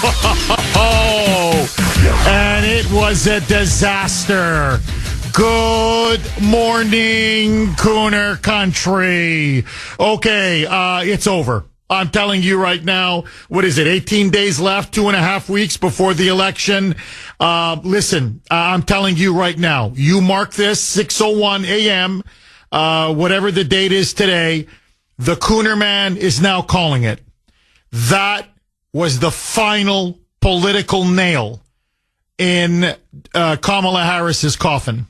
Oh, and it was a disaster. Good morning, Kuhner country. Okay, it's over. I'm telling you right now, what is it, 18 days left, 2.5 weeks before the election? Listen, I'm telling you right now, you mark this, 6:01 a.m., whatever the date is today, the Kuhner man is now calling it. That was the final political nail in Kamala Harris's coffin.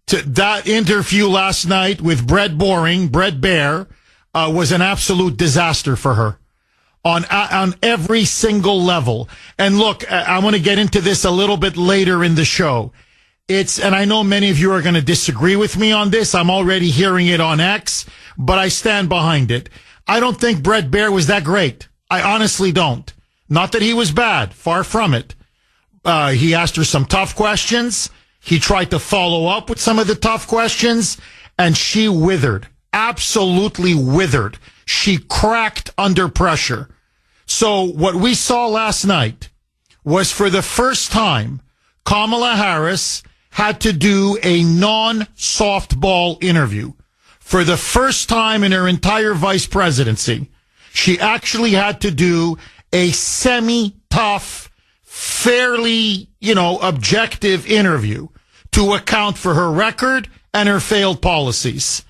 That interview last night with Brett Baier, was an absolute disaster for her on every single level. And look, I want to get into this a little bit later in the show. And I know many of you are going to disagree with me on this. I'm already hearing it on X, but I stand behind it. I don't think Brett Baier was that great. I honestly don't. Not that he was bad. Far from it. He asked her some tough questions. He tried to follow up with some of the tough questions, and she withered. Absolutely withered. She cracked under pressure. So what we saw last night was, for the first time, Kamala Harris had to do a non-softball interview. For the first time in her entire vice presidency, she actually had to do a semi-tough, fairly, objective interview to account for her record and her failed policies.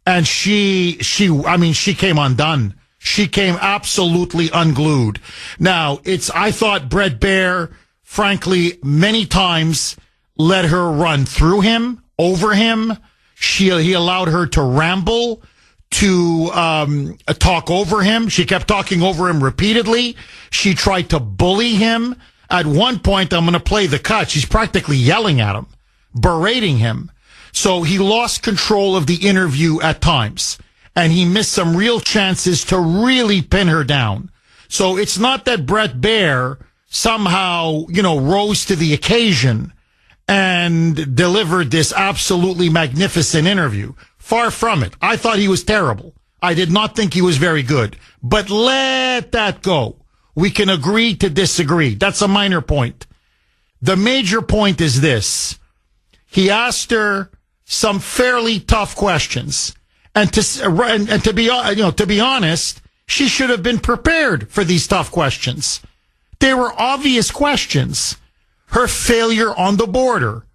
And she came undone. She came absolutely unglued. Now, I thought Brett Baier, frankly, many times let her run through him, over him. He allowed her to ramble, to talk over him. She kept talking over him repeatedly. She tried to bully him. At one point, I'm going to play the cut. She's practically yelling at him, berating him. So he lost control of the interview at times, and he missed some real chances to really pin her down. So it's not that Brett Baier somehow, rose to the occasion and delivered this absolutely magnificent interview. Far from it. I thought he was terrible. I did not think he was very good. But let that go. We can agree to disagree. That's a minor point. The major point is this. He asked her some fairly tough questions. And to be honest, she should have been prepared for these tough questions. They were obvious questions. Her failure on the border.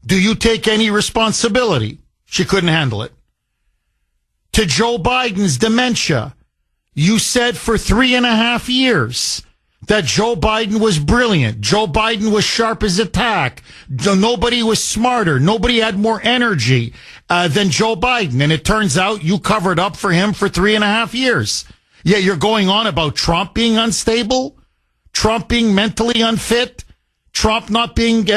Do you take any responsibility? She couldn't handle it. To Joe Biden's dementia. You said for 3.5 years that Joe Biden was brilliant. Joe Biden was sharp as a tack. Nobody was smarter. Nobody had more energy than Joe Biden. And it turns out you covered up for him for 3.5 years. Yet you're going on about Trump being unstable, Trump being mentally unfit, Trump not being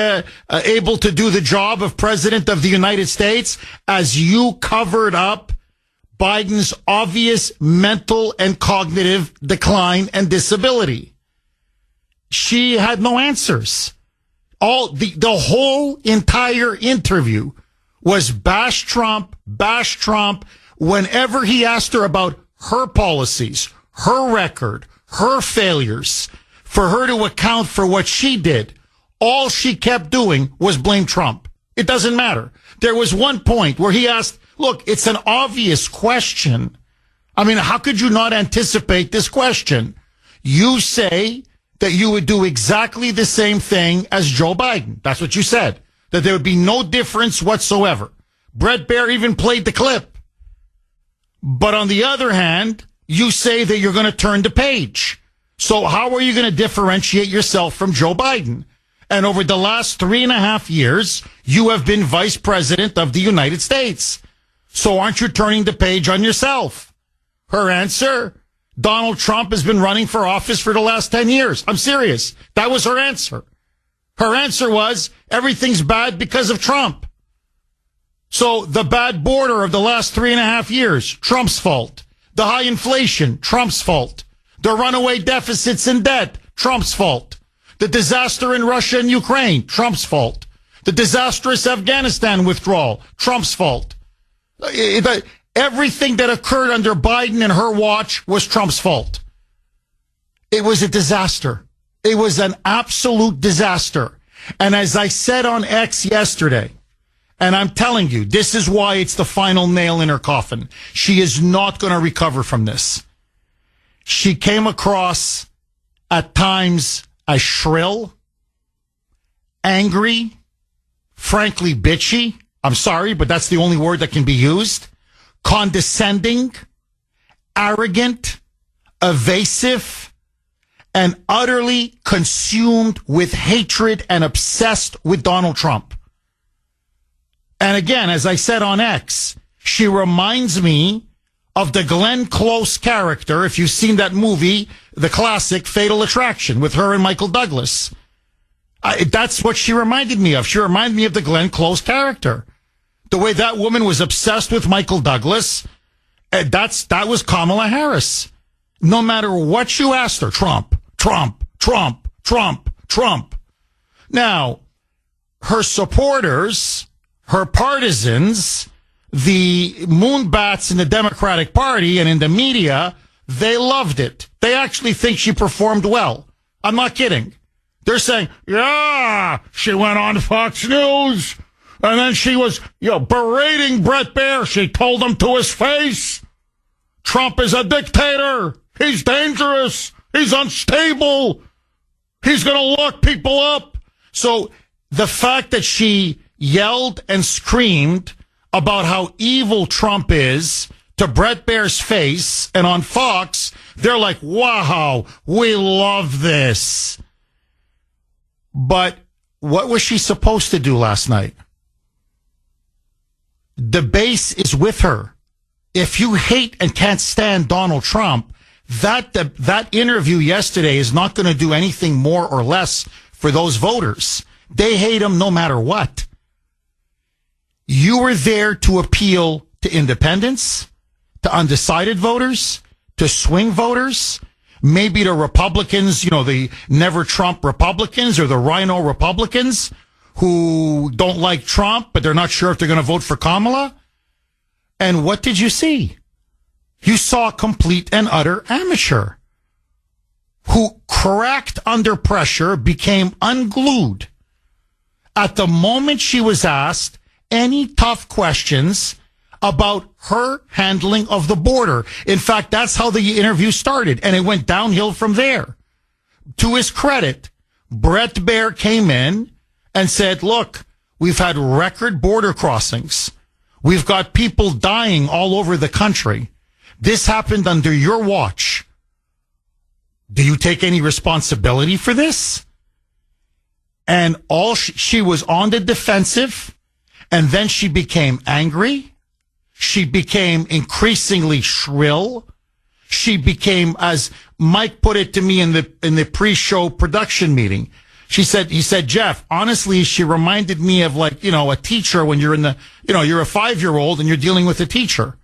able to do the job of president of the United States, as you covered up Biden's obvious mental and cognitive decline and disability. She had no answers. The whole entire interview was bash Trump. Whenever he asked her about her policies, her record, her failures, for her to account for what she did, all she kept doing was blame Trump. It doesn't matter. There was one point where he asked, look, it's an obvious question. I mean, how could you not anticipate this question? You say that you would do exactly the same thing as Joe Biden. That's what you said, that there would be no difference whatsoever. Brett Baier even played the clip. But on the other hand, you say that you're going to turn the page. So how are you going to differentiate yourself from Joe Biden? And over the last 3.5 years, you have been vice president of the United States. So aren't you turning the page on yourself? Her answer, Donald Trump has been running for office for the last 10 years. I'm serious. That was her answer. Her answer was, everything's bad because of Trump. So the bad border of the last 3.5 years, Trump's fault. The high inflation, Trump's fault. The runaway deficits and debt, Trump's fault. The disaster in Russia and Ukraine, Trump's fault. The disastrous Afghanistan withdrawal, Trump's fault. Everything that occurred under Biden and her watch was Trump's fault. It was a disaster. It was an absolute disaster. And as I said on X yesterday, and I'm telling you, this is why it's the final nail in her coffin. She is not going to recover from this. She came across at times as shrill, angry, frankly bitchy. I'm sorry, but that's the only word that can be used. Condescending, arrogant, evasive, and utterly consumed with hatred and obsessed with Donald Trump. And again, as I said on X, she reminds me of the Glenn Close character, if you've seen that movie, the classic Fatal Attraction with her and Michael Douglas. That's what she reminded me of. She reminded me of the Glenn Close character. The way that woman was obsessed with Michael Douglas, that was Kamala Harris. No matter what you asked her, Trump, Trump, Trump, Trump, Trump. Now, her supporters, her partisans, the moonbats in the Democratic Party and in the media, they loved it. They actually think she performed well. I'm not kidding. They're saying, yeah, she went on Fox News, and then she was, berating Bret Baier. She told him to his face, Trump is a dictator. He's dangerous. He's unstable. He's going to lock people up. So the fact that she yelled and screamed about how evil Trump is to Bret Baier's face, and on Fox, they're like, wow, we love this. But what was she supposed to do last night? The base is with her. If you hate and can't stand Donald Trump, that interview yesterday is not going to do anything more or less for those voters. They hate him no matter what. You were there to appeal to independents, to undecided voters, to swing voters, maybe to Republicans, the Never Trump Republicans or the Rhino Republicans who don't like Trump, but they're not sure if they're going to vote for Kamala. And what did you see? You saw a complete and utter amateur who cracked under pressure, became unglued. At the moment she was asked any tough questions about her handling of the border. In fact, that's how the interview started, and it went downhill from there. To his credit, Bret Baier came in and said, look, we've had record border crossings. We've got people dying all over the country. This happened under your watch. Do you take any responsibility for this? And she was on the defensive, and then she became angry. She became increasingly shrill. She became, as Mike put it to me in the pre-show production meeting, he said, Jeff, honestly, she reminded me of a teacher when you're you're a 5-year-old and you're dealing with a teacher.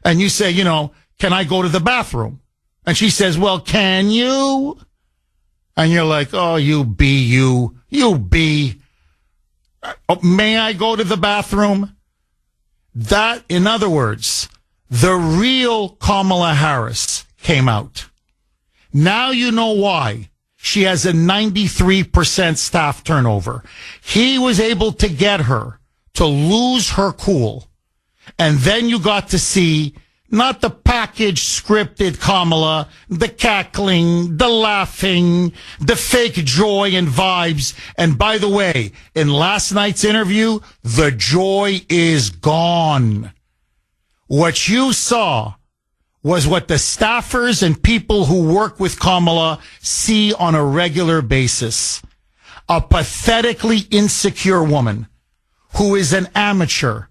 And you say, can I go to the bathroom? And she says, well, can you? And you're like, oh, you bee. May I go to the bathroom? That, in other words, the real Kamala Harris came out. Now you know why she has a 93% staff turnover. He was able to get her to lose her cool. And then you got to see not the packaged, scripted Kamala, the cackling, the laughing, the fake joy and vibes. And by the way, in last night's interview, the joy is gone. What you saw was what the staffers and people who work with Kamala see on a regular basis. A pathetically insecure woman who is an amateur,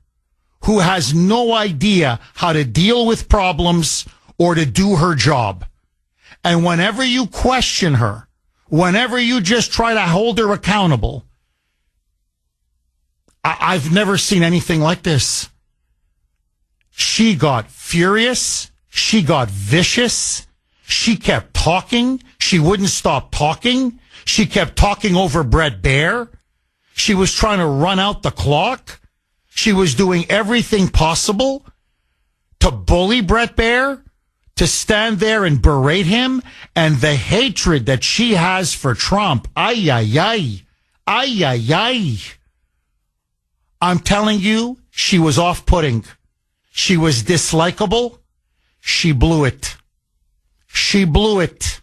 who has no idea how to deal with problems or to do her job. And whenever you question her, whenever you just try to hold her accountable, I've never seen anything like this. She got furious. She got vicious. She kept talking. She wouldn't stop talking. She kept talking over Bret Baier. She was trying to run out the clock. She was doing everything possible to bully Bret Baier, to stand there and berate him, and the hatred that she has for Trump. Ay, ay, ay. Ay, ay, ay. I'm telling you, she was off-putting. She was dislikable. She blew it. She blew it.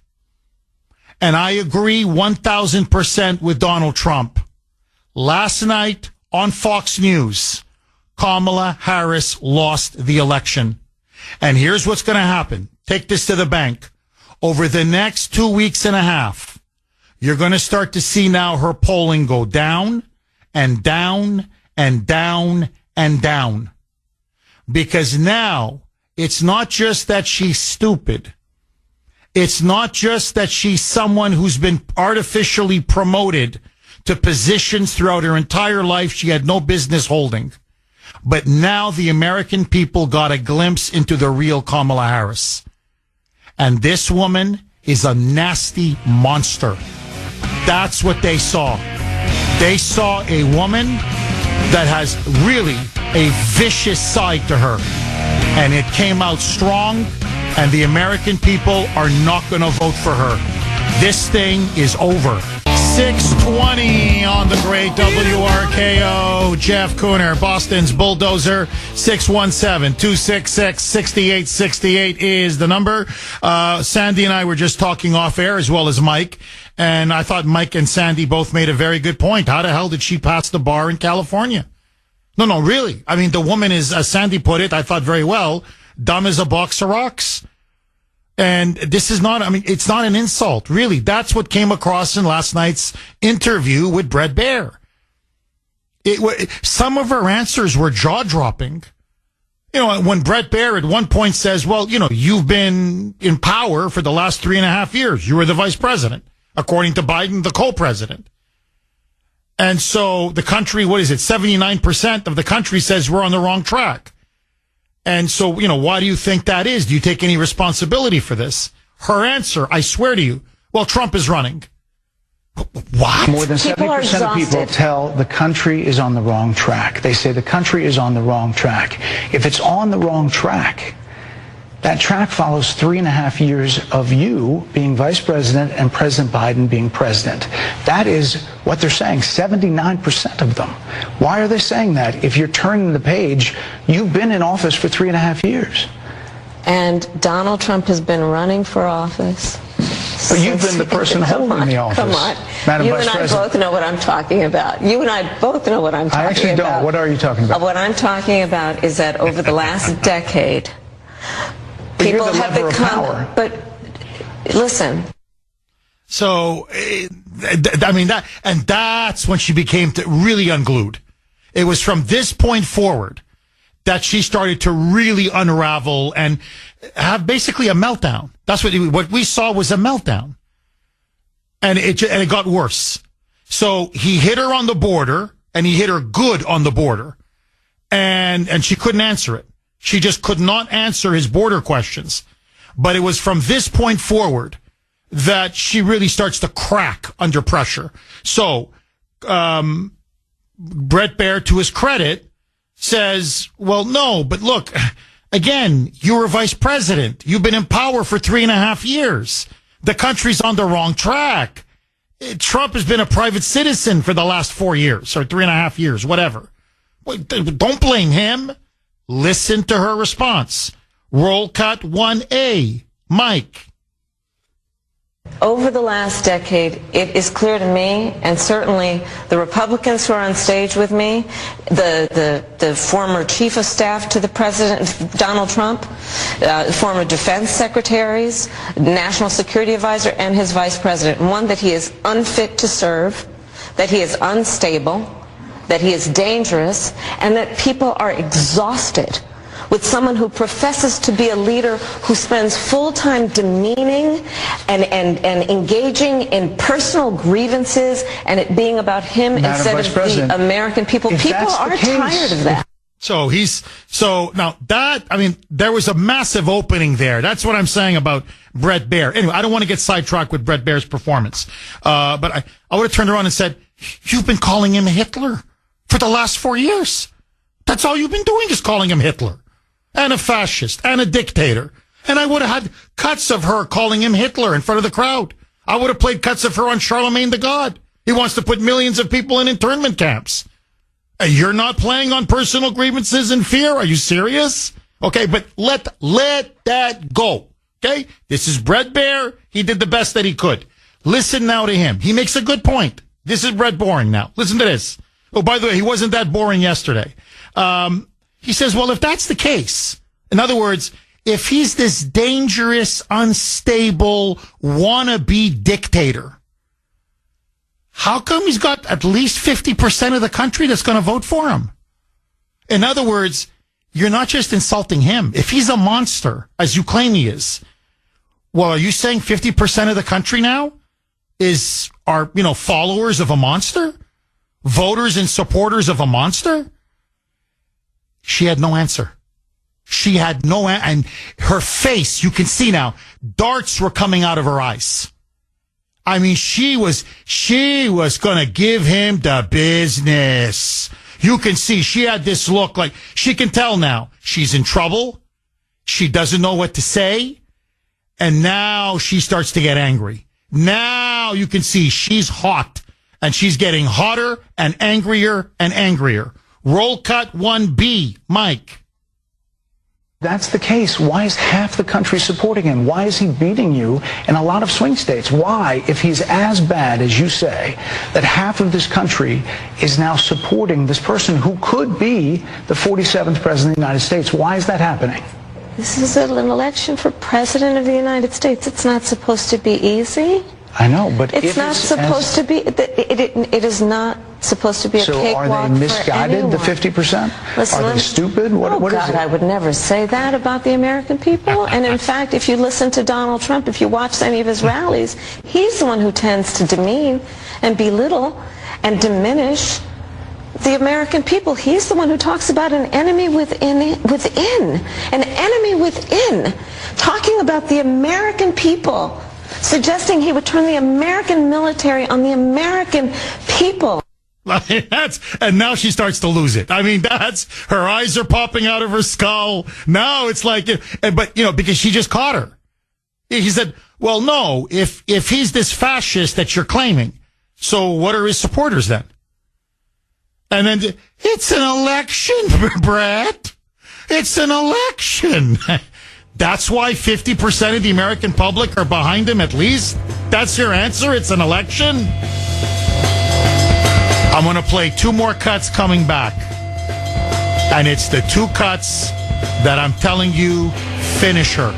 And I agree 1,000% with Donald Trump. Last night on Fox News, Kamala Harris lost the election. And here's what's going to happen. Take this to the bank. Over the next 2 weeks and a half, you're going to start to see now her polling go down and down and down and down. Because now it's not just that she's stupid. It's not just that she's someone who's been artificially promoted to positions throughout her entire life she had no business holding. But now the American people got a glimpse into the real Kamala Harris. And this woman is a nasty monster. That's what they saw. They saw a woman that has really a vicious side to her. And it came out strong, and the American people are not going to vote for her. This thing is over. 620 on the great WRKO. Jeff Kuhner, Boston's Bulldozer. 617-266-6868 is the number. Sandy and I were just talking off air, as well as Mike. And I thought Mike and Sandy both made a very good point. How the hell did she pass the bar in California? No, really. I mean, the woman is, as Sandy put it, I thought very well, dumb as a box of rocks. And this is not, I mean, it's not an insult, really. That's what came across in last night's interview with Bret Baier. Some of her answers were jaw-dropping. You know, when Bret Baier at one point says, well, you know, you've been in power for the last 3.5 years. You were the vice president, according to Biden, the co-president. And so the country, 79% of the country says we're on the wrong track. And so, you know, why do you think that is? Do you take any responsibility for this? Her answer, I swear to you, well, Trump is running. What? More than 70% of people tell the country is on the wrong track. They say the country is on the wrong track. If it's on the wrong track, that track follows 3.5 years of you being vice president and President Biden being president. That is what they're saying, 79% of them. Why are they saying that? If you're turning the page, you've been in office for 3.5 years. And Donald Trump has been running for office. But you've been the person holding the office. Come on. Madam You Vice and I President. both know what I'm talking about. You and I both know what I'm talking about. I actually don't. What are you talking about? What I'm talking about is that over the last decade, people you're the have lever of become, power. but listen. So, I mean, that's when she became really unglued. It was from this point forward that she started to really unravel and have basically a meltdown. That's what we saw was a meltdown. And it got worse. So he hit her on the border, and he hit her good on the border. And she couldn't answer it. She just could not answer his border questions. But it was from this point forward that she really starts to crack under pressure. So, Bret Baier, to his credit, says, well, no, but look, again, you were vice president. You've been in power for 3.5 years. The country's on the wrong track. Trump has been a private citizen for the last 4 years or 3.5 years, whatever. Don't blame him. Listen to her response. Roll cut 1A. Mike. Over the last decade, it is clear to me, and certainly the Republicans who are on stage with me, the former chief of staff to the president, Donald Trump, former defense secretaries, national security advisor, and his vice president, one, that he is unfit to serve, that he is unstable, that he is dangerous, and that people are exhausted with someone who professes to be a leader who spends full time demeaning and engaging in personal grievances and it being about him instead of the American people. People are tired of that. So now that, I mean, there was a massive opening there. That's what I'm saying about Bret Baier. Anyway, I don't want to get sidetracked with Bret Baier's performance. But I would have turned around and said, you've been calling him Hitler for the last 4 years. That's all you've been doing is calling him Hitler. And a fascist, and a dictator. And I would have had cuts of her calling him Hitler in front of the crowd. I would have played cuts of her on Charlemagne the God. He wants to put millions of people in internment camps. You're not playing on personal grievances and fear? Are you serious? Okay, but let that go. Okay? This is Brett Baer. He did the best that he could. Listen now to him. He makes a good point. This is Brett Boring now. Listen to this. Oh, by the way, he wasn't that boring yesterday. He says, well, if that's the case, in other words, if he's this dangerous, unstable, wannabe dictator, how come he's got at least 50% of the country that's going to vote for him? In other words, you're not just insulting him. If he's a monster, as you claim he is, well, are you saying 50% of the country now are followers of a monster? Voters and supporters of a monster? She had no answer. She had no, and her face, you can see now, darts were coming out of her eyes. I mean, she was going to give him the business. You can see she had this look like she can tell now she's in trouble. She doesn't know what to say. And now she starts to get angry. Now you can see she's hot and she's getting hotter and angrier and angrier. Roll cut 1B, Mike. That's the case. Why is half the country supporting him? Why is he beating you in a lot of swing states? Why, if he's as bad as you say, that half of this country is now supporting this person who could be the 47th president of the United States? Why is that happening? This is an election for president of the United States. It's not supposed to be easy. I know, but it's not supposed to be. It is not supposed to be a cakewalk. So are they misguided, the 50%? Listen, are they stupid? What is it? I would never say that about the American people. And in fact, if you listen to Donald Trump, if you watch any of his rallies, he's the one who tends to demean and belittle and diminish the American people. He's the one who talks about an enemy within, an enemy within, talking about the American people, suggesting he would turn the American military on the American people. And now she starts to lose it. I mean, her eyes are popping out of her skull. Now it's like, but because she just caught her. He said, well, no, if he's this fascist that you're claiming, so what are his supporters then? And then it's an election, Brett. It's an election. That's why 50% of the American public are behind him at least? That's your answer? It's an election? I'm going to play two more cuts coming back. And it's the two cuts that I'm telling you finish her.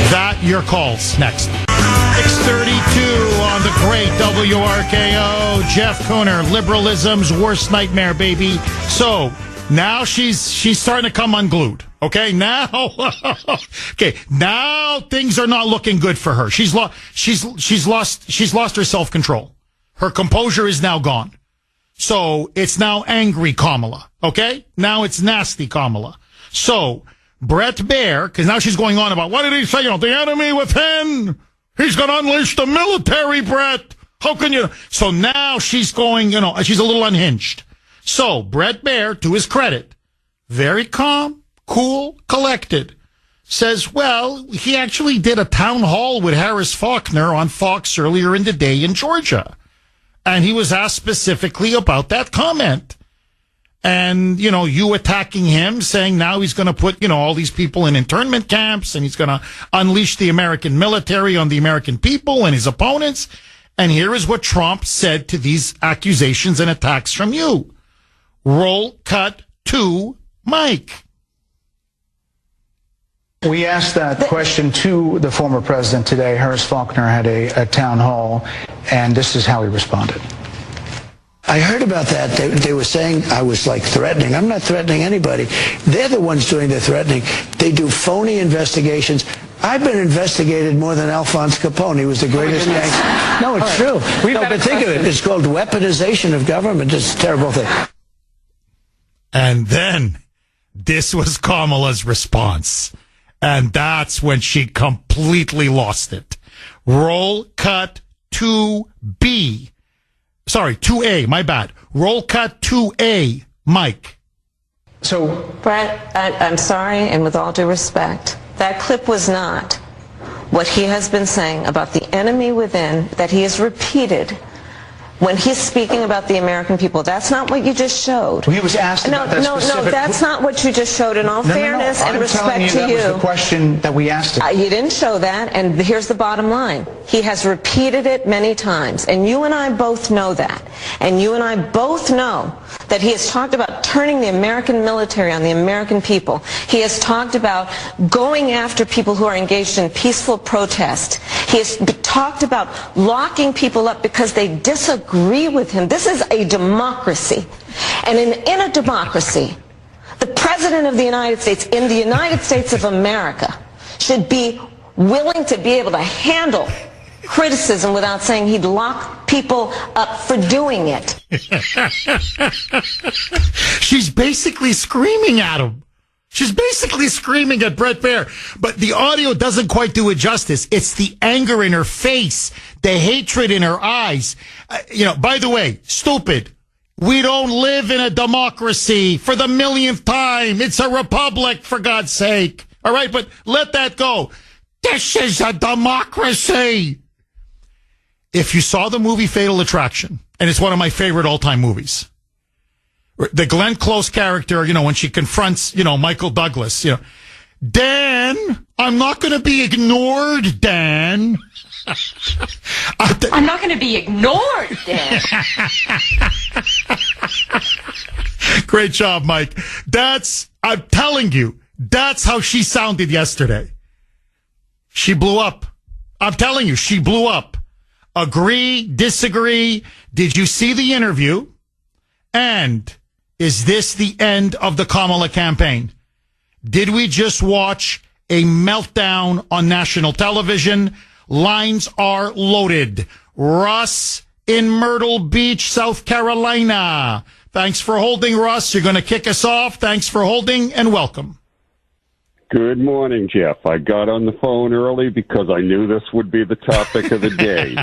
That, your calls next. 6:32 on the great WRKO. Jeff Kuhner, liberalism's worst nightmare, baby. So now she's starting to come unglued. Okay, now things are not looking good for her. She's lost her self-control. Her composure is now gone. So it's now angry Kamala. Okay, now it's nasty Kamala. So Brett Baer, because now she's going on about what did he say? The enemy within. He's going to unleash the military, Brett. How can you? So now she's going, she's a little unhinged. So Brett Baer, to his credit, very calm, cool, collected, says, well, he actually did a town hall with Harris Faulkner on Fox earlier in the day in Georgia. And he was asked specifically about that comment. And, you attacking him, saying now he's going to put, all these people in internment camps and he's going to unleash the American military on the American people and his opponents. And here is what Trump said to these accusations and attacks from you. Roll cut to Mike. We asked that question to the former president today. Harris Faulkner had a town hall, and this is how he responded. I heard about that. They were saying I was like threatening. I'm not threatening anybody. They're the ones doing the threatening. They do phony investigations. I've been investigated more than Alphonse Capone. He was the greatest gangster. No, it's true. No, but think of it. It's called weaponization of government. It's a terrible thing. And then this was Kamala's response. And that's when she completely lost it. Roll cut 2B. Sorry, 2A, my bad. Roll cut 2A, Mike. So, Brett, I'm sorry, and with all due respect, That clip was not what he has been saying about the enemy within that he has repeated when he's speaking about the American people. That's not what you just showed. Well, he was asked about that specific... No, that's not what you just showed. In all fairness and respect to you... That was the question that we asked him. You didn't show that, and here's the bottom line. He has repeated it many times, and you and I both know that. And you and I both know that he has talked about turning the American military on the American people. He has talked about going after people who are engaged in peaceful protest. He has talked about locking people up because they disagree with him. This is a democracy. And in a democracy, the President of the United States, in the United States of America, should be willing to be able to handle criticism without saying he'd lock people up for doing it. She's basically screaming at him. She's basically screaming at Brett Baer. But the audio doesn't quite do it justice. It's the anger in her face, the hatred in her eyes. By the way, stupid. We don't live in a democracy for the millionth time. It's a republic, for God's sake. All right, but let that go. This is a democracy. If you saw the movie Fatal Attraction, and it's one of my favorite all-time movies, the Glenn Close character, when she confronts, Michael Douglas, Dan, I'm not going to be ignored, Dan. I'm not going to be ignored, Dan. Great job, Mike. I'm telling you, that's how she sounded yesterday. She blew up. I'm telling you, she blew up. Agree, disagree. Did you see the interview? And is this the end of the Kamala campaign? Did we just watch a meltdown on national television? Lines are loaded. Russ in Myrtle Beach, South Carolina. Thanks for holding, Russ. You're going to kick us off. Thanks for holding and welcome. Good morning, Jeff. I got on the phone early because I knew this would be the topic of the day.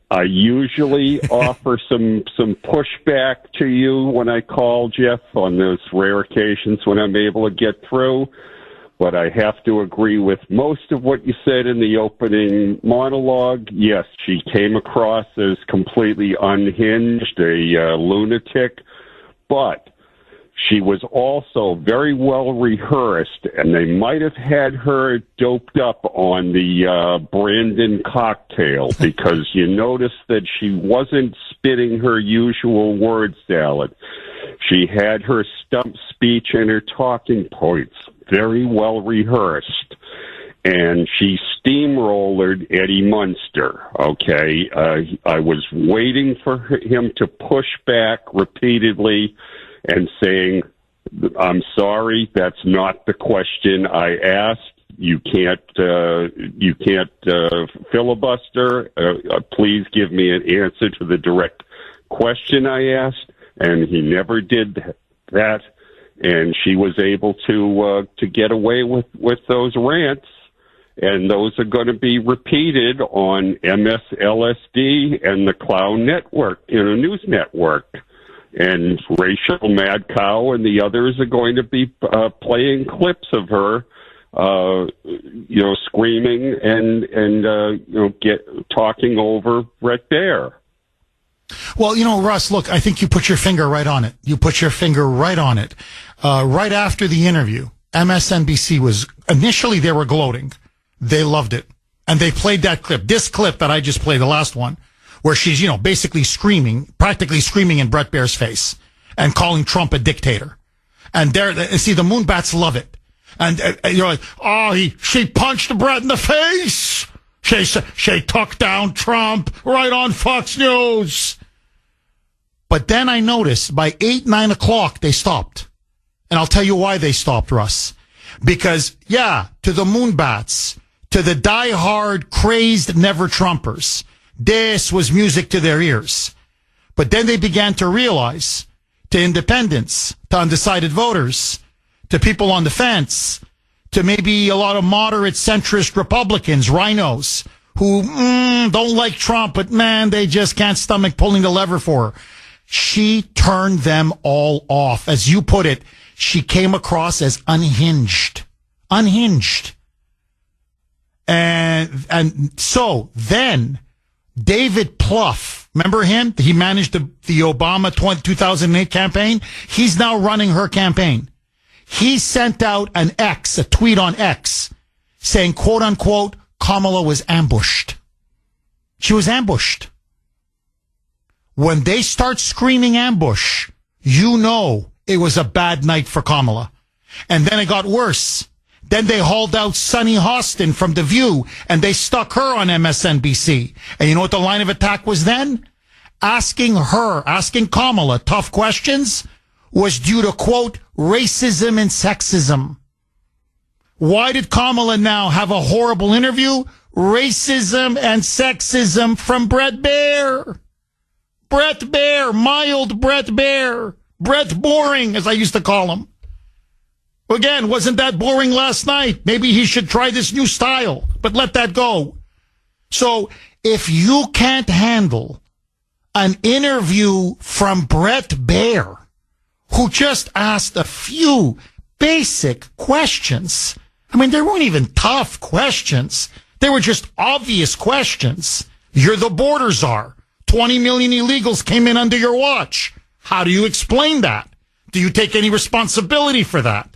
I usually offer some pushback to you when I call, Jeff, on those rare occasions when I'm able to get through. But I have to agree with most of what you said in the opening monologue. Yes, she came across as completely unhinged, a lunatic, but she was also very well rehearsed, and they might have had her doped up on the Brandon cocktail because you notice that she wasn't spitting her usual word salad. She had her stump speech and her talking points very well rehearsed, and she steamrollered Eddie Munster, okay? I was waiting for him to push back repeatedly and saying, I'm sorry, that's not the question I asked. You can't filibuster. Please give me an answer to the direct question I asked. And he never did that. And she was able to get away with those rants. And those are going to be repeated on MSLSD and the Clown Network, News Network. And Rachel Mad Cow and the others are going to be playing clips of her, screaming and talking over Brett Baer. Well, Russ, look, I think you put your finger right on it. Right after the interview, MSNBC was, initially they were gloating. They loved it. And they played that clip, this clip that I just played, the last one, where she's, basically practically screaming in Brett Baer's face and calling Trump a dictator. And the Moonbats love it. And you're like, she punched Brett in the face. She took down Trump right on Fox News. But then I noticed by 8, 9 o'clock, they stopped. And I'll tell you why they stopped, Russ. Because, to the Moonbats, to the diehard, crazed never-Trumpers, this was music to their ears. But then they began to realize, to independents, to undecided voters, to people on the fence, to maybe a lot of moderate centrist Republicans, rhinos, who don't like Trump, but man, they just can't stomach pulling the lever for her. She turned them all off. As you put it, she came across as unhinged. unhinged. And so then David Plouffe, remember him? He managed the Obama 2008 campaign. He's now running her campaign. He sent out a tweet on X saying, quote unquote, Kamala was ambushed. She was ambushed. When they start screaming ambush, you know it was a bad night for Kamala. And then it got worse. Then they hauled out Sunny Hostin from The View, and they stuck her on MSNBC. And you know what the line of attack was then? Asking Kamala tough questions was due to, quote, racism and sexism. Why did Kamala now have a horrible interview? Racism and sexism from Bret Baier. Bret Baier, mild Bret Baier. Bret Boring, as I used to call him. Again, wasn't that boring last night? Maybe he should try this new style, but let that go. So if you can't handle an interview from Bret Baier, who just asked a few basic questions, I mean, they weren't even tough questions. They were just obvious questions. You're the border czar. 20 million illegals came in under your watch. How do you explain that? Do you take any responsibility for that?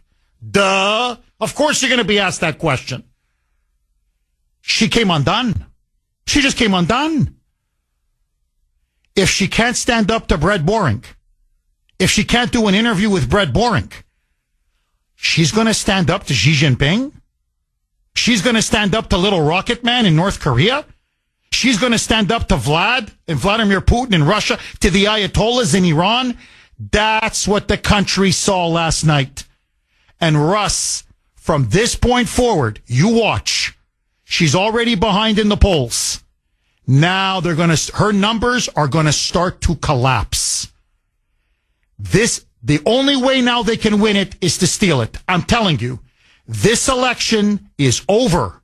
Duh. Of course you're going to be asked that question. She came undone. She just came undone. If she can't stand up to Bret Boring, if she can't do an interview with Bret Boring, she's going to stand up to Xi Jinping. She's going to stand up to Little Rocket Man in North Korea. She's going to stand up to Vladimir Putin in Russia, to the Ayatollahs in Iran. That's what the country saw last night. And Russ, from this point forward, you watch. She's already behind in the polls. Now her numbers are going to start to collapse. The only way now they can win it is to steal it. I'm telling you, this election is over.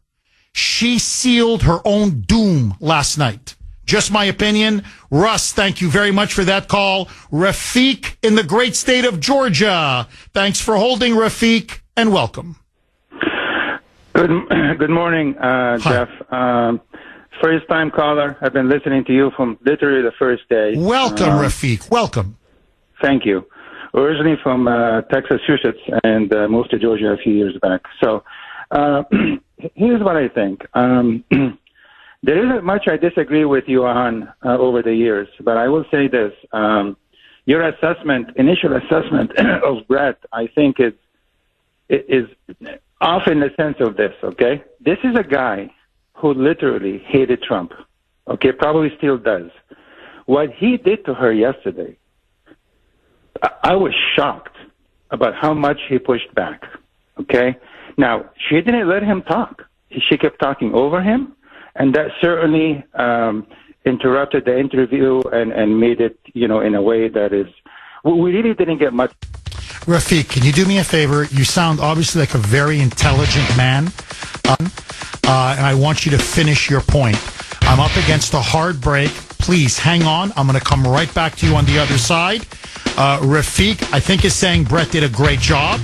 She sealed her own doom last night. Just my opinion. Russ, thank you very much for that call. Rafiq in the great state of Georgia. Thanks for holding, Rafiq, and welcome. Good morning, Jeff. First time caller. I've been listening to you from literally the first day. Welcome, Rafiq. Welcome. Thank you. Originally from Texas, and moved to Georgia a few years back. So here's what I think. There isn't much I disagree with you on over the years, but I will say this. Your initial assessment of Bret, I think is off in the sense of this, okay? This is a guy who literally hated Trump, okay? Probably still does. What he did to her yesterday, I was shocked about how much he pushed back, okay? Now, she didn't let him talk. She kept talking over him. And that certainly interrupted the interview and made it, in a way that is, we really didn't get much. Rafiq, can you do me a favor? You sound obviously like a very intelligent man, and I want you to finish your point. I'm up against a hard break. Please hang on. I'm going to come right back to you on the other side. Rafiq, I think, is saying Bret did a great job.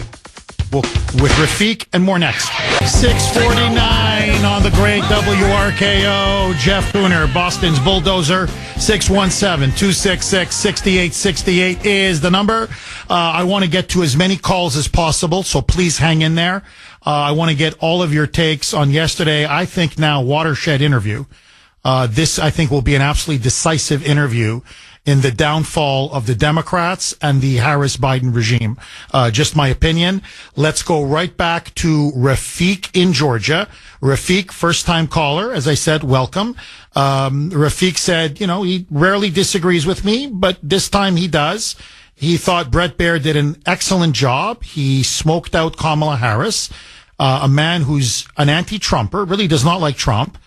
With Rafiq and more next. 6:49 on the great WRKO. Jeff Kuhner, Boston's Bulldozer. 617-266-6868 is the number. I want to get to as many calls as possible, so please hang in there. I want to get all of your takes on yesterday. I think now watershed interview. This, I think, will be an absolutely decisive interview in the downfall of the Democrats and the Harris-Biden regime. Just my opinion. Let's go right back to Rafiq in Georgia. Rafiq, first-time caller. As I said, welcome. Rafiq said, he rarely disagrees with me, but this time he does. He thought Bret Baier did an excellent job. He smoked out Kamala Harris, a man who's an anti-Trumper, really does not like Trump,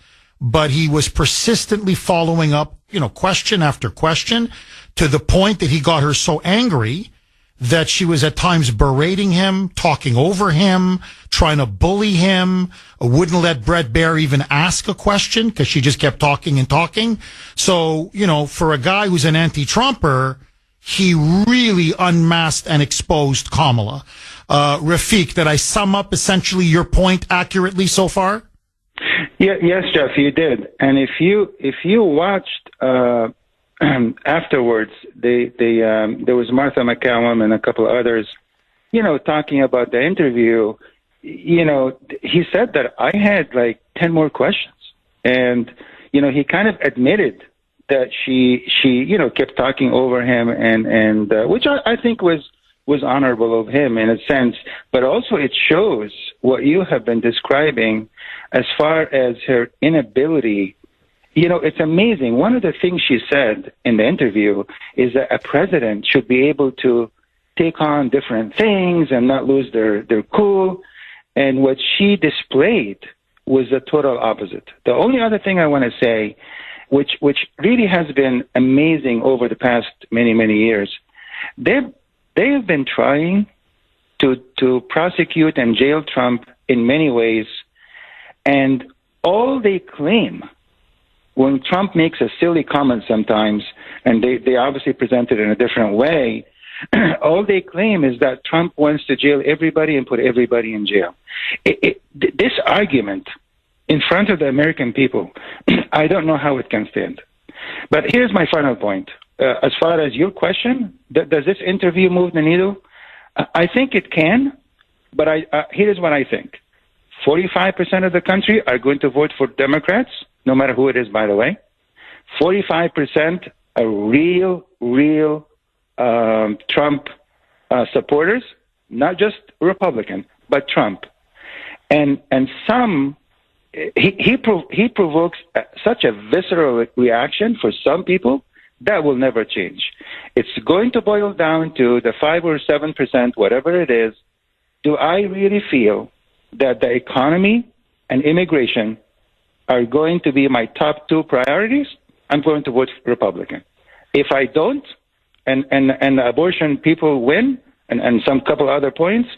but he was persistently following up, question after question, to the point that he got her so angry that she was at times berating him, talking over him, trying to bully him, wouldn't let Bret Baier even ask a question because she just kept talking and talking. So, for a guy who's an anti-Trumper, he really unmasked and exposed Kamala. Rafiq, did I sum up essentially your point accurately so far? Yeah, yes, Jeff, you did. And if you watched afterwards, there was Martha McCallum and a couple of others, talking about the interview. He said that I had like 10 more questions, and he kind of admitted that she kept talking over him, and which I think was honorable of him in a sense, but also it shows what you have been describing as far as her inability. It's amazing. One of the things she said in the interview is that a president should be able to take on different things and not lose their cool. And what she displayed was the total opposite. The only other thing I want to say, which really has been amazing over the past many, many years, they have been trying to prosecute and jail Trump in many ways. And all they claim when Trump makes a silly comment sometimes, and they obviously present it in a different way, all they claim is that Trump wants to jail everybody and put everybody in jail. This argument in front of the American people, I don't know how it can stand. But here's my final point. As far as your question, does this interview move the needle? I think it can, but here's what I think. 45% of the country are going to vote for Democrats, no matter who it is, by the way. 45% are real Trump supporters, not just Republican, but Trump. And some, he provokes such a visceral reaction for some people that will never change. It's going to boil down to the 5 or 7%, whatever it is. Do I really feel that the economy and immigration are going to be my top two priorities? I'm going to vote Republican. If I don't, and the abortion people win, and some couple other points,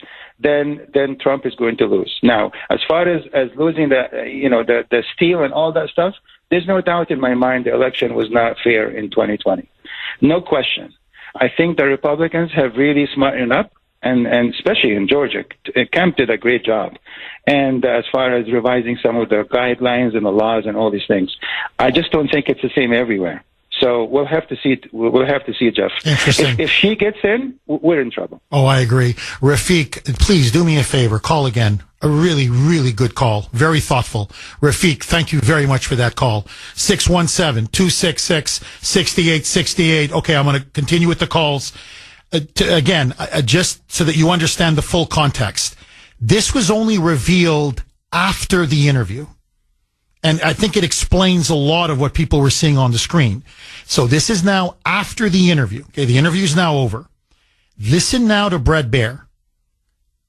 then Trump is going to lose. Now, as far as losing the steal and all that stuff, there's no doubt in my mind the election was not fair in 2020. No question. I think the Republicans have really smartened up, and especially in Georgia, Kemp did a great job. And as far as revising some of the guidelines and the laws and all these things, I just don't think it's the same everywhere. So we'll have to see. We'll have to see, Jeff. Interesting. If she gets in, we're in trouble. Oh, I agree. Rafiq, please do me a favor. Call again. A really, really good call. Very thoughtful. Rafiq, thank you very much for that call. 617-266-6868. Okay, I'm going to continue with the calls. Just so that you understand the full context. This was only revealed after the interview. And I think it explains a lot of what people were seeing on the screen. So this is now after the interview. Okay, the interview is now over. Listen now to Brett Baer.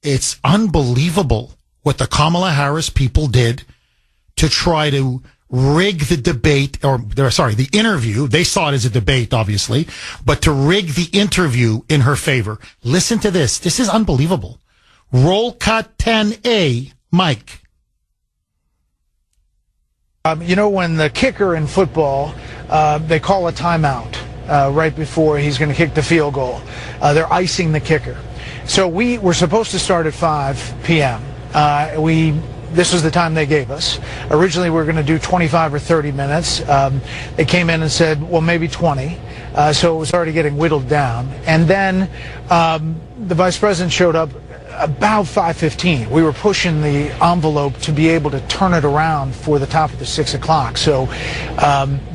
It's unbelievable what the Kamala Harris people did to try to rig the debate, the interview. They saw it as a debate, obviously, but to rig the interview in her favor. Listen to this. This is unbelievable. Roll cut 10A, Mike. When the kicker in football, they call a timeout right before he's going to kick the field goal. They're icing the kicker. So we were supposed to start at 5 p.m. This was the time they gave us. Originally, we were going to do 25 or 30 minutes. They came in and said, well, maybe 20. So it was already getting whittled down. And then the vice president showed up about 5:15. We were pushing the envelope to be able to turn it around for the top of the 6 o'clock. So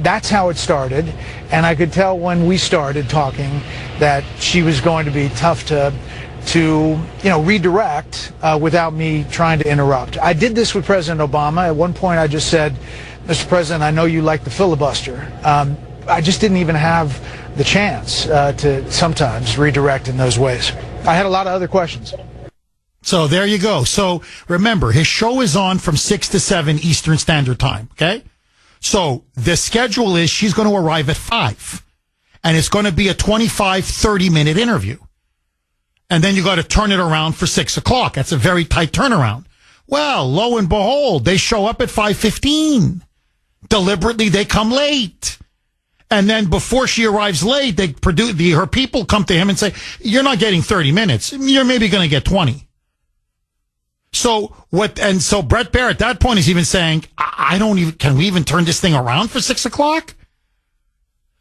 that's how it started. And I could tell when we started talking that she was going to be tough to redirect without me trying to interrupt. I did this with President Obama. At one point I just said, Mr. President, I know you like the filibuster. I just didn't even have the chance to sometimes redirect in those ways. I had a lot of other questions. So there you go. So remember, his show is on from 6 to 7 Eastern Standard Time, okay? So the schedule is she's going to arrive at 5. And it's going to be a 25, 30-minute interview. And then you got to turn it around for 6 o'clock. That's a very tight turnaround. Well, lo and behold, they show up at 5:15. Deliberately, they come late. And then before she arrives late, her people come to him and say, you're not getting 30 minutes. You're maybe going to get 20. So Brett Baer at that point is even saying, can we even turn this thing around for 6 o'clock?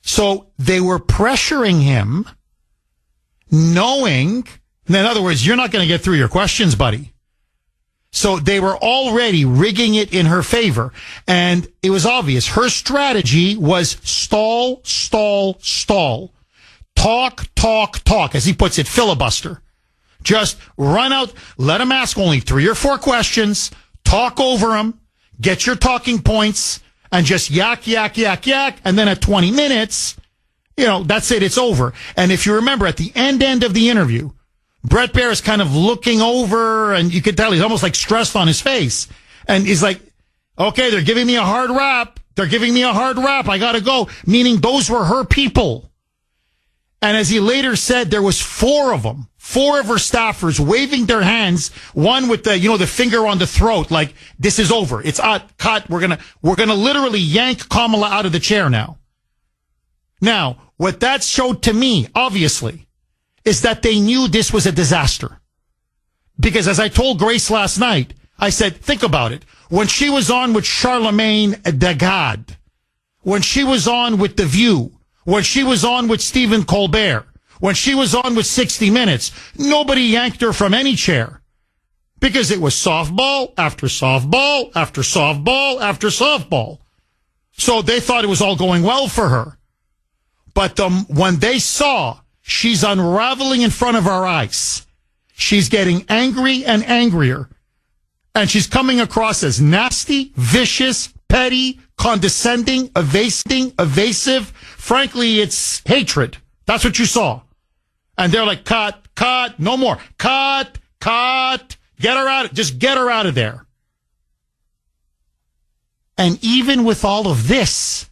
So they were pressuring him, knowing, in other words, you're not going to get through your questions, buddy. So they were already rigging it in her favor. And it was obvious. Her strategy was stall, stall, stall. Talk, talk, talk. As he puts it, filibuster. Just run out, let him ask only 3 or 4 questions, talk over him, get your talking points, and just yak, yak, yak, yak. And then at 20 minutes, that's it. It's over. And if you remember, at the end of the interview, Brett Baer is kind of looking over, and you could tell he's almost like stressed on his face. And he's like, okay, they're giving me a hard rap. I got to go. Meaning those were her people. And as he later said, there was 4 of them, 4 of her staffers waving their hands, one with the finger on the throat, like, this is over. It's cut. We're going to literally yank Kamala out of the chair now. Now, what that showed to me, obviously, is that they knew this was a disaster. Because as I told Grace last night, I said, think about it. When she was on with Charlemagne Dagad, when she was on with The View, when she was on with Stephen Colbert, when she was on with 60 Minutes, nobody yanked her from any chair. Because it was softball after softball after softball after softball. So they thought it was all going well for her. But when they saw she's unraveling in front of our eyes, she's getting angry and angrier. And she's coming across as nasty, vicious, petty, condescending, evasive. Frankly, it's hatred. That's what you saw. And they're like, cut, no more. Cut, get her out. Just get her out of there. And even with all of this,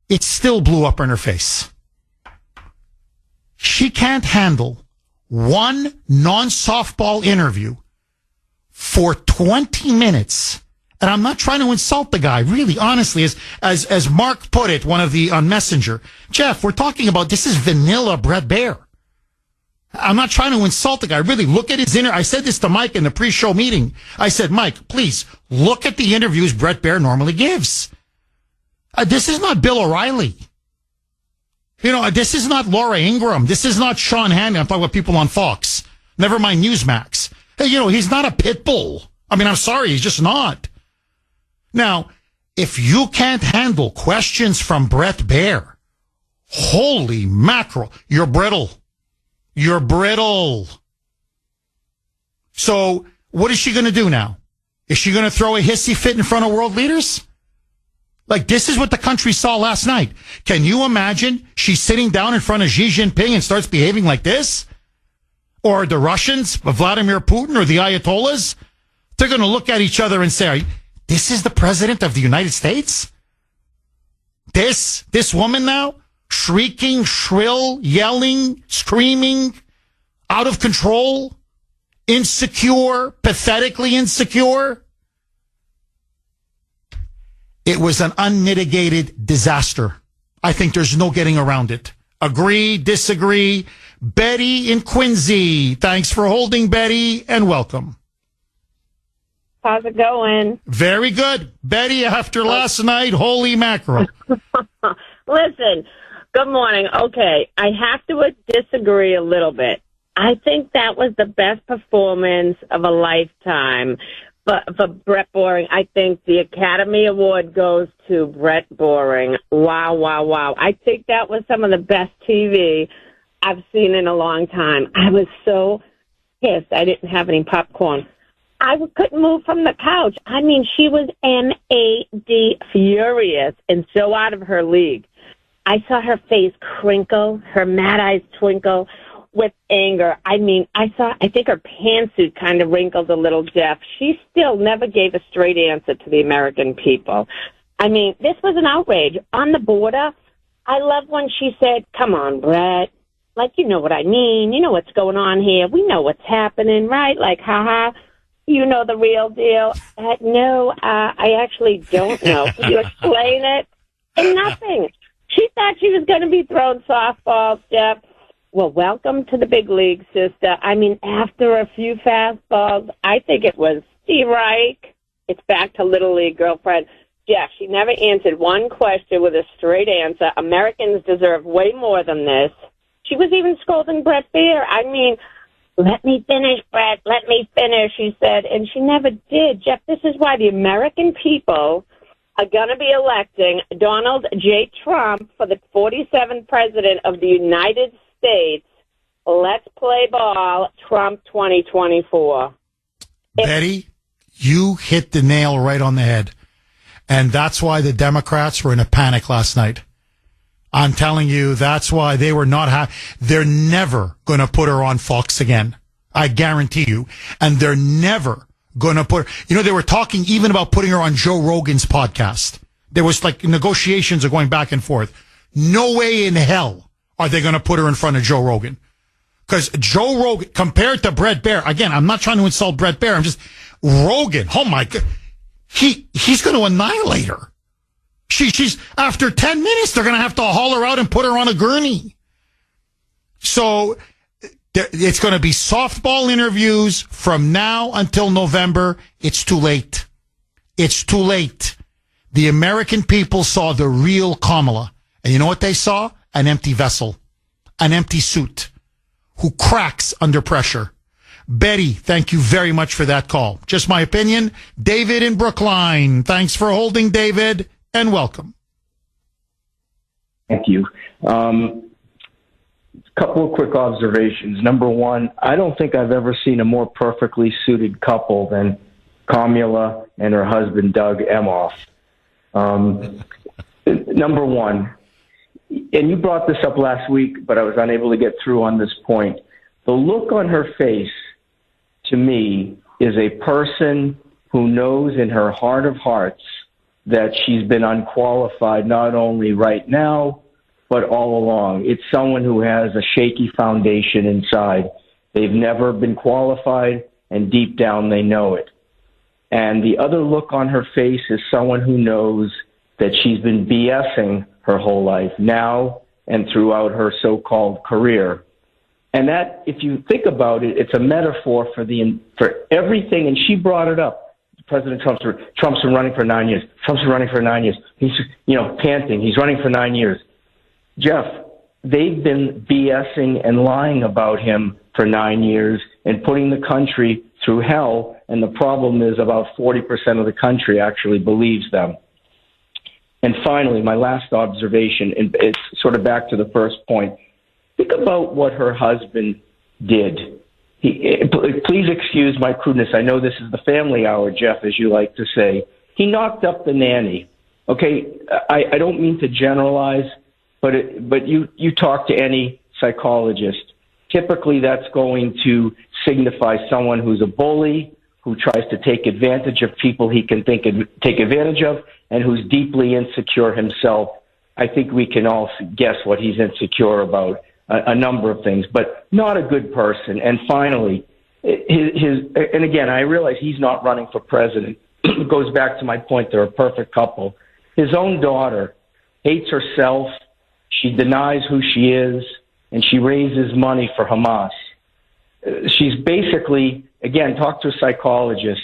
it still blew up in her face. She can't handle one non-softball interview for 20 minutes. And I'm not trying to insult the guy, really, honestly, as Mark put it, one of the on Messenger. Jeff, we're talking about, this is vanilla Brett Baer. I'm not trying to insult the guy. Really, look at his I said this to Mike in the pre-show meeting. I said, Mike, please look at the interviews Brett Baer normally gives. This is not Bill O'Reilly. This is not Laura Ingraham. This is not Sean Hannity. I'm talking about people on Fox. Never mind Newsmax. Hey, he's not a pit bull. I mean, I'm sorry, he's just not. Now, if you can't handle questions from Brett Baer, holy mackerel, you're brittle. You're brittle. So, what is she going to do now? Is she going to throw a hissy fit in front of world leaders? Like, this is what the country saw last night. Can you imagine she's sitting down in front of Xi Jinping and starts behaving like this? Or the Russians, Vladimir Putin, or the Ayatollahs? They're going to look at each other and say, this is the president of the United States? This woman now? Shrieking, shrill, yelling, screaming, out of control, insecure, pathetically insecure? It was an unmitigated disaster. I think there's no getting around it. Agree, disagree. Betty in Quincy. Thanks for holding, Betty, and welcome. How's it going? Very good. Betty, after last night, holy mackerel. Listen, good morning. Okay, I have to disagree a little bit. I think that was the best performance of a lifetime. But for Brett Boring, I think the Academy Award goes to Brett Boring. Wow, wow, wow. I think that was some of the best TV I've seen in a long time. I was so pissed I didn't have any popcorn. I couldn't move from the couch. I mean, she was mad furious and so out of her league. I saw her face crinkle, her mad eyes twinkle with anger. I mean, I think her pantsuit kind of wrinkled a little, Jeff. She still never gave a straight answer to the American people. I mean, this was an outrage. On the border, I love when she said, come on, Brett. Like, you know what I mean. You know what's going on here. We know what's happening, right? Like, ha-ha. you know the real deal. No, I actually don't know. Can you explain it? And nothing. She thought she was going to be thrown softballs, Jeff. Well, welcome to the big league, sister. I mean, after a few fastballs, I think it was Steve Reich. It's back to Little League, girlfriend. Jeff, she never answered one question with a straight answer. Americans deserve way more than this. She was even scolding Brett Baer. I mean, let me finish, Brett. Let me finish, she said. And she never did. Jeff, this is why the American people are going to be electing Donald J. Trump for the 47th president of the United States. Let's play ball, Trump 2024. Betty, you hit the nail right on the head. And that's why the Democrats were in a panic last night. I'm telling you, that's why they were not they're never going to put her on Fox again. I guarantee you. And they're never going to put her, they were talking even about putting her on Joe Rogan's podcast. There was like negotiations are going back and forth. No way in hell are they going to put her in front of Joe Rogan. Because Joe Rogan, compared to Brett Baer, again, I'm not trying to insult Brett Baer. I'm just, Rogan, oh my God. He's going to annihilate her. She's after 10 minutes, they're going to have to haul her out and put her on a gurney. So it's going to be softball interviews from now until November. It's too late. It's too late. The American people saw the real Kamala. And you know what they saw? An empty vessel, an empty suit who cracks under pressure. Betty, thank you very much for that call. Just my opinion. David in Brookline. Thanks for holding, David, and welcome. Thank you. Couple of quick observations. Number one, I don't think I've ever seen a more perfectly suited couple than Kamala and her husband, Doug Emhoff. Number one, and you brought this up last week, but I was unable to get through on this point. The look on her face, to me, is a person who knows in her heart of hearts that she's been unqualified not only right now, but all along. It's someone who has a shaky foundation inside. They've never been qualified, and deep down they know it. And the other look on her face is someone who knows that she's been BSing her whole life now and throughout her so-called career. And that, if you think about it, it's a metaphor for everything. And she brought it up. President Trump's been running for 9 years. Trump's been running for 9 years. He's, panting. He's running for 9 years. Jeff, they've been BSing and lying about him for 9 years and putting the country through hell. And the problem is about 40% of the country actually believes them. And finally, my last observation, and it's sort of back to the first point. Think about what her husband did. Please excuse my crudeness. I know this is the family hour, Jeff, as you like to say. He knocked up the nanny. Okay, I don't mean to generalize, but you talk to any psychologist. Typically, that's going to signify someone who's a bully, who tries to take advantage of people he can take advantage of, and who's deeply insecure himself. I think we can all guess what he's insecure about. A number of things, but not a good person. And finally, and again, I realize he's not running for president. It goes back to my point, they're a perfect couple. His own daughter hates herself, she denies who she is, and she raises money for Hamas. She's basically, again, talk to a psychologist.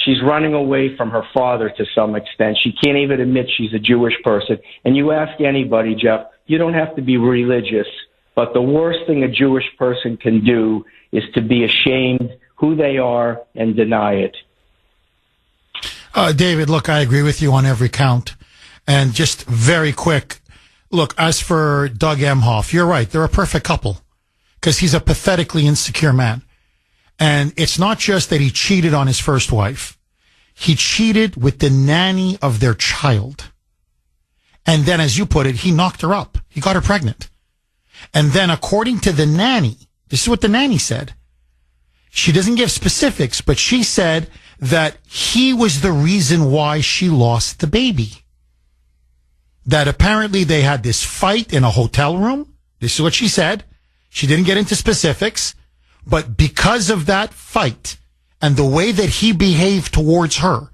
She's running away from her father to some extent. She can't even admit she's a Jewish person. And you ask anybody, Jeff, you don't have to be religious, but the worst thing a Jewish person can do is to be ashamed who they are and deny it. David, look, I agree with you on every count. And just very quick, look, as for Doug Emhoff, you're right. They're a perfect couple because he's a pathetically insecure man. And it's not just that he cheated on his first wife. He cheated with the nanny of their child. And then, as you put it, he knocked her up. He got her pregnant. And then, according to the nanny, this is what the nanny said. She doesn't give specifics, but she said that he was the reason why she lost the baby. That apparently they had this fight in a hotel room. This is what she said. She didn't get into specifics. But because of that fight and the way that he behaved towards her,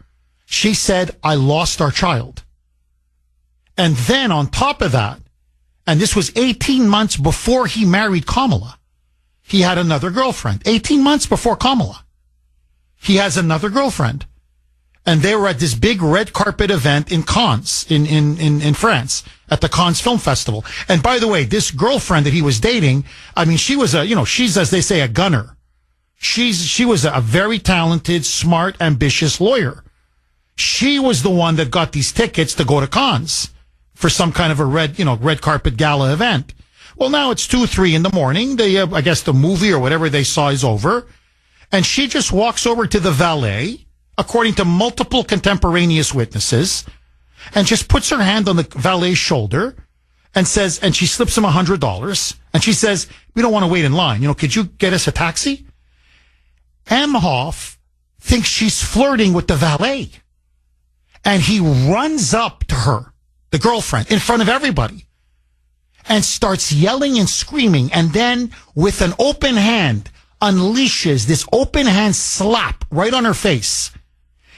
she said, I lost our child. And then on top of that, and this was 18 months before he married Kamala, he had another girlfriend. 18 months before Kamala, he has another girlfriend. And they were at this big red carpet event in Cannes, in France, at the Cannes Film Festival. And by the way, this girlfriend that he was dating, I mean, she was she's, as they say, a gunner. She was a very talented, smart, ambitious lawyer. She was the one that got these tickets to go to Cannes for some kind of a red carpet gala event. Well, now it's 2, 3 in the morning. I guess the movie or whatever they saw is over. And she just walks over to the valet, according to multiple contemporaneous witnesses, and just puts her hand on the valet's shoulder and says, and she slips him $100. And she says, we don't want to wait in line. Could you get us a taxi? Emhoff thinks she's flirting with the valet. And he runs up to her, the girlfriend, in front of everybody, and starts yelling and screaming. And then with an open hand, unleashes this open hand slap right on her face.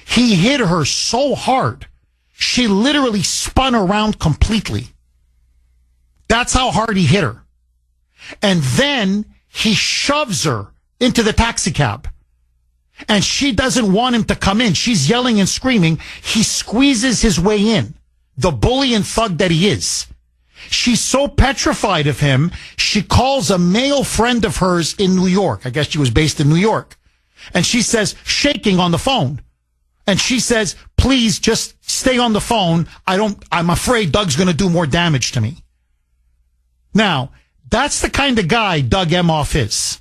He hit her so hard, she literally spun around completely. That's how hard he hit her. And then he shoves her into the taxi cab. And she doesn't want him to come in. She's yelling and screaming. He squeezes his way in, the bully and thug that he is. She's so petrified of him, she calls a male friend of hers in New York. I guess she was based in New York. And she says, shaking on the phone. And she says, please just stay on the phone. I'm afraid Doug's going to do more damage to me. Now, that's the kind of guy Doug Emhoff is.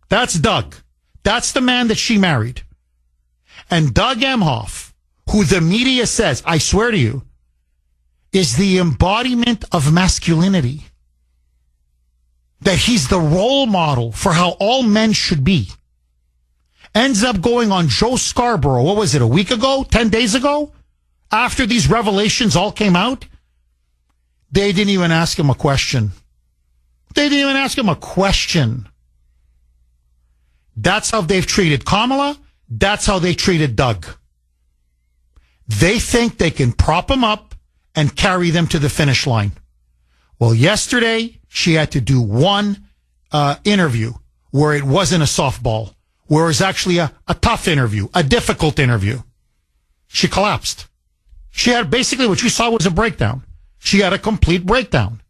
That's Doug. That's the man that she married. And Doug Emhoff, who the media says, I swear to you, is the embodiment of masculinity. That he's the role model for how all men should be. Ends up going on Joe Scarborough, what was it, a week ago, 10 days ago? After these revelations all came out, they didn't even ask him a question. They didn't even ask him a question. That's how they've treated Kamala. That's how they treated Doug. They think they can prop him up and carry them to the finish line. Well, yesterday, she had to do one interview where it wasn't a softball, where it was actually a tough interview, a difficult interview. She collapsed. She had basically what you saw was a breakdown. She had a complete breakdown.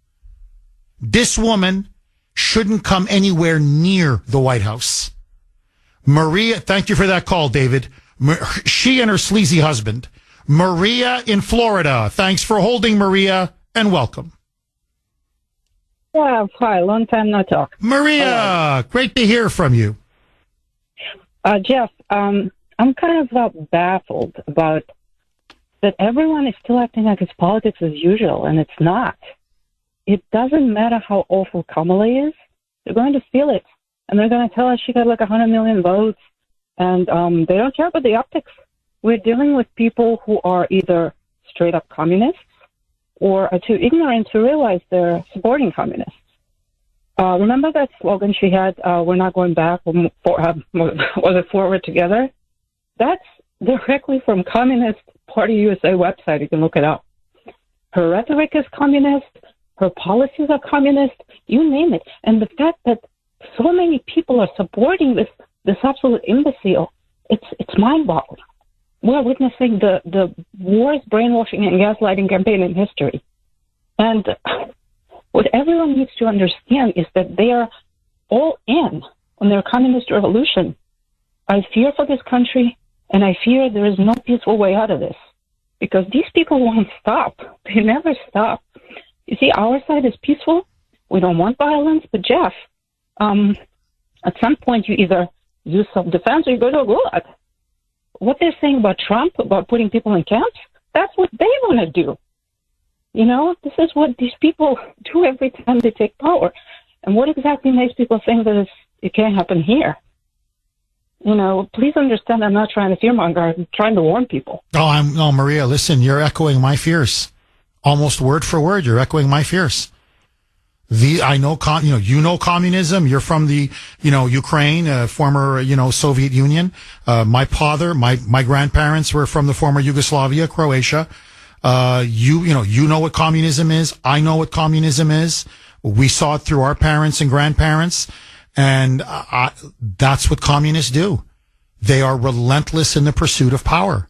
This woman shouldn't come anywhere near the White House. Maria, thank you for that call, David. She and her sleazy husband. Maria in Florida. Thanks for holding, Maria, and welcome. Yeah, hi. Long time no talk. Maria, great to hear from you. Jeff, I'm kind of baffled about that everyone is still acting like it's politics as usual, and it's not. It doesn't matter how awful Kamala is. They're going to steal it, and they're going to tell us she got like 100 million votes, and they don't care about the optics. We're dealing with people who are either straight-up communists or are too ignorant to realize they're supporting communists. Remember that slogan she had, we're not going back, was it forward together? That's directly from Communist Party USA website. You can look it up. Her rhetoric is communist. Her policies are communist. You name it. And the fact that so many people are supporting this absolute imbecile, it's mind-boggling. We're witnessing the worst brainwashing and gaslighting campaign in history. And what everyone needs to understand is that they are all in on their communist revolution. I fear for this country, and I fear there is no peaceful way out of this. Because these people won't stop. They never stop. You see, our side is peaceful. We don't want violence. But, Jeff, at some point you either use self-defense or you go to a gulag. What they're saying about Trump, about putting people in camps, that's what they want to do. You know, this is what these people do every time they take power. And what exactly makes people think that it can't happen here? You know, please understand I'm not trying to fearmonger. I'm trying to warn people. No, Maria, listen, you're echoing my fears. Almost word for word, you're echoing my fears. I know, you know communism. You're from the, Ukraine, former, Soviet Union. My father, my grandparents were from the former Yugoslavia, Croatia. You know what communism is. I know what communism is. We saw it through our parents and grandparents. And that's what communists do. They are relentless in the pursuit of power.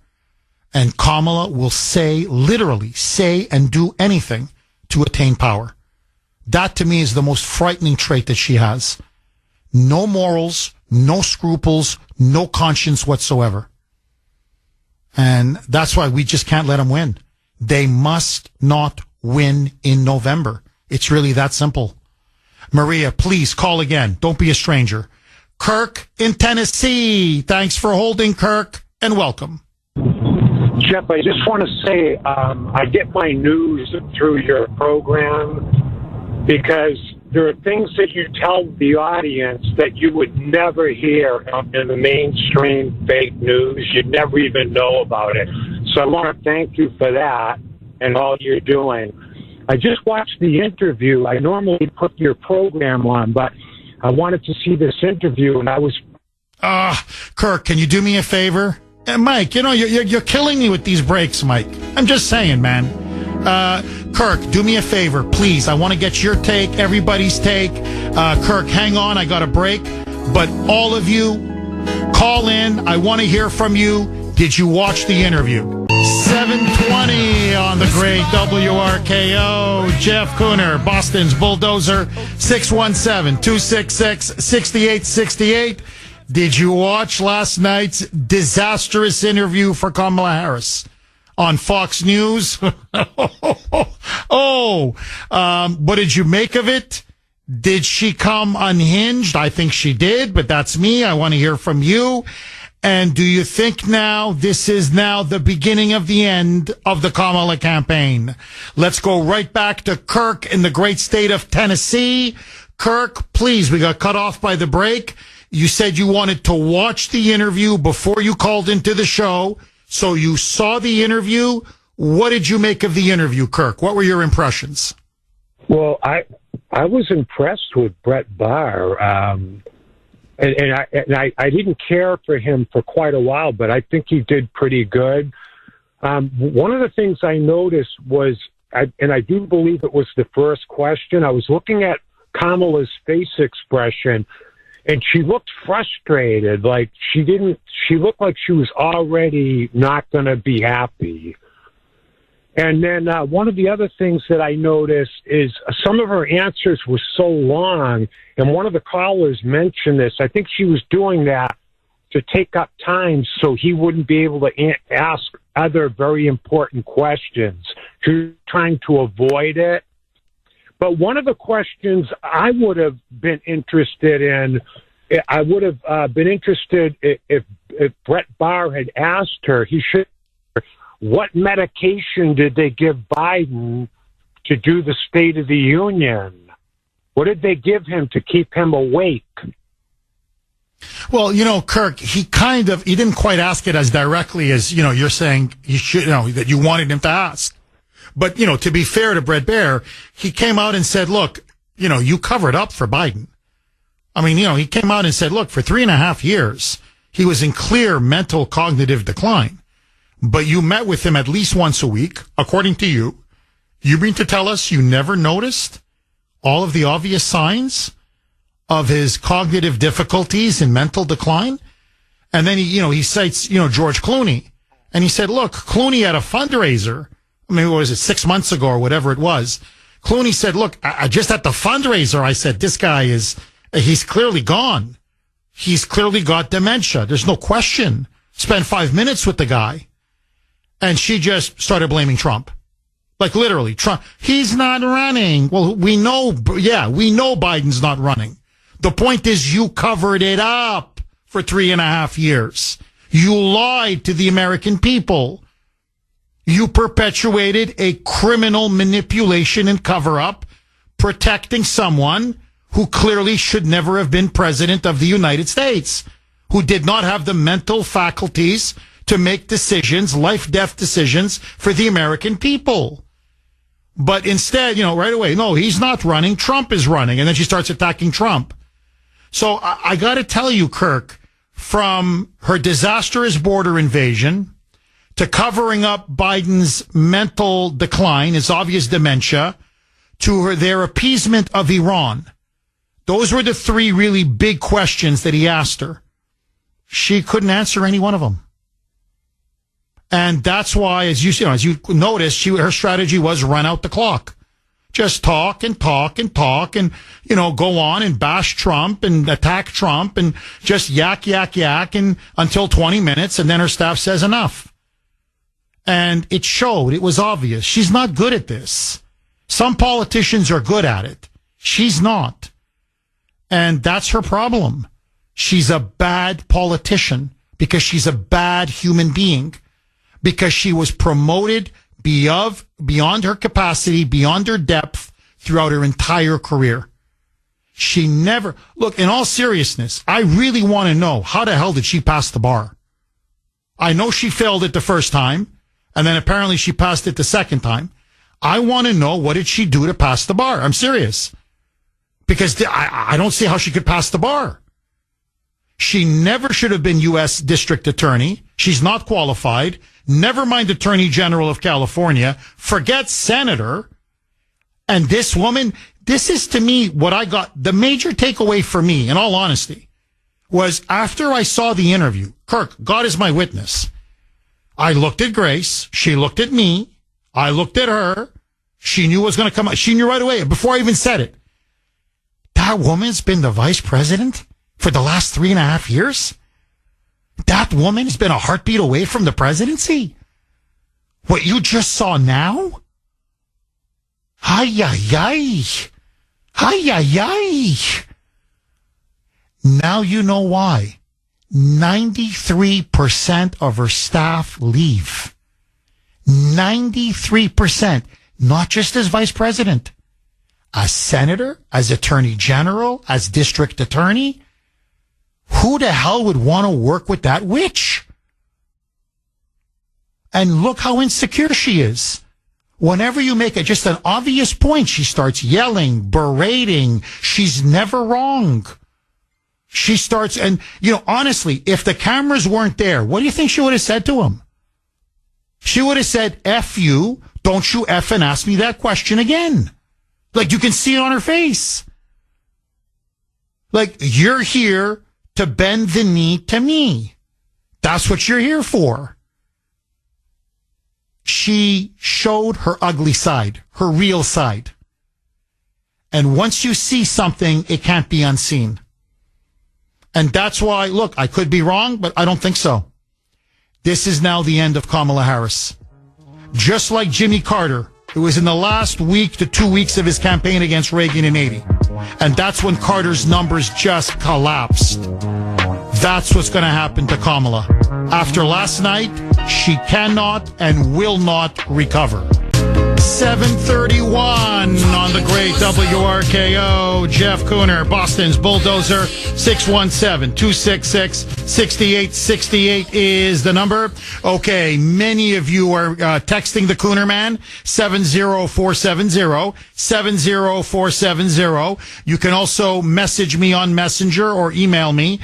And Kamala will literally say and do anything to attain power. That to me is the most frightening trait that she has. No morals, no scruples, no conscience whatsoever. And that's why we just can't let them win. They must not win in November. It's really that simple. Maria, please call again. Don't be a stranger. Kirk in Tennessee. Thanks for holding, Kirk, and welcome. Jeff, I just want to say I get my news through your program because there are things that you tell the audience that you would never hear in the mainstream fake news. You'd never even know about it. So I want to thank you for that and all you're doing. I just watched the interview. I normally put your program on, but I wanted to see this interview, and I was... Kirk, can you do me a favor? Mike, you're killing me with these breaks, Mike. I'm just saying, man. Kirk, do me a favor, please. I want to get your take, everybody's take. Kirk, hang on. I got a break. But all of you, call in. I want to hear from you. Did you watch the interview? 720 on the great WRKO. Jeff Kuhner, Boston's Bulldozer, 617-266-6868. Did you watch last night's disastrous interview for Kamala Harris on Fox News? What did you make of it? Did she come unhinged? I think she did, but that's me. I want to hear from you. And do you think now this is now the beginning of the end of the Kamala campaign? Let's go right back to Kirk in the great state of Tennessee. Kirk, please, we got cut off by the break. You said you wanted to watch the interview before you called into the show. So you saw the interview. What did you make of the interview, Kirk? What were your impressions? Well, I was impressed with Brett Baer. And I didn't care for him for quite a while, but I think he did pretty good. One of the things I noticed was, and I do believe it was the first question, I was looking at Kamala's face expression, and she looked frustrated. Like she looked like she was already not going to be happy. And then one of the other things that I noticed is some of her answers were so long, and one of the callers mentioned this. I think she was doing that to take up time so he wouldn't be able to ask other very important questions. She was trying to avoid it. But one of the questions I would have been interested in, if Brett Baer had asked her, what medication did they give Biden to do the State of the Union? What did they give him to keep him awake? Well, Kirk, he didn't quite ask it as directly as, you're saying he should, that you wanted him to ask. But, to be fair to Brett Baer, he came out and said, look, you covered up for Biden. I mean, he came out and said, look, for 3.5 years, he was in clear mental cognitive decline. But you met with him at least once a week, according to you. You mean to tell us you never noticed all of the obvious signs of his cognitive difficulties and mental decline? And then he cites, George Clooney. And he said, look, Clooney had a fundraiser. I mean, what was it, 6 months ago or whatever it was? Clooney said, look, I just at the fundraiser, I said, this guy he's clearly gone. He's clearly got dementia. There's no question. Spent 5 minutes with the guy. And she just started blaming Trump. Like literally, Trump, he's not running. Well, we know Biden's not running. The point is you covered it up for 3.5 years. You lied to the American people. You perpetuated a criminal manipulation and cover up, protecting someone who clearly should never have been president of the United States, who did not have the mental faculties to make decisions, life-death decisions for the American people. But instead, right away, no, he's not running. Trump is running. And then she starts attacking Trump. So I got to tell you, Kirk, from her disastrous border invasion to covering up Biden's mental decline, his obvious dementia, to their appeasement of Iran. Those were the three really big questions that he asked her. She couldn't answer any one of them. And that's why, as you noticed, her strategy was run out the clock. Just talk and talk and talk and, go on and bash Trump and attack Trump and just yak and until 20 minutes. And then her staff says enough. And it showed. It was obvious. She's not good at this. Some politicians are good at it. She's not. And that's her problem. She's a bad politician because she's a bad human being, because she was promoted beyond her capacity, beyond her depth throughout her entire career. She never, look, in all seriousness, I really want to know, how the hell did she pass the bar? I know she failed it the first time, and then apparently she passed it the second time. I want to know, what did she do to pass the bar? I'm serious. Because I don't see how she could pass the bar. She never should have been U.S. District Attorney. She's not qualified. Never mind Attorney General of California. Forget Senator. And this woman, this is to me what I got. The major takeaway for me, in all honesty, was after I saw the interview, Kirk, God is my witness. I looked at Grace. She looked at me. I looked at her. She knew what was going to come out. She knew right away before I even said it. That woman's been the vice president for the last 3.5 years. That woman has been a heartbeat away from the presidency. What you just saw now? Hi-yi-yi. Hi-yi-yi. Now you know why. 93% of her staff leave. 93%. Not just as vice president. As senator, as attorney general, as district attorney. Who the hell would want to work with that witch? And look how insecure she is. Whenever you make just an obvious point, she starts yelling, berating. She's never wrong. She starts, and, honestly, if the cameras weren't there, what do you think she would have said to him? She would have said, F you, don't you F and ask me that question again. Like, you can see it on her face. Like, you're here to bend the knee to me. That's what you're here for. She showed her ugly side, her real side. And once you see something, it can't be unseen. And that's why, look, I could be wrong, but I don't think so. This is now the end of Kamala Harris. Just like Jimmy Carter, it was in the last week to 2 weeks of his campaign against Reagan in 80. And that's when Carter's numbers just collapsed. That's what's going to happen to Kamala. After last night, she cannot and will not recover. 7:31 on the great WRKO. Jeff Kuhner, Boston's Bulldozer. 617-266-6868 is the number. Okay, many of you are texting the Kuhner Man, 70470. You can also message me on Messenger or email me.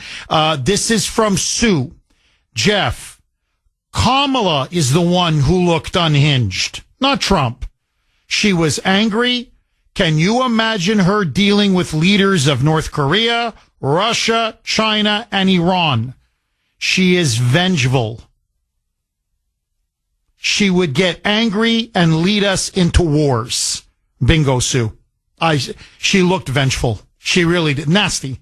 This is from Sue. Jeff, Kamala is the one who looked unhinged, not Trump. She was angry. Can you imagine her dealing with leaders of North Korea, Russia, China, and Iran? She is vengeful. She would get angry and lead us into wars. Bingo, Sue. She looked vengeful. She really did. Nasty.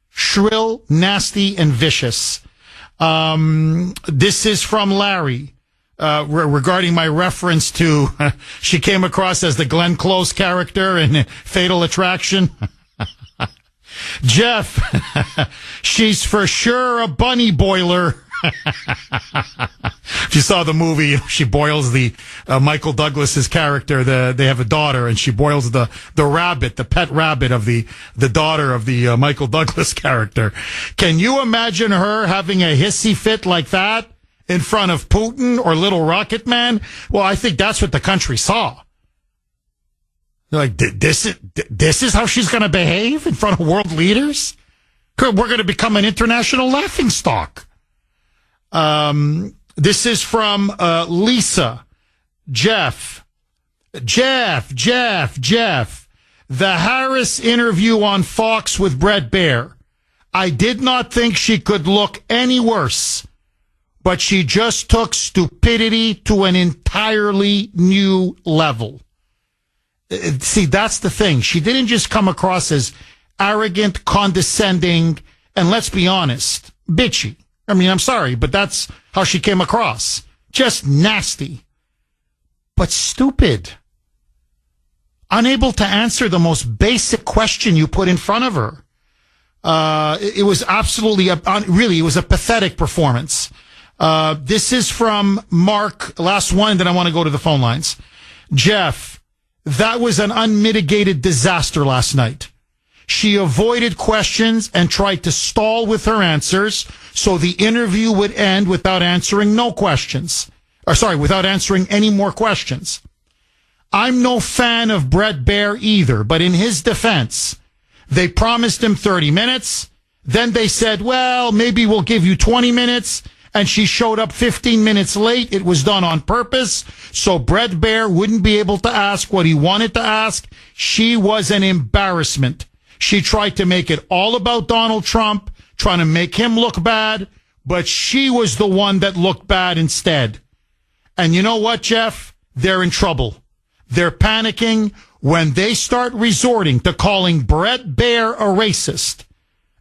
Shrill, nasty, and vicious. This is from Larry. Regarding my reference to, she came across as the Glenn Close character in Fatal Attraction. Jeff, she's for sure a bunny boiler. If you saw the movie, she boils the Michael Douglas's character. They have a daughter, and she boils the rabbit, the pet rabbit of the daughter of the Michael Douglas character. Can you imagine her having a hissy fit like that in front of Putin or Little Rocket Man? Well, I think that's what the country saw. Like, this is how she's going to behave in front of world leaders? We're going to become an international laughingstock. This is from Lisa. Jeff. The Harris interview on Fox with Bret Baier. I did not think she could look any worse, but she just took stupidity to an entirely new level. See, that's the thing. She didn't just come across as arrogant, condescending, and let's be honest, bitchy. I mean, I'm sorry, but that's how she came across. Just nasty. But stupid. Unable to answer the most basic question you put in front of her. It was absolutely, it was a pathetic performance. This is from Mark, last one, then I want to go to the phone lines. Jeff, that was an unmitigated disaster last night. She avoided questions and tried to stall with her answers so the interview would end without answering without answering any more questions. I'm no fan of Bret Baier either, but in his defense, they promised him 30 minutes. Then they said, well, maybe we'll give you 20 minutes. And she showed up 15 minutes late. It was done on purpose. So Bret Baier wouldn't be able to ask what he wanted to ask. She was an embarrassment. She tried to make it all about Donald Trump, trying to make him look bad. But she was the one that looked bad instead. And you know what, Jeff? They're in trouble. They're panicking when they start resorting to calling Bret Baier a racist.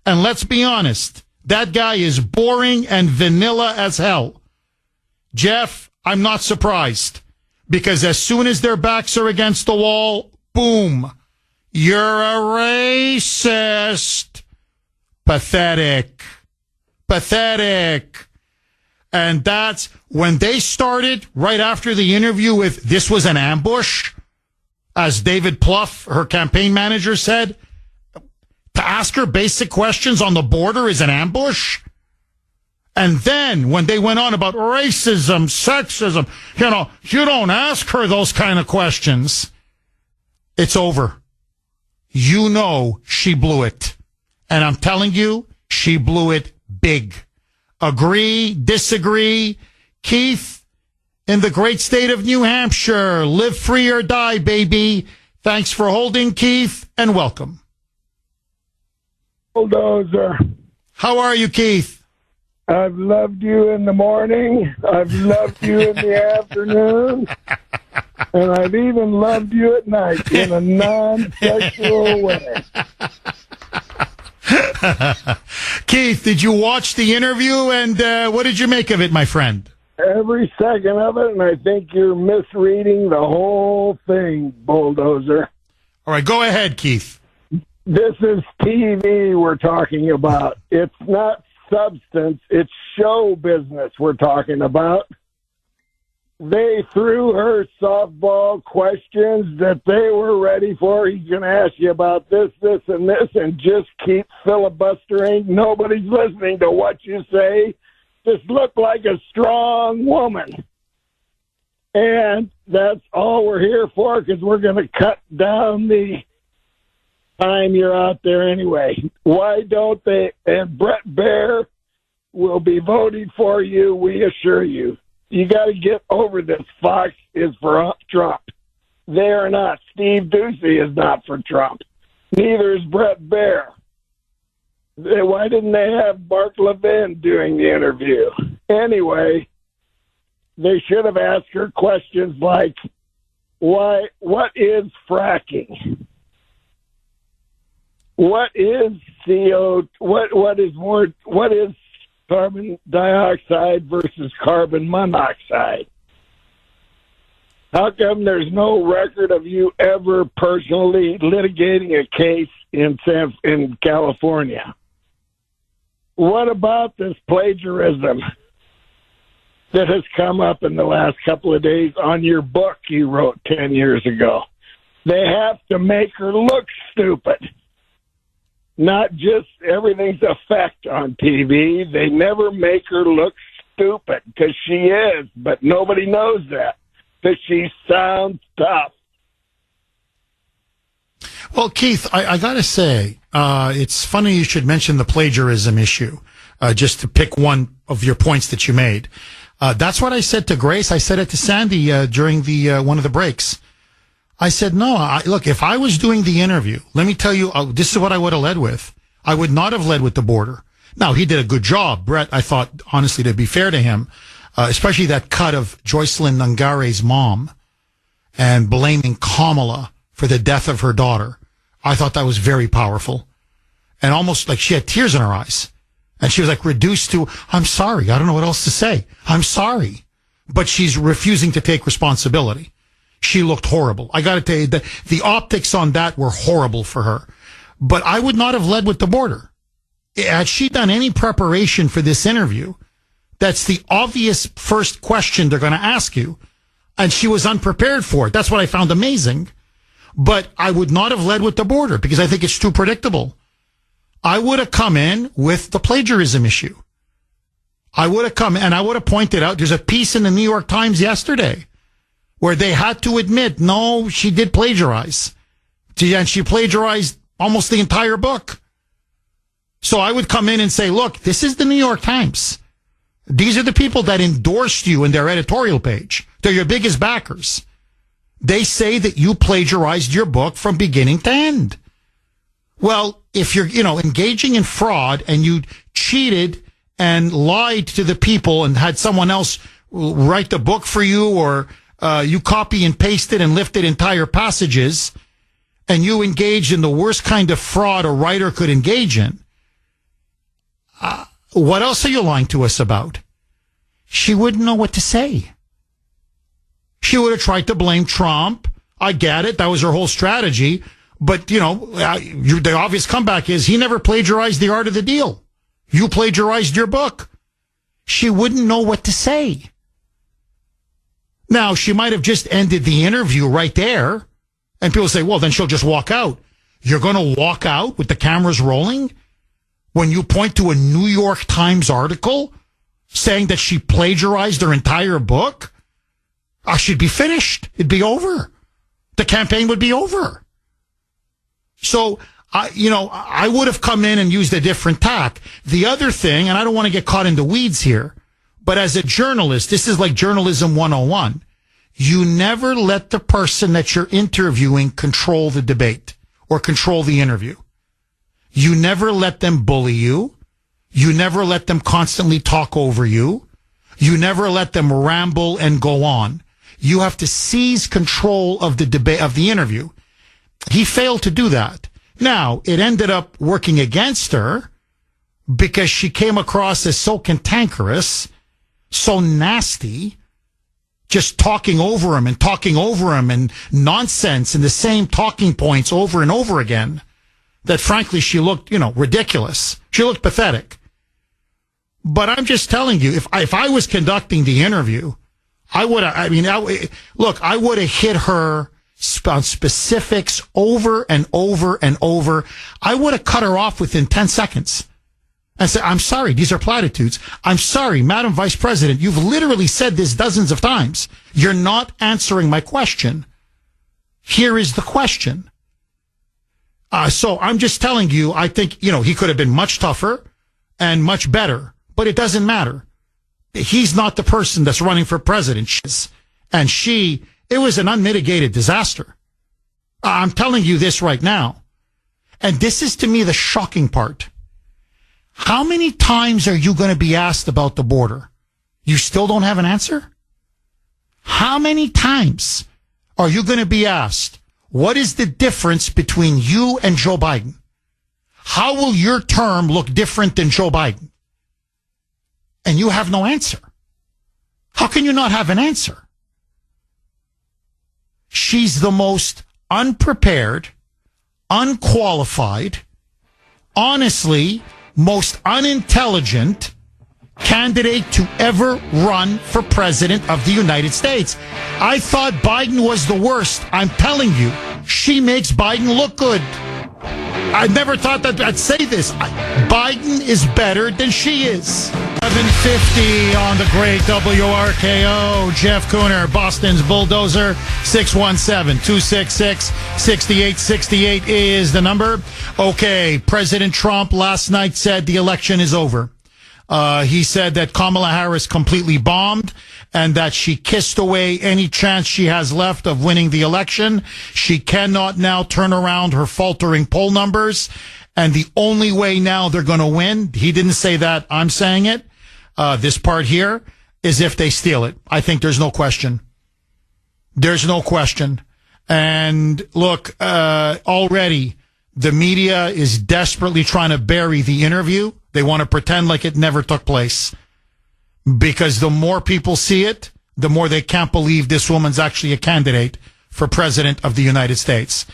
And let's be honest, that guy is boring and vanilla as hell. Jeff, I'm not surprised, because as soon as their backs are against the wall, boom, you're a racist. Pathetic. And that's when they started, right after the interview with, this was an ambush, as David Plouffe, her campaign manager, said, to ask her basic questions on the border is an ambush. And then when they went on about racism, sexism, you don't ask her those kind of questions. It's over. You know she blew it. And I'm telling you, she blew it big. Agree, disagree. Keith, in the great state of New Hampshire, live free or die, baby. Thanks for holding, Keith, and welcome. Bulldozer. How are you, Keith? I've loved you in the morning. I've loved you in the afternoon. And I've even loved you at night in a non-sexual way. Keith, did you watch the interview, and what did you make of it, my friend? Every second of it, and I think you're misreading the whole thing, Bulldozer. All right, go ahead, Keith. This is TV we're talking about. It's not substance, it's show business we're talking about. They threw her softball questions that they were ready for. He's going to ask you about this, this, and this, and just keep filibustering. Nobody's listening to what you say. Just look like a strong woman. And that's all we're here for, because we're going to cut down the time you're out there anyway. Why don't they? And Bret Baier will be voting for you, we assure you. You got to get over this. Fox is for Trump. They are not. Steve Doocy is not for Trump. Neither is Bret Baier. Why didn't they have Mark Levin doing the interview? Anyway, they should have asked her questions like, what is fracking? What is CO? What is carbon dioxide versus carbon monoxide? How come there's no record of you ever personally litigating a case in California? What about this plagiarism that has come up in the last couple of days on your book you wrote 10 years ago? They have to make her look stupid. Not just everything's effect on TV. They never make her look stupid, because she is, but nobody knows that, because she sounds tough. Well, Keith, I got to say, it's funny you should mention the plagiarism issue, just to pick one of your points that you made. That's what I said to Grace. I said it to Sandy during the one of the breaks. I said, no, look, if I was doing the interview, let me tell you, this is what I would have led with. I would not have led with the border. Now, he did a good job. Brett, I thought, honestly, to be fair to him, especially that cut of Joycelyn Nungare's mom and blaming Kamala for the death of her daughter. I thought that was very powerful. And almost like she had tears in her eyes. And she was like reduced to, I'm sorry. I don't know what else to say. I'm sorry. But she's refusing to take responsibility. She looked horrible. I got to tell you, the optics on that were horrible for her. But I would not have led with the border. Had she done any preparation for this interview, that's the obvious first question they're going to ask you. And she was unprepared for it. That's what I found amazing. But I would not have led with the border because I think it's too predictable. I would have come in with the plagiarism issue. I would have come and I would have pointed out, there's a piece in the New York Times yesterday where they had to admit, no, she did plagiarize. And she plagiarized almost the entire book. So I would come in and say, look, this is the New York Times. These are the people that endorsed you in their editorial page. They're your biggest backers. They say that you plagiarized your book from beginning to end. Well, if you're, engaging in fraud and you cheated and lied to the people and had someone else write the book for you, or you copy and pasted and lifted entire passages, and you engaged in the worst kind of fraud a writer could engage in, what else are you lying to us about? She wouldn't know what to say. She would have tried to blame Trump. I get it. That was her whole strategy. But, the obvious comeback is he never plagiarized The Art of the Deal. You plagiarized your book. She wouldn't know what to say. Now, she might have just ended the interview right there. And people say, well, then she'll just walk out. You're going to walk out with the cameras rolling when you point to a New York Times article saying that she plagiarized her entire book? She'd be finished. It'd be over. The campaign would be over. So, I would have come in and used a different tack. The other thing, and I don't want to get caught in the weeds here, but as a journalist, this is like journalism 101. You never let the person that you're interviewing control the debate or control the interview. You never let them bully you. You never let them constantly talk over you. You never let them ramble and go on. You have to seize control of the debate, of the interview. He failed to do that. Now, it ended up working against her because she came across as so cantankerous, so nasty, just talking over him and nonsense and the same talking points over and over again, that frankly she looked, ridiculous. She looked pathetic. But I'm just telling you, if I was conducting the interview, I would have hit her on specifics over and over and over. I would have cut her off within 10 seconds and said, I'm sorry, these are platitudes. I'm sorry, Madam Vice President, you've literally said this dozens of times. You're not answering my question. Here is the question. So I'm just telling you, I think, he could have been much tougher and much better, but it doesn't matter. He's not the person that's running for president. And it was an unmitigated disaster. I'm telling you this right now. And this is, to me, the shocking part. How many times are you going to be asked about the border? You still don't have an answer? How many times are you going to be asked, what is the difference between you and Joe Biden? How will your term look different than Joe Biden? And you have no answer. How can you not have an answer? She's the most unprepared, unqualified, honestly, most unintelligent candidate to ever run for president of the United States. I thought Biden was the worst. I'm telling you, she makes Biden look good. I never thought that I'd say this. Biden is better than she is. 7:50 on the great WRKO. Jeff Kuhner, Boston's Bulldozer. 617-266-6868 is the number. Okay, President Trump last night said the election is over. He said that Kamala Harris completely bombed and that she kissed away any chance she has left of winning the election. She cannot now turn around her faltering poll numbers. And the only way now they're going to win, he didn't say that, I'm saying it, this part here, is if they steal it. I think there's no question. There's no question. And look, already the media is desperately trying to bury the interview. They want to pretend like it never took place. Because the more people see it, the more they can't believe this woman's actually a candidate for president of the United States.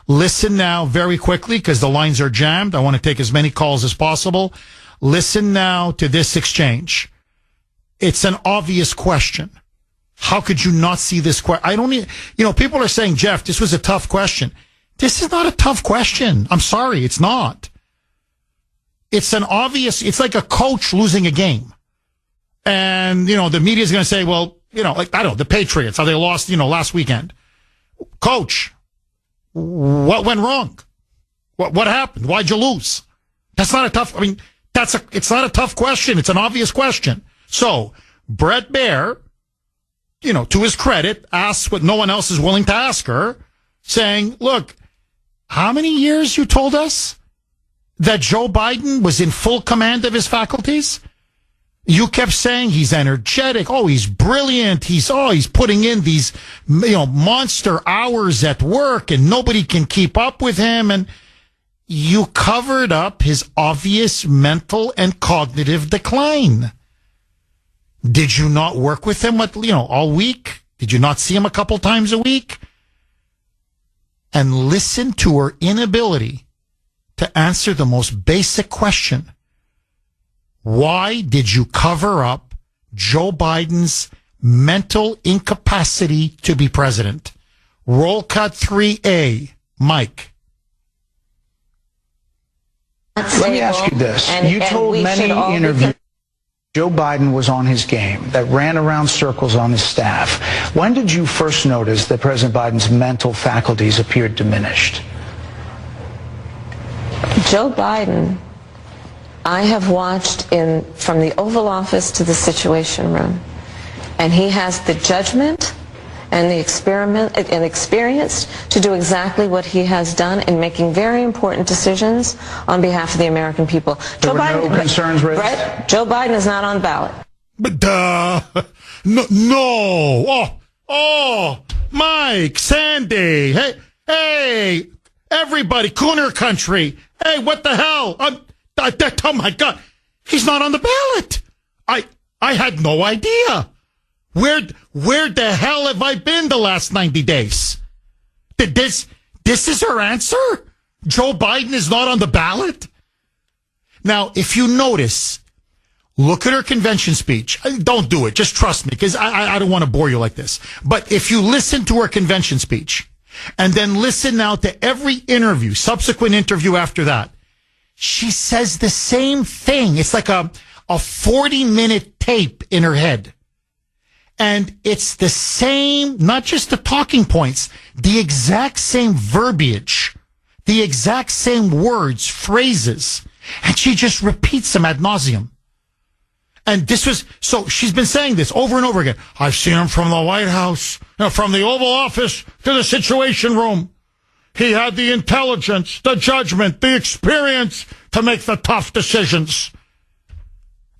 Listen now very quickly because the lines are jammed. I want to take as many calls as possible. Listen now to this exchange. It's an obvious question. How could you not see this question? I don't need, people are saying, Jeff, this was a tough question. This is not a tough question. I'm sorry. It's not. It's like a coach losing a game. And, the media is going to say, well, the Patriots, how they lost, last weekend. Coach, what went wrong? What happened? Why'd you lose? That's not a tough, it's not a tough question. It's an obvious question. So, Brett Baer, to his credit, asks what no one else is willing to ask her, saying, look, how many years you told us that Joe Biden was in full command of his faculties? You kept saying he's energetic. Oh, he's brilliant. He's putting in these, monster hours at work and nobody can keep up with him. And you covered up his obvious mental and cognitive decline. Did you not work with him, all week? Did you not see him a couple times a week? And listen to her inability to answer the most basic question. Why did you cover up Joe Biden's mental incapacity to be president? Roll cut 3A, Mike. Let me ask you this. You told many interviews Joe Biden was on his game, that ran around circles on his staff. When did you first notice that President Biden's mental faculties appeared diminished? Joe Biden, I have watched from the Oval Office to the Situation Room, and he has the judgment and the experience to do exactly what he has done in making very important decisions on behalf of the American people. There were no concerns raised? Brett, Joe Biden is not on the ballot. But no. Oh, Mike, Sandy, hey, everybody, Kuhner country. Hey, what the hell? Oh my God, he's not on the ballot. I had no idea. Where the hell have I been the last 90 days? This is her answer? Joe Biden is not on the ballot? Now, if you notice, look at her convention speech. Don't do it. Just trust me, because I don't want to bore you like this. But if you listen to her convention speech, and then listen now to every interview, subsequent interview after that, she says the same thing. It's like a 40-minute tape in her head. And it's the same, not just the talking points, the exact same verbiage, the exact same words, phrases. And she just repeats them ad nauseum. And so she's been saying this over and over again. I've seen him from the White House, from the Oval Office to the Situation Room. He had the intelligence, the judgment, the experience to make the tough decisions.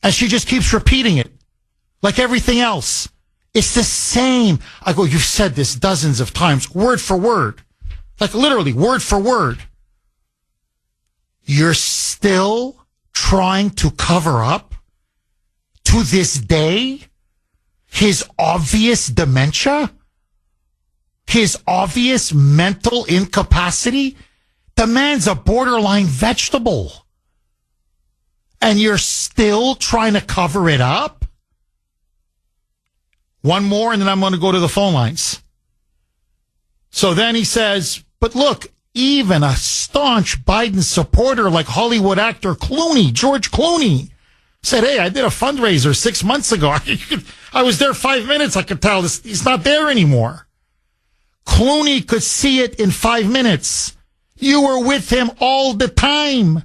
And she just keeps repeating it like everything else. It's the same. I go, you've said this dozens of times, word for word. Like literally, word for word. You're still trying to cover up, to this day, his obvious dementia? His obvious mental incapacity? The man's a borderline vegetable. And you're still trying to cover it up? One more, and then I'm going to go to the phone lines. So then he says, but look, even a staunch Biden supporter like Hollywood actor George Clooney, Said, hey, I did a fundraiser 6 months ago. I was there 5 minutes. I could tell he's not there anymore. Clooney could see it in 5 minutes. You were with him all the time,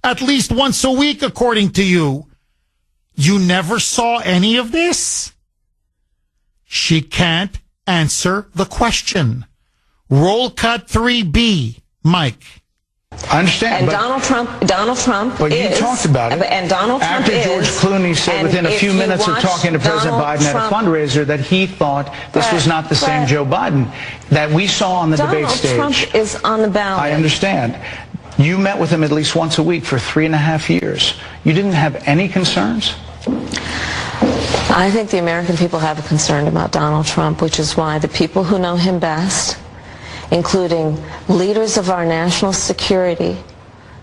at least once a week, according to you. You never saw any of this? She can't answer the question. Roll cut 3B, Mike. I understand. And Donald Trump but is. You talked about it. And Donald Trump after George Clooney said within a few minutes of talking to President Biden at a fundraiser that he thought this was not the same Joe Biden that we saw on the debate stage. Donald Trump is on the ballot. I understand. You met with him at least once a week for 3.5 years. You didn't have any concerns? I think the American people have a concern about Donald Trump, which is why the people who know him best, including leaders of our national security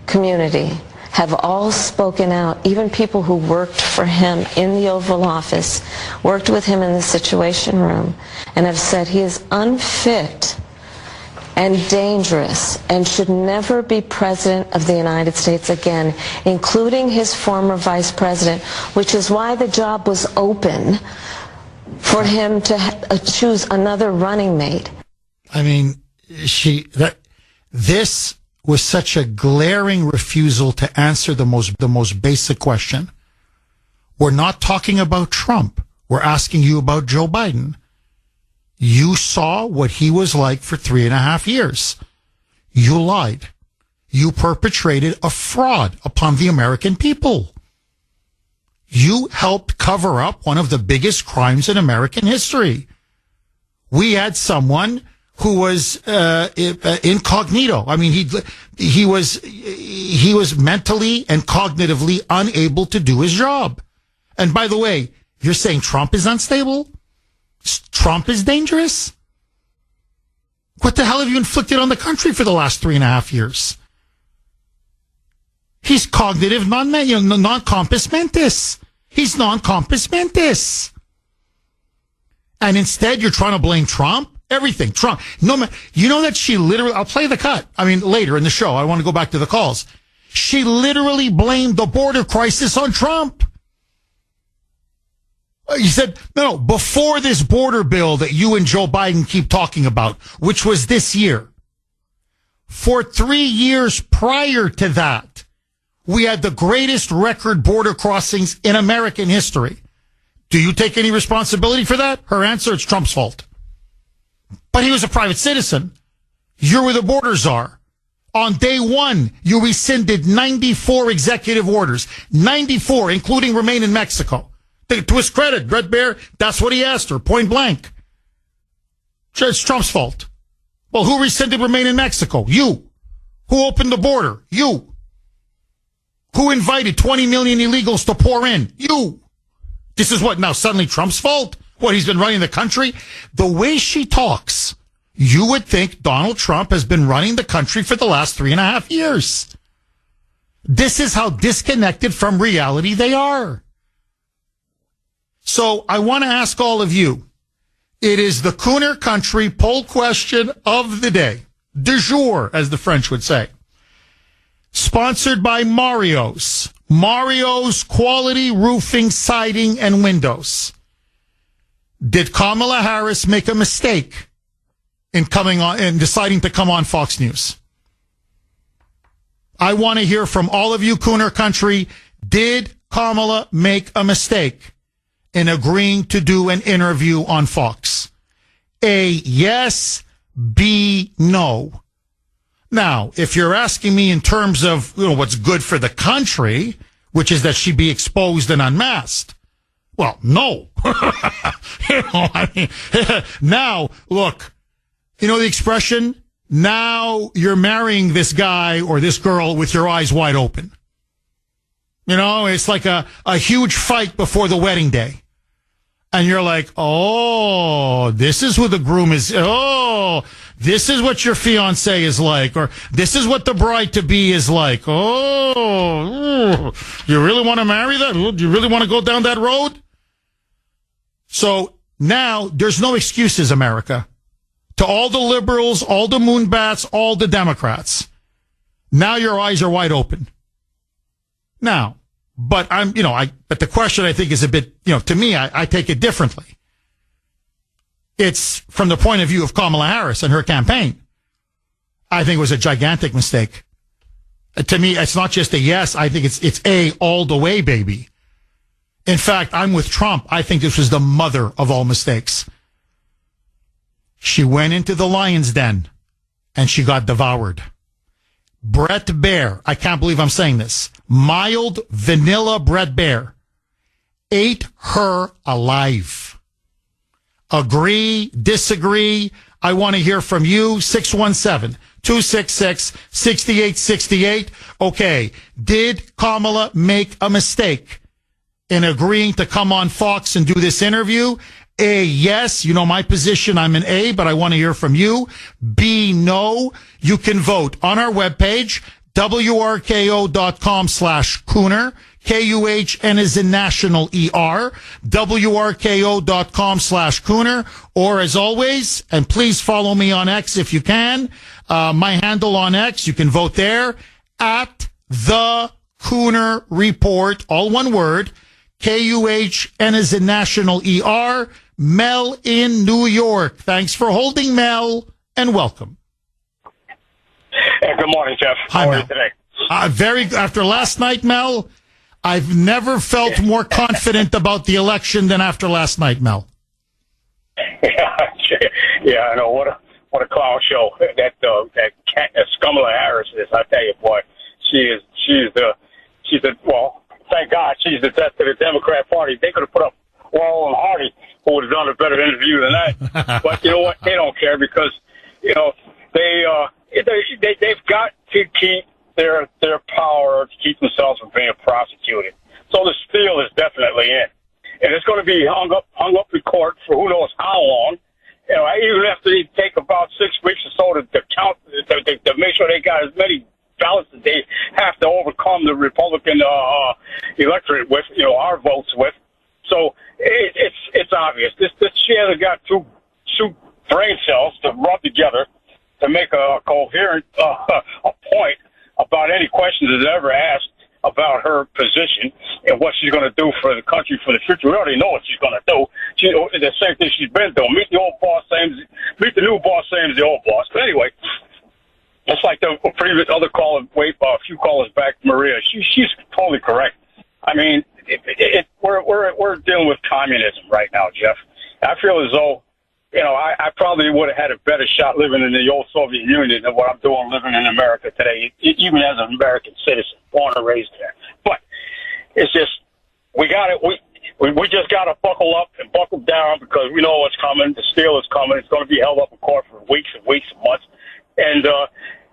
community, have all spoken out. Even people who worked for him in the Oval Office, worked with him in the Situation Room, and have said he is unfit and dangerous and should never be president of the United States again, including his former vice president, which is why the job was open for him to choose another running mate. I mean, this was such a glaring refusal to answer the most basic question. We're not talking about Trump. We're asking you about Joe Biden. You saw what he was like for 3.5 years. You lied. You perpetrated a fraud upon the American people. You helped cover up one of the biggest crimes in American history. We had someone who was incognito. I mean, he was mentally and cognitively unable to do his job. And by the way, you're saying Trump is unstable? Trump is dangerous? What the hell have you inflicted on the country for the last 3.5 years? He's cognitive non-compos mentis. He's non-compos mentis. And instead, you're trying to blame Trump? Everything. Trump. No, you know that she literally, I'll play the cut. I mean, later in the show, I want to go back to the calls. She literally blamed the border crisis on Trump. He said, no, before this border bill that you and Joe Biden keep talking about, which was this year, for 3 years prior to that, we had the greatest record border crossings in American history. Do you take any responsibility for that? Her answer, it's Trump's fault. But he was a private citizen. You were the border czar. On day one, you rescinded 94 executive orders, 94, including remain in Mexico. To his credit, Brett Baer, that's what he asked her, point blank. It's Trump's fault. Well, who rescinded remain in Mexico? You. Who opened the border? You. Who invited 20 million illegals to pour in? You. This is what, now suddenly Trump's fault? What, he's been running the country? The way she talks, you would think Donald Trump has been running the country for the last 3.5 years. This is how disconnected from reality they are. So I want to ask all of you, it is the Kuhner Country poll question of the day, du jour, as the French would say. Sponsored by Mario's Quality Roofing, Siding, and Windows. Did Kamala Harris make a mistake in deciding to come on Fox News? I want to hear from all of you, Kuhner Country. Did Kamala make a mistake in agreeing to do an interview on Fox? A, yes. B, no. Now, if you're asking me in terms of what's good for the country, which is that she be exposed and unmasked, well, no. Now, look, the expression, now you're marrying this guy or this girl with your eyes wide open. It's like a huge fight before the wedding day. And you're like, oh, this is who the groom is. Oh, this is what your fiance is like. Or this is what the bride-to-be is like. Oh, you really want to marry that? Do you really want to go down that road? So now there's no excuses, America. To all the liberals, all the moonbats, all the Democrats. Now your eyes are wide open. Now, But but the question I think is a bit, to me, I take it differently. It's from the point of view of Kamala Harris and her campaign. I think it was a gigantic mistake. To me, it's not just a yes. I think it's A all the way, baby. In fact, I'm with Trump. I think this was the mother of all mistakes. She went into the lion's den and she got devoured. Brett Baier, I can't believe I'm saying this, mild vanilla Brett Baier ate her alive. Agree, disagree? I want to hear from you. 617-266-6868. Okay, did Kamala make a mistake in agreeing to come on Fox and do this interview? A, yes. You know my position. I'm an A, but I want to hear from you. B, no. You can vote on our webpage, wrko.com/Kuhner. Kuhn is in national ER. wrko.com/Kuhner. Or as always, and please follow me on X if you can. My handle on X, you can vote there at the Kuhner Report, all one word. Kuhn is in national ER. Mel in New York. Thanks for holding, Mel, and welcome. Hey, good morning, Jeff. Hi, How are Mel. you today? After last night, Mel, I've never felt more confident about the election than after last night, Mel. Yeah, I know. What a clown show that Kamala Harris is. I tell you, boy, she's the well, thank God she's the death of the Democrat Party. They could have put up Laurel and Hardy, who would have done a better interview than that. But you know what? They don't care because they've got to keep their power to keep themselves from being prosecuted. So the steal is definitely in, and it's going to be hung up in court for who knows how long. Even after they take about 6 weeks or so to count, to make sure they got as many ballots that they have to overcome the Republican electorate with, our votes with. So it's obvious. This she has got two brain cells to rub together to make a coherent a point about any questions that are ever asked about her position and what she's going to do for the country for the future. We already know what she's going to do. The same thing she's been doing. Meet the new boss, same as the old boss. But anyway, it's like the previous other caller, a few callers back, Maria. She's totally correct. I mean, we're dealing with communism right now, Jeff. I feel as though, I probably would have had a better shot living in the old Soviet Union than what I'm doing living in America today, even as an American citizen, born and raised there. But it's just, we just got to buckle up and buckle down because we know what's coming. The steal is coming. It's going to be held up in court for weeks and weeks and months. And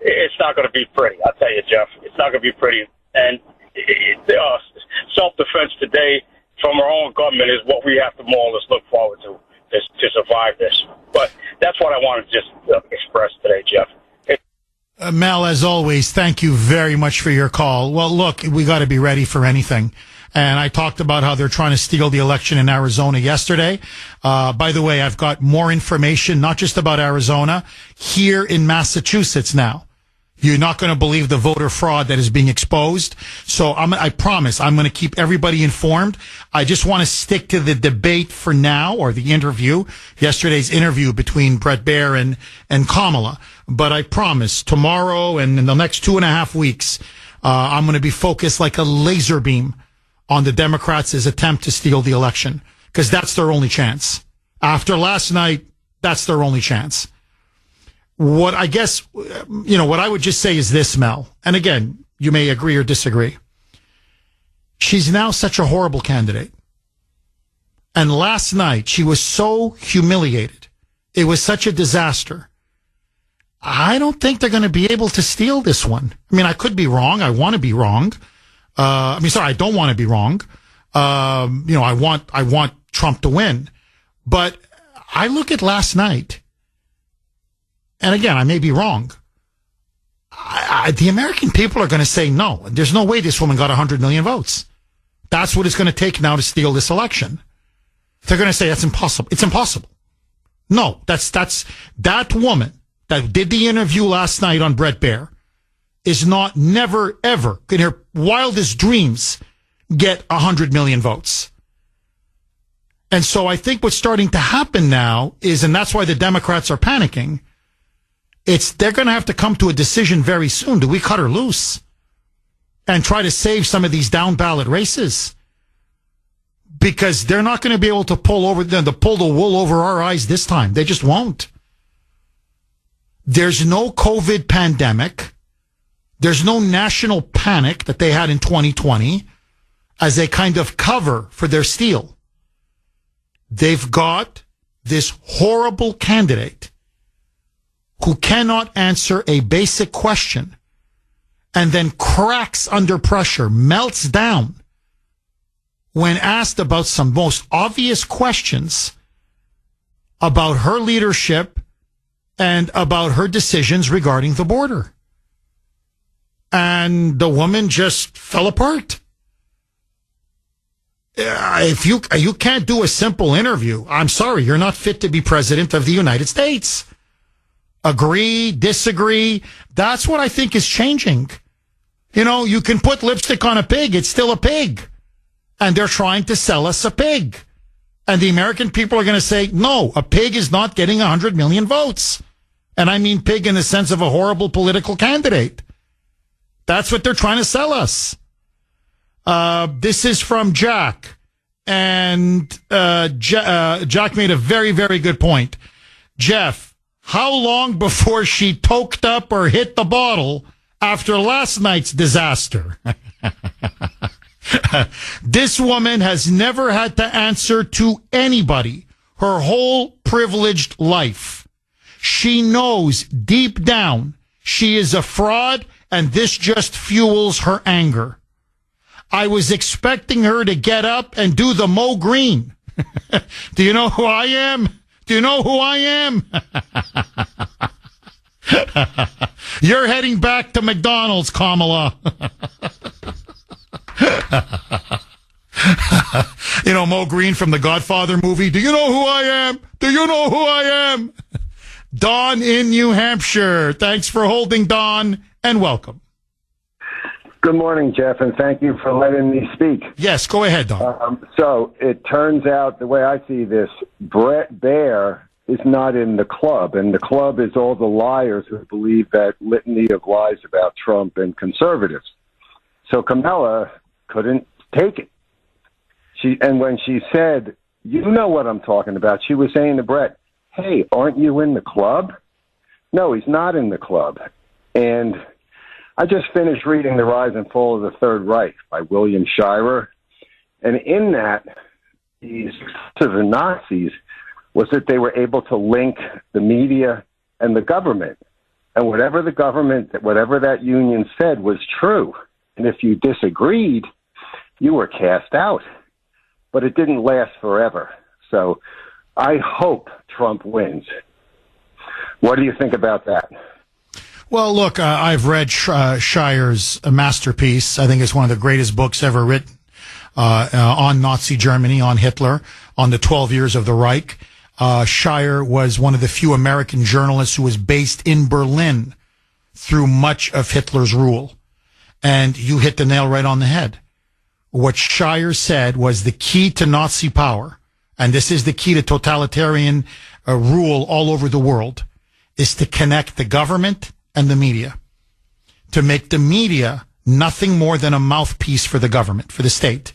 it's not going to be pretty. I'll tell you, Jeff, it's not going to be pretty. And self-defense today from our own government is what we have to more or less look forward to survive this. But that's what I wanted to just express today, Jeff. Mel, as always, thank you very much for your call. Well, look, we got to be ready for anything. And I talked about how they're trying to steal the election in Arizona yesterday. By the way, I've got more information, not just about Arizona, here in Massachusetts now. You're not going to believe the voter fraud that is being exposed. So I promise I'm going to keep everybody informed. I just want to stick to the debate for now, or the interview, yesterday's interview between Brett Baier and Kamala. But I promise tomorrow and in the next 2.5 weeks, I'm going to be focused like a laser beam on the Democrats' attempt to steal the election, because that's their only chance. After last night, that's their only chance. What I guess, what I would just say is this, Mel, and again, you may agree or disagree. She's now such a horrible candidate. And last night, she was so humiliated. It was such a disaster. I don't think they're going to be able to steal this one. I mean, I could be wrong. I want to be wrong. I don't want to be wrong. I want Trump to win. But I look at last night, and again, I may be wrong. The American people are going to say no. There's no way this woman got 100 million votes. That's what it's going to take now to steal this election. They're going to say that's impossible. It's impossible. No, that woman that did the interview last night on Brett Baier is never, ever, in her wildest dreams, get 100 million votes. And so I think what's starting to happen now is, and that's why the Democrats are panicking, they're going to have to come to a decision very soon. Do we cut her loose and try to save some of these down ballot races? Because they're not going to be able to pull the wool over our eyes this time. They just won't. There's no COVID pandemic. There's no national panic that they had in 2020 as a kind of cover for their steal. They've got this horrible candidate who cannot answer a basic question and then cracks under pressure, melts down when asked about some most obvious questions about her leadership and about her decisions regarding the border. And the woman just fell apart. If you can't do a simple interview, I'm sorry, you're not fit to be president of the United States. Agree, disagree. That's what I think is changing. You know, you can put lipstick on a pig. It's still a pig. And they're trying to sell us a pig. And the American people are going to say, no, a pig is not getting 100 million votes. And I mean pig in the sense of a horrible political candidate. That's what they're trying to sell us. This is from Jack. And Jack made a very, very good point. Jeff, how long before she toked up or hit the bottle after last night's disaster? This woman has never had to answer to anybody her whole privileged life. She knows deep down she is a fraud, and this just fuels her anger. I was expecting her to get up and do the Mo Green. Do you know who I am? Do you know who I am? You're heading back to McDonald's, Kamala. You know, Mo Green from the Godfather movie. Do you know who I am? Do you know who I am? Don in New Hampshire. Thanks for holding, Don, and welcome. Good morning, Jeff, and thank you for letting me speak. Yes, go ahead, Don. So it turns out, the way I see this, Brett Baer is not in the club, and the club is all the liars who believe that litany of lies about Trump and conservatives. So Kamala couldn't take it. And when she said, you know what I'm talking about, she was saying to Brett, hey, aren't you in the club? No, he's not in the club. And I just finished reading The Rise and Fall of the Third Reich by William Shirer. And in that, the success of the Nazis was that they were able to link the media and the government. And whatever the government, whatever that union said was true. And if you disagreed, you were cast out. But it didn't last forever. So I hope Trump wins. What do you think about that? Well, look, I've read Shirer's masterpiece. I think it's one of the greatest books ever written on Nazi Germany, on Hitler, on the 12 years of the Reich. Shirer was one of the few American journalists who was based in Berlin through much of Hitler's rule. And you hit the nail right on the head. What Shirer said was the key to Nazi power, and this is the key to totalitarian rule all over the world, is to connect the government and the media, to make the media nothing more than a mouthpiece for the government, for the state.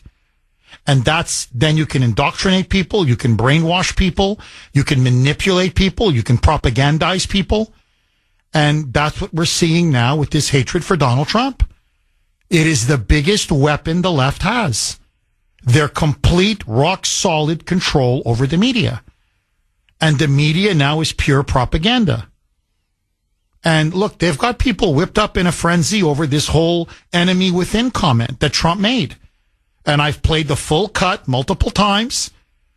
And then you can indoctrinate people, you can brainwash people, you can manipulate people, you can propagandize people. And that's what we're seeing now with this hatred for Donald Trump. It is the biggest weapon the left has. Their complete, rock-solid control over the media. And the media now is pure propaganda. And look, they've got people whipped up in a frenzy over this whole enemy within comment that Trump made. And I've played the full cut multiple times.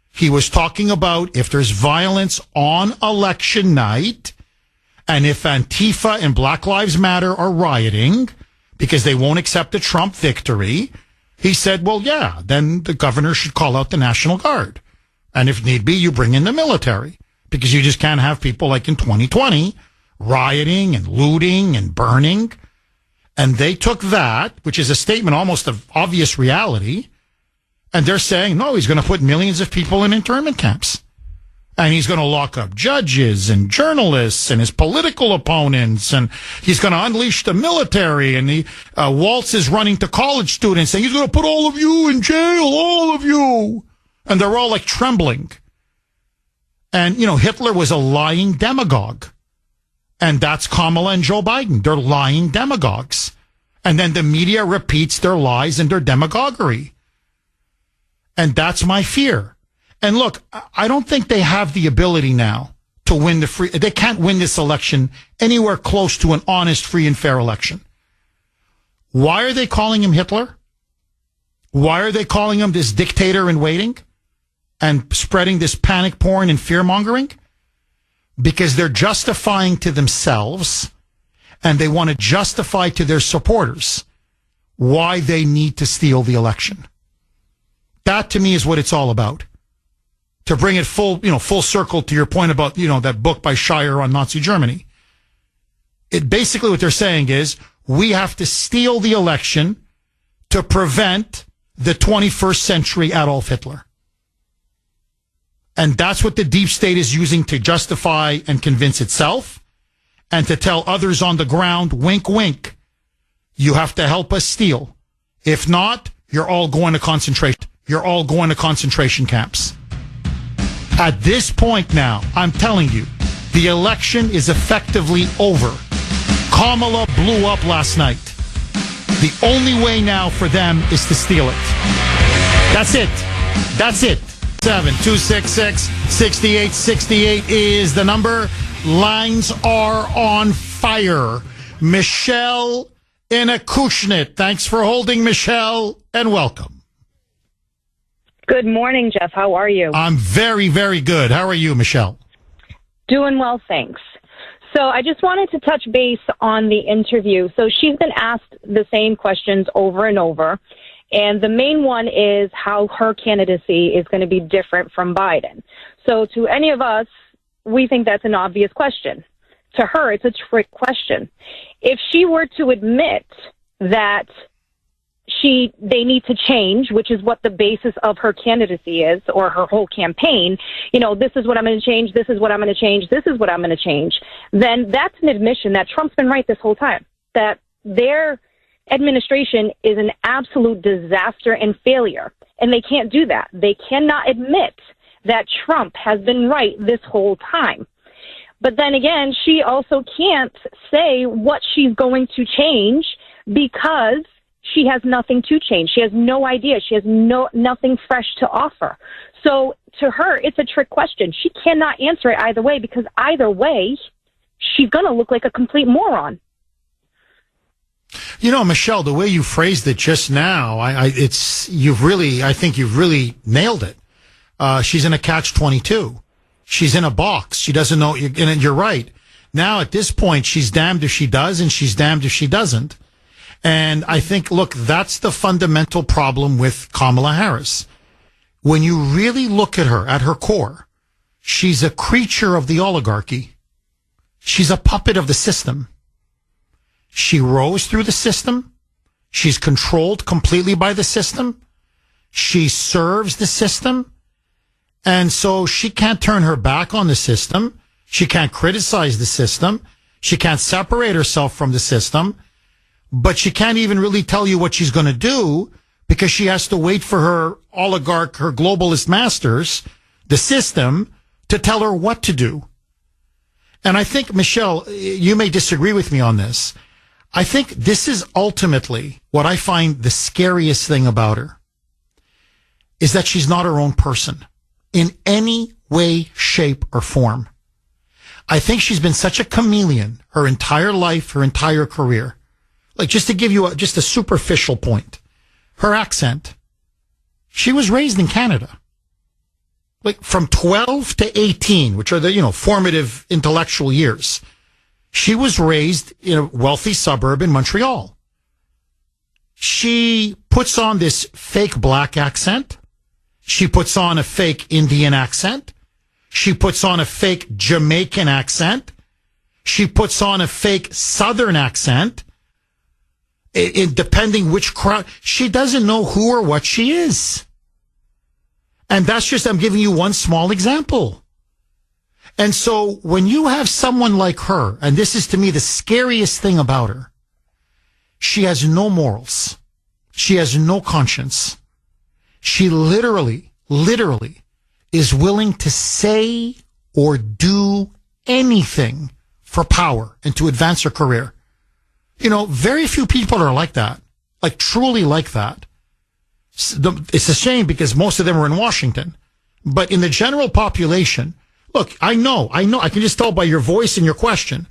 He was talking about if there's violence on election night, and if Antifa and Black Lives Matter are rioting because they won't accept a Trump victory, he said, well, yeah, then the governor should call out the National Guard. And if need be, you bring in the military, because you just can't have people like in 2020 rioting and looting and burning. And they took that, which is a statement almost of obvious reality, and they're saying, no, he's going to put millions of people in internment camps. And he's going to lock up judges and journalists and his political opponents, and he's going to unleash the military. And Waltz is running to college students saying he's going to put all of you in jail, all of you. And they're all like trembling. And, Hitler was a lying demagogue. And that's Kamala and Joe Biden. They're lying demagogues. And then the media repeats their lies and their demagoguery. And that's my fear. And look, I don't think they have the ability now to win they can't win this election anywhere close to an honest, free, and fair election. Why are they calling him Hitler? Why are they calling him this dictator in waiting and spreading this panic porn and fear mongering? Because they're justifying to themselves, and they want to justify to their supporters why they need to steal the election. That to me is what it's all about. To bring it full circle to your point about, that book by Shire on Nazi Germany. It basically what they're saying is we have to steal the election to prevent the 21st century Adolf Hitler. And that's what the deep state is using to justify and convince itself and to tell others on the ground, wink, wink, you have to help us steal. If not, you're all going to concentration. You're all going to concentration camps. At this point now, I'm telling you, the election is effectively over. Kamala blew up last night. The only way now for them is to steal it. That's it. That's it. 7-266-6868 is the number. Lines are on fire. Michelle in Acushnet. Thanks for holding, Michelle, and welcome. Good morning, Jeff. How are you? I'm very, very good. How are you, Michelle? Doing well, thanks. So I just wanted to touch base on the interview. So she's been asked the same questions over and over. And the main one is how her candidacy is going to be different from Biden. So to any of us, we think that's an obvious question. To her, it's a trick question. If she were to admit that they need to change, which is what the basis of her candidacy is, or her whole campaign, this is what I'm going to change, this is what I'm going to change, this is what I'm going to change, then that's an admission that Trump's been right this whole time, that their administration is an absolute disaster and failure. And they can't do that. They cannot admit that Trump has been right this whole time. But then again, she also can't say what she's going to change because she has nothing to change. She has no idea. She has nothing fresh to offer. So to her, it's a trick question. She cannot answer it either way because either way, she's going to look like a complete moron. Michelle, the way you phrased it just now, I think you've really nailed it. She's in a catch-22. She's in a box. She doesn't know, and you're right. Now at this point, she's damned if she does and she's damned if she doesn't. And I think, look, that's the fundamental problem with Kamala Harris. When you really look at her, at her core, she's a creature of the oligarchy. She's a puppet of the system. She rose through the system. She's controlled completely by the system. She serves the system. And so she can't turn her back on the system. She can't criticize the system. She can't separate herself from the system. But she can't even really tell you what she's going to do because she has to wait for her oligarch, her globalist masters, the system, to tell her what to do. And I think, Michelle, you may disagree with me on this. I think this is ultimately what I find the scariest thing about her is that she's not her own person in any way, shape, or form. I think she's been such a chameleon her entire life, her entire career. Like, just to give you just a superficial point, her accent, she was raised in Canada. Like, from 12 to 18, which are the, formative intellectual years, she was raised in a wealthy suburb in Montreal. She puts on this fake black accent. She puts on a fake Indian accent. She puts on a fake Jamaican accent. She puts on a fake Southern accent. depending which crowd. She doesn't know who or what she is. And that's just, I'm giving you one small example. And so when you have someone like her, and this is to me the scariest thing about her, she has no morals. She has no conscience. She literally is willing to say or do anything for power and to advance her career. You know, very few people are like that, like truly like that. It's a shame because most of them are in Washington. But in the general population, look, I know, I can just tell by your voice and your question,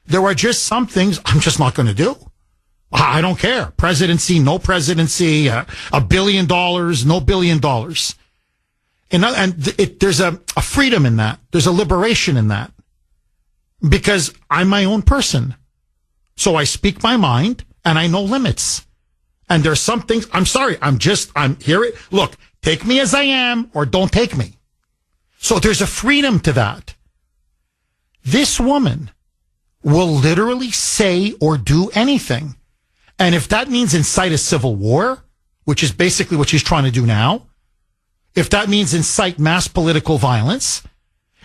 there are just some things I'm just not going to do. I don't care. Presidency, no presidency, $1 billion, no $1 billion. And there's a freedom in that. There's a liberation in that. Because I'm my own person. So I speak my mind and I know limits. And there's some things, I'm sorry, I'm here. Look, take me as I am or don't take me. So there's a freedom to that. This woman will literally say or do anything. And if that means incite a civil war, which is basically what she's trying to do now, if that means incite mass political violence,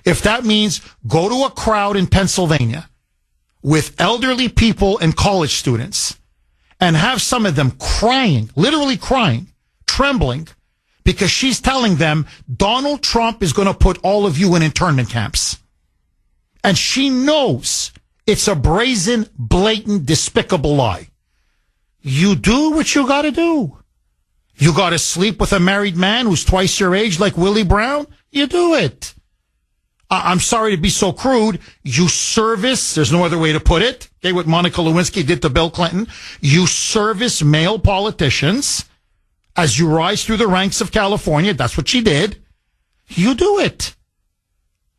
if that means go to a crowd in Pennsylvania with elderly people and college students and have some of them crying, literally crying, trembling, because she's telling them Donald Trump is going to put all of you in internment camps. And she knows it's a brazen, blatant, despicable lie. You do what you got to do. You got to sleep with a married man who's twice your age like Willie Brown? You do it. I'm sorry to be so crude. You service, there's no other way to put it. Okay, what Monica Lewinsky did to Bill Clinton. You service male politicians as you rise through the ranks of California. That's what she did. You do it.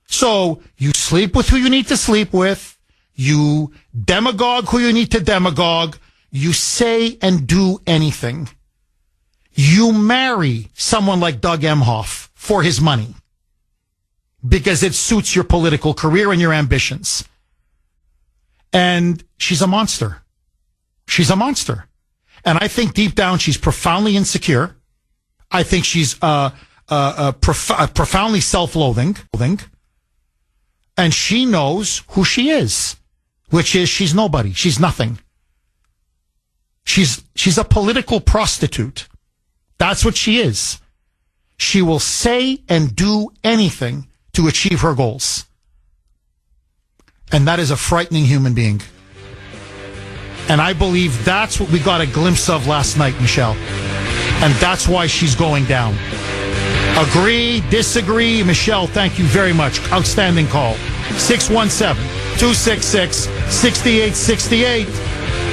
So you sleep with who you need to sleep with. You demagogue who you need to demagogue. You say and do anything. You marry someone like Doug Emhoff for his money because it suits your political career and your ambitions. And she's a monster. She's a monster. And I think deep down she's profoundly insecure. I think she's profoundly self-loathing. And she knows who she is, which is she's nobody. She's nothing. She's a political prostitute. That's what she is. She will say and do anything to achieve her goals. And that is a frightening human being. And I believe that's what we got a glimpse of last night, Michelle. And that's why she's going down. Agree, disagree? Michelle, thank you very much. Outstanding call. 617-266-6868.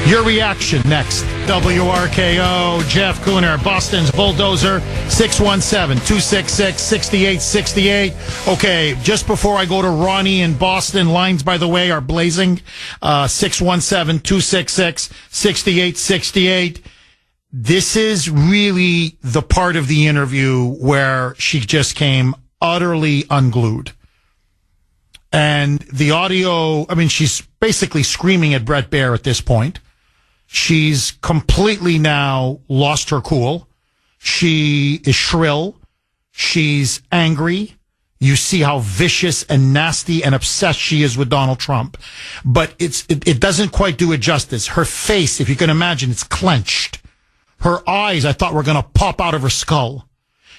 Your reaction next. WRKO, Jeff Kuhner, Boston's Bulldozer, 617-266-6868. Okay, just before I go to Ronnie in Boston, lines, by the way, are blazing. 617-266-6868. This is really the part of the interview where she just came utterly unglued. And the audio, I mean, she's basically screaming at Brett Baier at this point. She's completely now lost her cool. She is shrill. She's angry. You see how vicious and nasty and obsessed she is with Donald Trump. But it doesn't quite do it justice. Her face, if you can imagine, it's clenched. Her eyes, I thought, were going to pop out of her skull.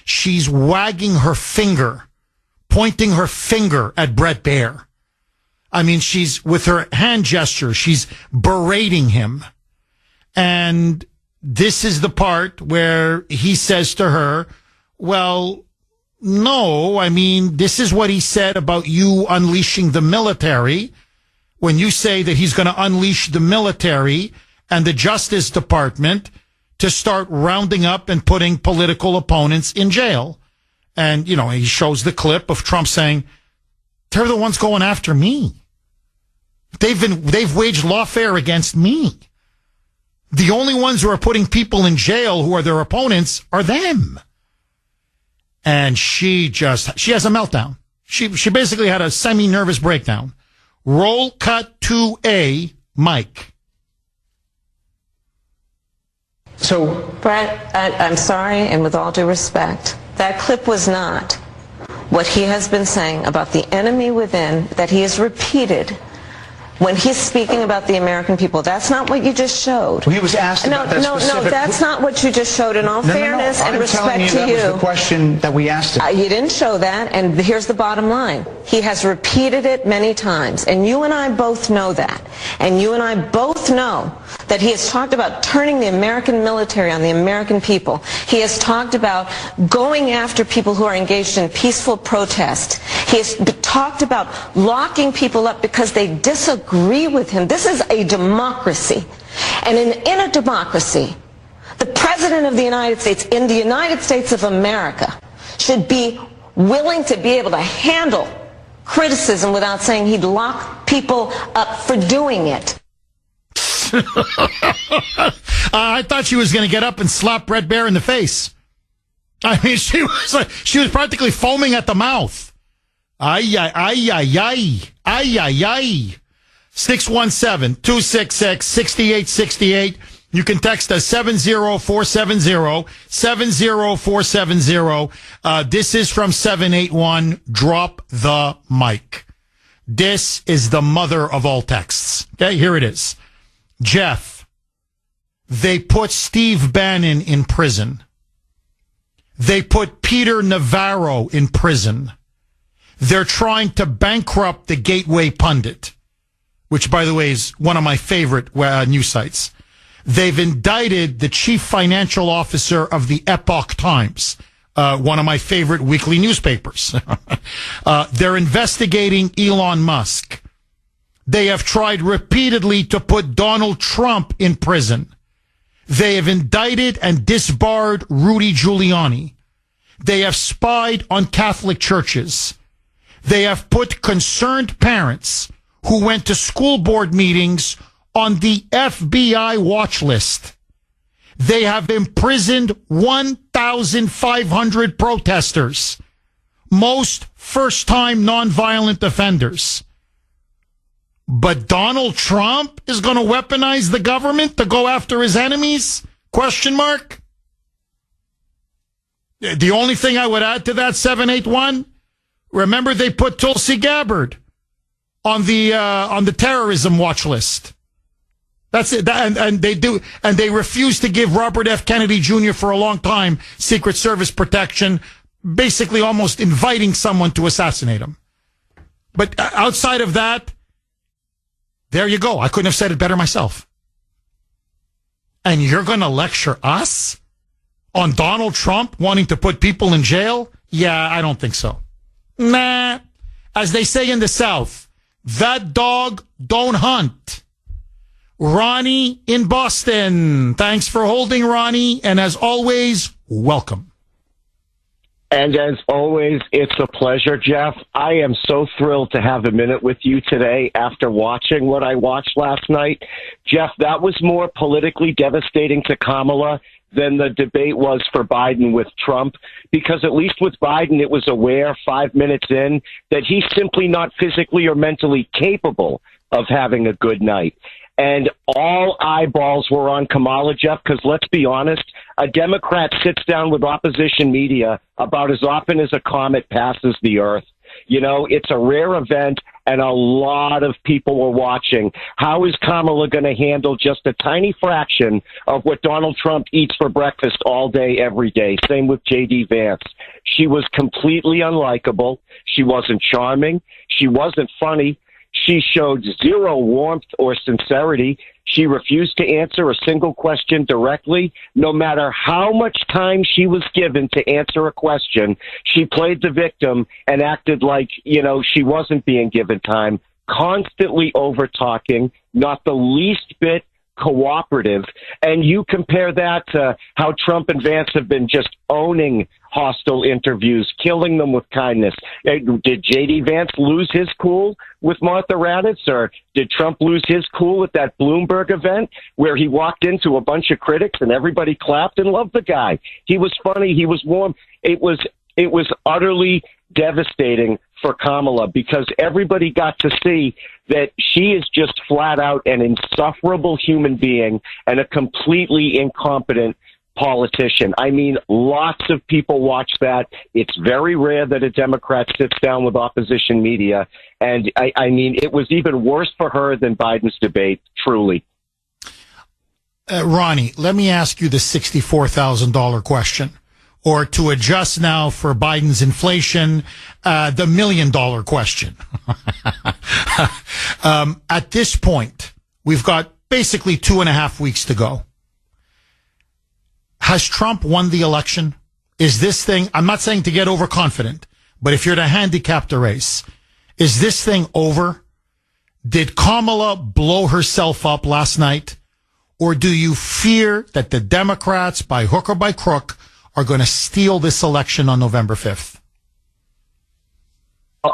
She's wagging her finger, pointing her finger at Brett Baier. I mean, she's, with her hand gesture, she's berating him. And this is the part where he says to her, well, no, I mean, this is what he said about you unleashing the military. When you say that he's going to unleash the military and the Justice Department to start rounding up and putting political opponents in jail. And, you know, he shows the clip of Trump saying, they're the ones going after me. They've waged lawfare against me. The only ones who are putting people in jail who are their opponents are them. And she has a meltdown. She basically had a semi-nervous breakdown. Roll cut to a Mike. So, Brett, I'm sorry, and with all due respect, that clip was not what he has been saying about the enemy within that he has repeated when he's speaking about the American people. That's not what you just showed. Well, he was asked about that specific... No, that's not what you just showed. In all fairness and respect to you, that was the question that we asked him. You didn't show that, and here's the bottom line. He has repeated it many times, and you and I both know that. And you and I both know that he has talked about turning the American military on the American people. He has talked about going after people who are engaged in peaceful protest. He has talked about locking people up because they disagree with him. This is a democracy. And in a democracy, the President of the United States, in the United States of America, should be willing to be able to handle criticism without saying he'd lock people up for doing it. I thought she was going to get up and slap Brett Baer in the face. I mean, she was practically foaming at the mouth. Ay, ay, ay, ay, ay, ay, ay, ay. 617-266-6868. You can text us 70470. This is from 781. Drop the mic. This is the mother of all texts. Okay, here it is. Jeff, they put Steve Bannon in prison. They put Peter Navarro in prison. They're trying to bankrupt the Gateway Pundit, which, by the way, is one of my favorite news sites. They've indicted the chief financial officer of the Epoch Times, one of my favorite weekly newspapers. They're investigating Elon Musk. They have tried repeatedly to put Donald Trump in prison. They have indicted and disbarred Rudy Giuliani. They have spied on Catholic churches. They have put concerned parents who went to school board meetings on the FBI watch list. They have imprisoned 1,500 protesters, most first-time nonviolent offenders. But Donald Trump is going to weaponize the government to go after his enemies? Question mark. The only thing I would add to that, 781, remember they put Tulsi Gabbard on the terrorism watch list. That's it. And they do, and they refuse to give Robert F. Kennedy Jr. for a long time Secret Service protection, basically almost inviting someone to assassinate him. But outside of that, there you go. I couldn't have said it better myself. And you're going to lecture us on Donald Trump wanting to put people in jail? Yeah, I don't think so. Nah. As they say in the South, that dog don't hunt. Ronnie in Boston. Thanks for holding, Ronnie. And as always, welcome. And as always, it's a pleasure, Jeff. I am so thrilled to have a minute with you today after watching what I watched last night. Jeff, that was more politically devastating to Kamala than the debate was for Biden with Trump, because at least with Biden, it was aware 5 minutes in that he's simply not physically or mentally capable of having a good night. And all eyeballs were on Kamala, Jeff, because let's be honest, a Democrat sits down with opposition media about as often as a comet passes the Earth. You know, it's a rare event, and a lot of people were watching. How is Kamala going to handle just a tiny fraction of what Donald Trump eats for breakfast all day, every day? Same with J.D. Vance. She was completely unlikable. She wasn't charming. She wasn't funny. She showed zero warmth or sincerity. She refused to answer a single question directly. No matter how much time she was given to answer a question, she played the victim and acted like, you know, she wasn't being given time, constantly over-talking, not the least bit cooperative. And you compare that to how Trump and Vance have been just owning hostile interviews, killing them with kindness. Did J.D. Vance lose his cool with Martha Raddatz, or did Trump lose his cool at that Bloomberg event where he walked into a bunch of critics and everybody clapped and loved the guy? He was funny. He was warm. It was utterly devastating for Kamala because everybody got to see that she is just flat out an insufferable human being and a completely incompetent politician. I mean, lots of people watch that. It's very rare that a Democrat sits down with opposition media. And I mean, it was even worse for her than Biden's debate, truly. Ronnie, let me ask you the $64,000 question. Or to adjust now for Biden's inflation, the $1 million question. At this point, we've got basically 2.5 weeks to go. Has Trump won the election? Is this thing, I'm not saying to get overconfident, but if you're to handicap the race, is this thing over? Did Kamala blow herself up last night? Or do you fear that the Democrats, by hook or by crook, are going to steal this election on November 5th?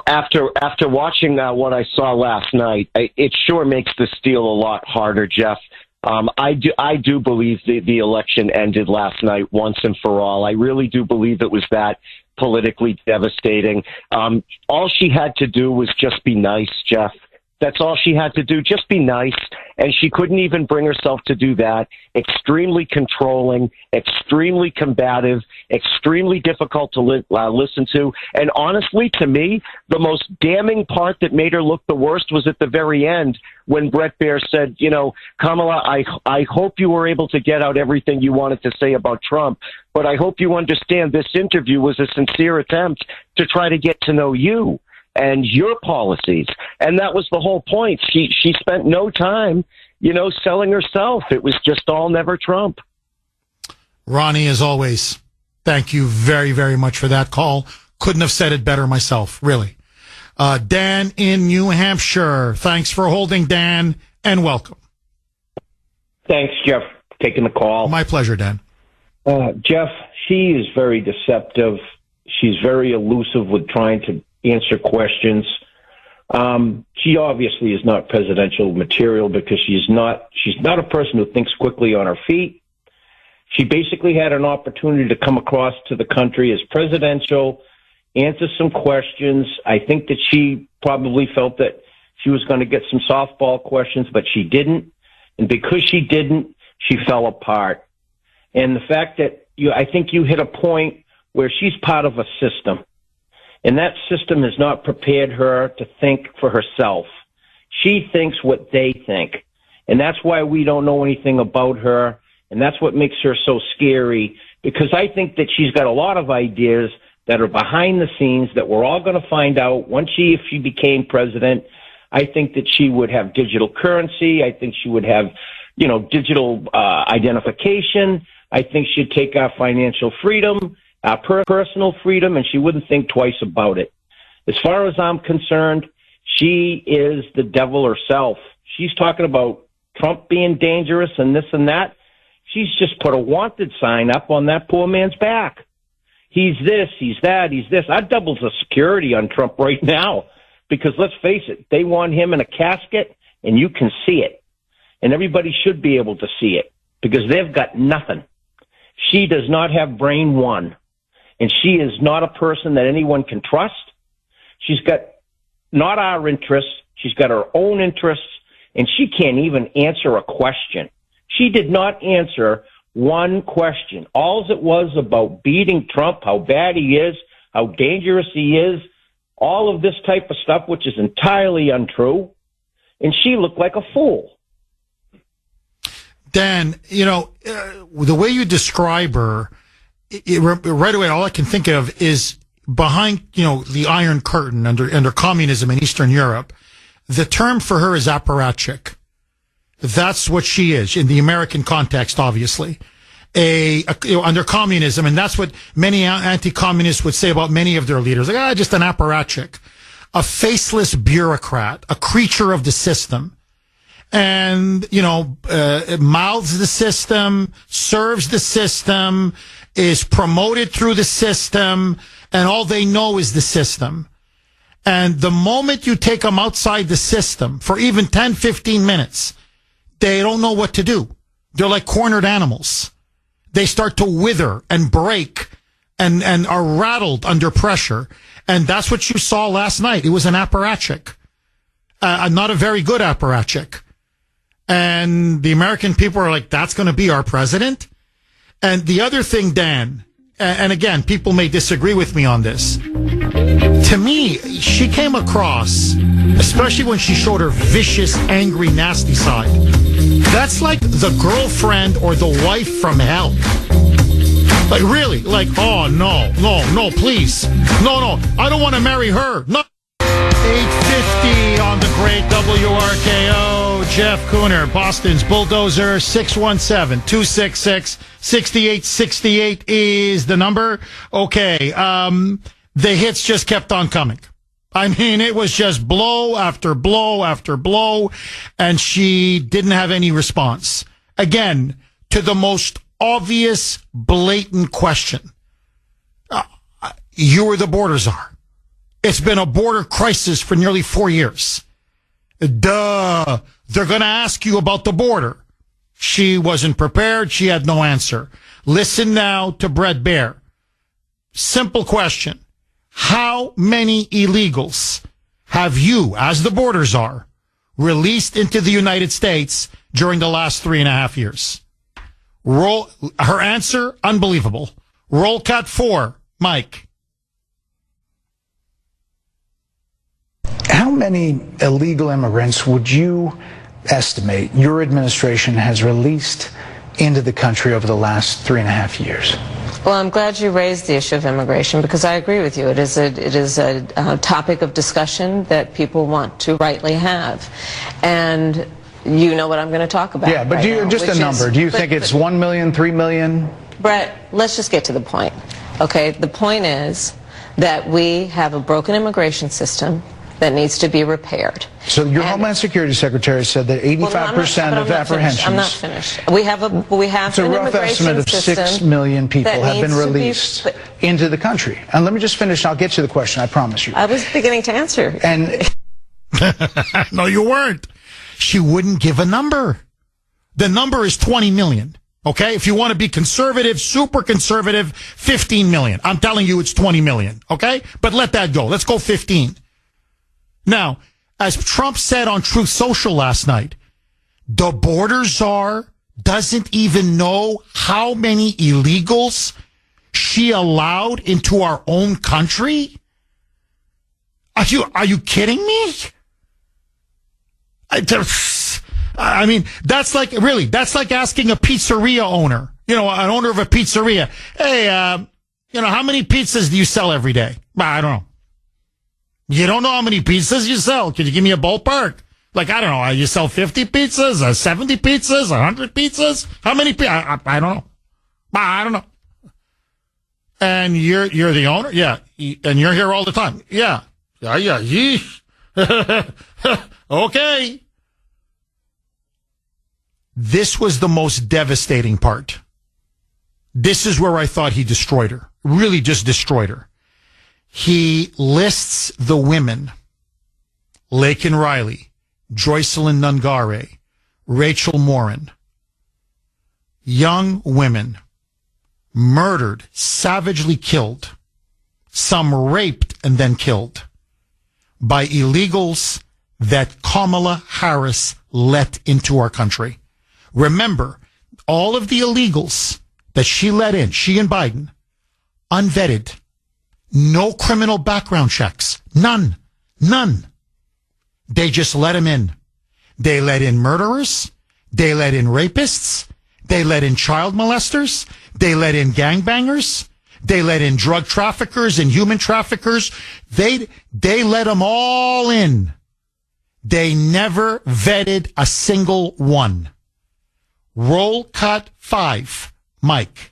After watching what I saw last night, it sure makes the steal a lot harder, Jeff. I do believe the election ended last night once and for all. I really do believe it was that politically devastating. All she had to do was just be nice, Jeff. That's all she had to do, just be nice. And she couldn't even bring herself to do that. Extremely controlling, extremely combative, extremely difficult to listen to. And honestly, to me, the most damning part that made her look the worst was at the very end when Bret Baier said, you know, Kamala, I hope you were able to get out everything you wanted to say about Trump, but I hope you understand this interview was a sincere attempt to try to get to know you and your policies. And that was the whole point. She spent no time, you know, selling herself. It was just all never Trump. Ronnie, as always, thank you very, very much for that call. Couldn't have said it better myself, really. Dan in New Hampshire. Thanks for holding, Dan, and welcome. Thanks, Jeff, taking the call. My pleasure, Dan. Jeff, she is very deceptive. She's very elusive with trying to answer questions. She obviously is not presidential material because she's not a person who thinks quickly on her feet. She basically had an opportunity to come across to the country as presidential, answer some questions. I think that she probably felt that she was going to get some softball questions, but she didn't. And because she didn't, she fell apart. And the fact that I think you hit a point where she's part of a system. And that system has not prepared her to think for herself. She thinks what they think. And that's why we don't know anything about her. And that's what makes her so scary, because I think that she's got a lot of ideas that are behind the scenes that we're all going to find out once if she became president. I think that she would have digital currency. I think she would have, you know, digital identification. I think she'd take our financial freedom, our personal freedom, and she wouldn't think twice about it. As far as I'm concerned, she is the devil herself. She's talking about Trump being dangerous and this and that. She's just put a wanted sign up on that poor man's back. He's this, he's that, he's this. I'd double the security on Trump right now because let's face it, they want him in a casket and you can see it. And everybody should be able to see it because they've got nothing. She does not have brain one. And she is not a person that anyone can trust. She's got not our interests. She's got her own interests, and she can't even answer a question. She did not answer one question. All it was about beating Trump, how bad he is, how dangerous he is, all of this type of stuff, which is entirely untrue. And she looked like a fool. Dan, you know, the way you describe her, right away, all I can think of is behind, you know, the Iron Curtain under communism in Eastern Europe. The term for her is apparatchik. That's what she is in the American context, obviously. Under communism, and that's what many anti-communists would say about many of their leaders. Like, just an apparatchik, a faceless bureaucrat, a creature of the system. And, you know, mouths the system, serves the system, is promoted through the system, and all they know is the system. And the moment you take them outside the system for even 10, 15 minutes, they don't know what to do. They're like cornered animals. They start to wither and break and are rattled under pressure. And that's what you saw last night. It was an apparatchik, not a very good apparatchik. And the American people are like, that's going to be our president? And the other thing, Dan, and again, people may disagree with me on this. To me, she came across, especially when she showed her vicious, angry, nasty side. That's like the girlfriend or the wife from hell. Like, really? Like, oh, no, please. No, I don't want to marry her. No. 850 on the great WRKO. Jeff Kuhner, Boston's Bulldozer. 617-266-6868 is the number. Okay, the hits just kept on coming. I mean, it was just blow after blow after blow, and she didn't have any response. Again, to the most obvious, blatant question. You were the border czar. It's been a border crisis for nearly 4 years. Duh. They're going to ask you about the border. She wasn't prepared. She had no answer. Listen now to Brett Baer. Simple question. How many illegals have you, as the border czar, released into the United States during the last 3.5 years? Her answer, unbelievable. Roll cut 4, Mike. How many illegal immigrants would you estimate your administration has released into the country over the last 3.5 years? Well, I'm glad you raised the issue of immigration because I agree with you. It is a topic of discussion that people want to rightly have. And you know what I'm going to talk about. Yeah, but right now, just a number. Do you think it's 1 million, 3 million? Brett, let's just get to the point. Okay, the point is that we have a broken immigration system that needs to be repaired. So your Homeland Security Secretary said that 85% of apprehensions. I'm not finished. We have it's a rough estimate of 6 million people have been released into the country. And let me just finish. I'll get to the question. I promise you. I was beginning to answer. And no, you weren't. She wouldn't give a number. The number is 20 million. Okay, if you want to be conservative, super conservative, 15 million. I'm telling you, it's 20 million. Okay, but let that go. Let's go 15. Now, as Trump said on Truth Social last night, the border czar doesn't even know how many illegals she allowed into our own country? Are you kidding me? I mean, that's like asking a pizzeria owner, an owner of a pizzeria, hey, how many pizzas do you sell every day? I don't know. You don't know how many pizzas you sell. Can you give me a ballpark? Like, I don't know. You sell 50 pizzas, 70 pizzas, 100 pizzas? How many pizzas? I don't know. I don't know. And you're the owner? Yeah. And you're here all the time? Yeah. Yeah. Okay. This was the most devastating part. This is where I thought he destroyed her. Really just destroyed her. He lists the women, Laken Riley, Joycelyn Nungare, Rachel Morin, young women, murdered, savagely killed, some raped and then killed by illegals that Kamala Harris let into our country. Remember, all of the illegals that she let in, she and Biden, unvetted. No criminal background checks. None. They just let them in. They let in murderers. They let in rapists. They let in child molesters. They let in gangbangers. They let in drug traffickers and human traffickers. They let them all in. They never vetted a single one. Roll cut 5. Mike.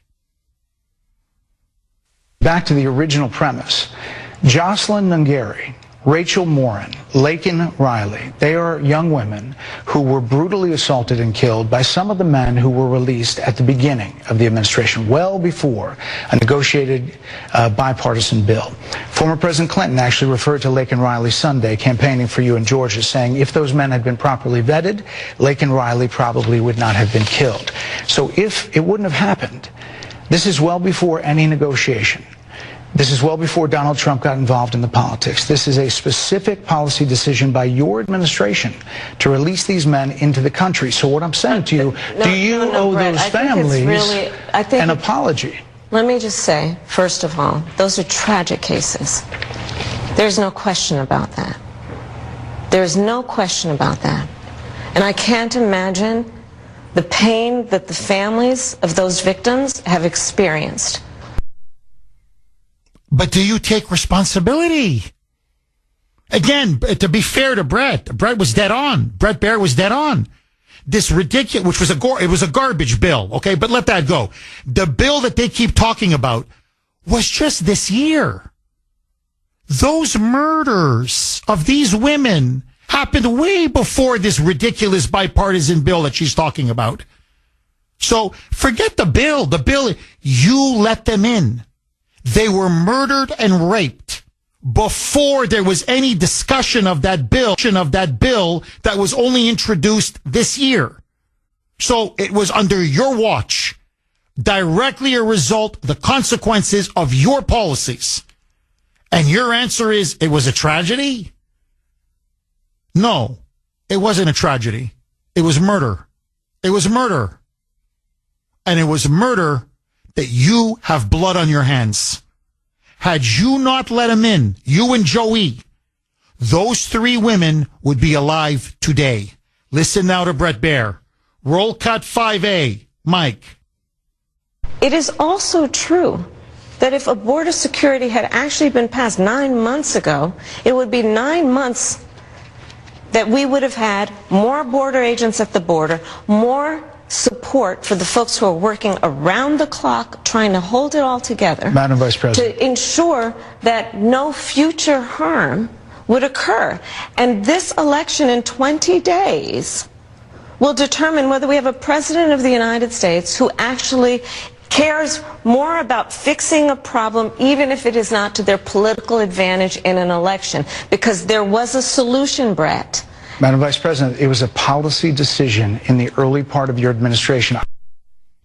Back to the original premise. Joycelyn Nungare, Rachel Morin, Laken Riley, they are young women who were brutally assaulted and killed by some of the men who were released at the beginning of the administration, well before a negotiated bipartisan bill. Former President Clinton actually referred to Laken Riley Sunday campaigning for you in Georgia, saying if those men had been properly vetted, Laken Riley probably would not have been killed. So if it wouldn't have happened, this is well before any negotiation. This is well before Donald Trump got involved in the politics. This is a specific policy decision by your administration to release these men into the country. So what I'm saying to you, do you owe Brett, those families an apology? Let me just say, first of all, those are tragic cases. There's no question about that. There's no question about that. And I can't imagine the pain that the families of those victims have experienced. But do you take responsibility? Again, to be fair to Brett was dead on. Brett Baier was dead on. This ridiculous, which was it was a garbage bill, okay? But let that go. The bill that they keep talking about was just this year. Those murders of these women happened way before this ridiculous bipartisan bill that she's talking about. So forget the bill. The bill, you let them in. They were murdered and raped before there was any discussion of that bill that was only introduced this year. So it was under your watch, directly a result, the consequences of your policies. And your answer is, it was a tragedy? No, it wasn't a tragedy. It was murder. It was murder. And it was murder that you have blood on your hands. Had you not let him in, you and Joey, those three women would be alive today. Listen now to Brett Baier. Roll cut 5A. Mike. It is also true that if a border security had actually been passed 9 months ago, it would be 9 months that we would have had more border agents at the border, more support for the folks who are working around the clock trying to hold it all together. Madam Vice President. To ensure that no future harm would occur. And this election in 20 days will determine whether we have a president of the United States who actually cares more about fixing a problem, even if it is not to their political advantage in an election. Because there was a solution, Brett. Madam Vice President, it was a policy decision in the early part of your administration.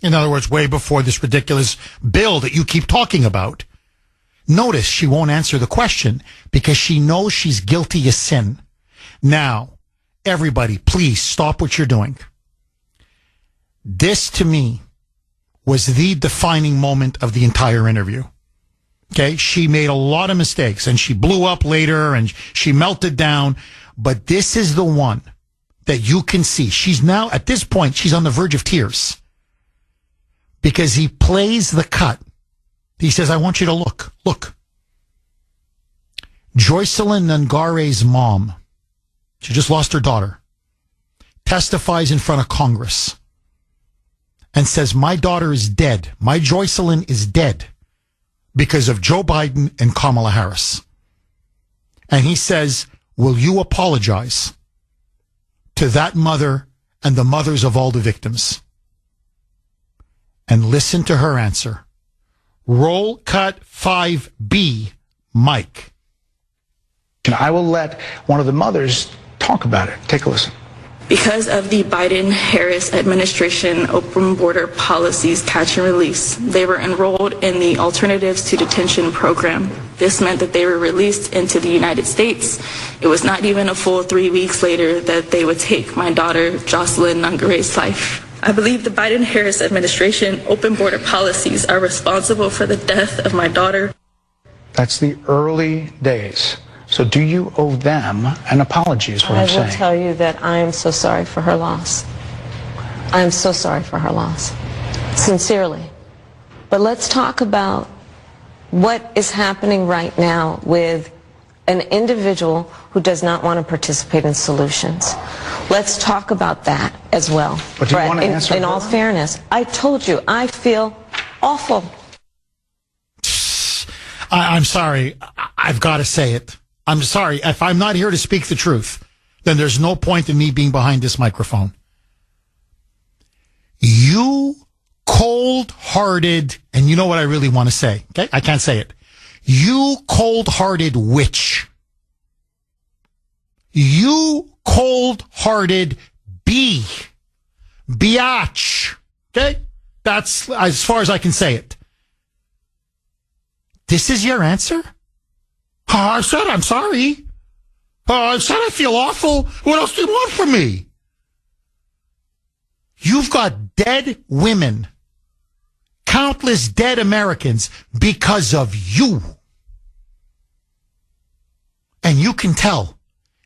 In other words, way before this ridiculous bill that you keep talking about. Notice she won't answer the question because she knows she's guilty of sin. Now, everybody, please stop what you're doing. This, to me, was the defining moment of the entire interview. Okay, she made a lot of mistakes and she blew up later and she melted down. But this is the one that you can see. She's now, at this point, she's on the verge of tears. Because he plays the cut. He says, I want you to look. Look. Joycelyn Nungare's mom, she just lost her daughter, testifies in front of Congress and says, my daughter is dead. My Joycelyn is dead because of Joe Biden and Kamala Harris. And he says, will you apologize to that mother and the mothers of all the victims? And listen to her answer. Roll cut 5B, Mike. And I will let one of the mothers talk about it. Take a listen. Because of the Biden-Harris administration open border policies catch and release, they were enrolled in the Alternatives to Detention program. This meant that they were released into the United States. It was not even a full 3 weeks later that they would take my daughter, Joycelyn Nungare's life. I believe the Biden-Harris administration open border policies are responsible for the death of my daughter. That's the early days. So do you owe them an apology is what I'm saying. I will tell you that I am so sorry for her loss. I am so sorry for her loss. Sincerely. But let's talk about what is happening right now with an individual who does not want to participate in solutions. Let's talk about that as well. But do you want to answer in all fairness, I told you, I feel awful. I'm sorry. I've got to say it. I'm sorry. If I'm not here to speak the truth, then there's no point in me being behind this microphone. You cold-hearted, and you know what I really want to say, okay? I can't say it. You cold-hearted witch. You cold-hearted biatch. Okay? That's as far as I can say it. This is your answer? Oh, I said I'm sorry. Oh, I said I feel awful. What else do you want from me? You've got dead women, countless dead Americans because of you. And you can tell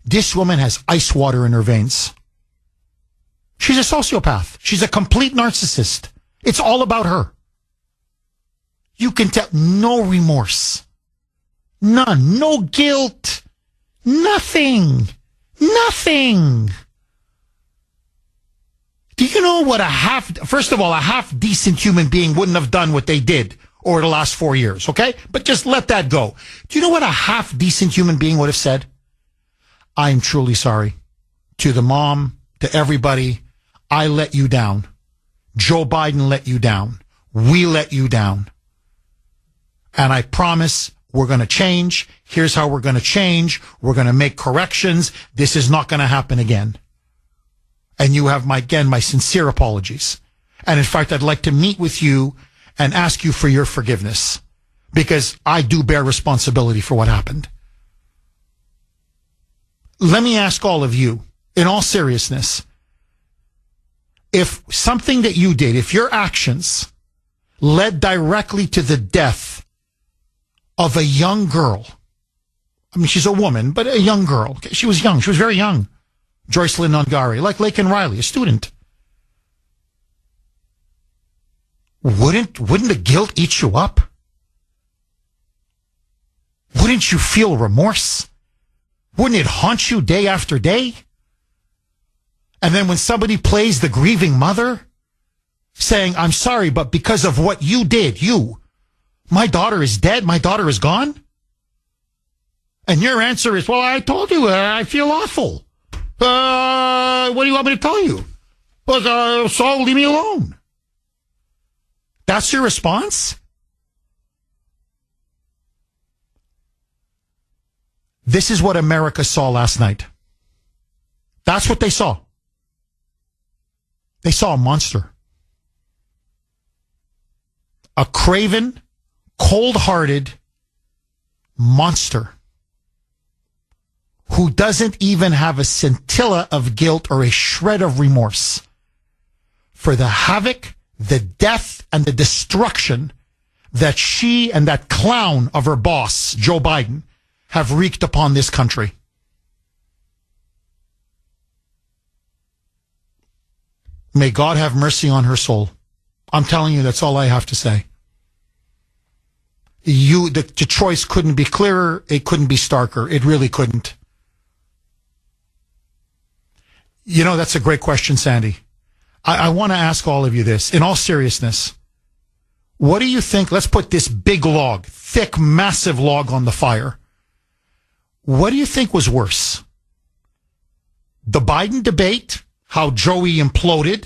this woman has ice water in her veins. She's a sociopath. She's a complete narcissist. It's all about her. You can tell. No remorse. None. No guilt. Nothing. Nothing. Do you know what first of all, a half decent human being wouldn't have done what they did over the last 4 years, okay? But just let that go. Do you know what a half decent human being would have said? I'm truly sorry. To the mom, to everybody, I let you down. Joe Biden let you down. We let you down. And I promise we're going to change. Here's how we're going to change. We're going to make corrections. This is not going to happen again. And you have my sincere apologies. And in fact, I'd like to meet with you and ask you for your forgiveness because I do bear responsibility for what happened. Let me ask all of you, in all seriousness, if something that you did, if your actions led directly to the death of a young girl, I mean, she's a woman, but a young girl. She was young. She was very young. Joyce Lynn Ongari, like Laken Riley, a student. Wouldn't the guilt eat you up? Wouldn't you feel remorse? Wouldn't it haunt you day after day? And then when somebody plays the grieving mother, saying, I'm sorry, but because of what you did, my daughter is dead, my daughter is gone? And your answer is, well, I told you, I feel awful. What do you want me to tell you? Well, so leave me alone. That's your response? This is what America saw last night. That's what they saw. They saw a monster. A craven, cold-hearted monster who doesn't even have a scintilla of guilt or a shred of remorse for the havoc, the death, and the destruction that she and that clown of her boss, Joe Biden, have wreaked upon this country. May God have mercy on her soul. I'm telling you, that's all I have to say. The choice couldn't be clearer. It couldn't be starker. It really couldn't. You know, that's a great question, Sandy. I want to ask all of you this. In all seriousness, what do you think? Let's put this big log, thick, massive log on the fire. What do you think was worse? The Biden debate, how Joey imploded,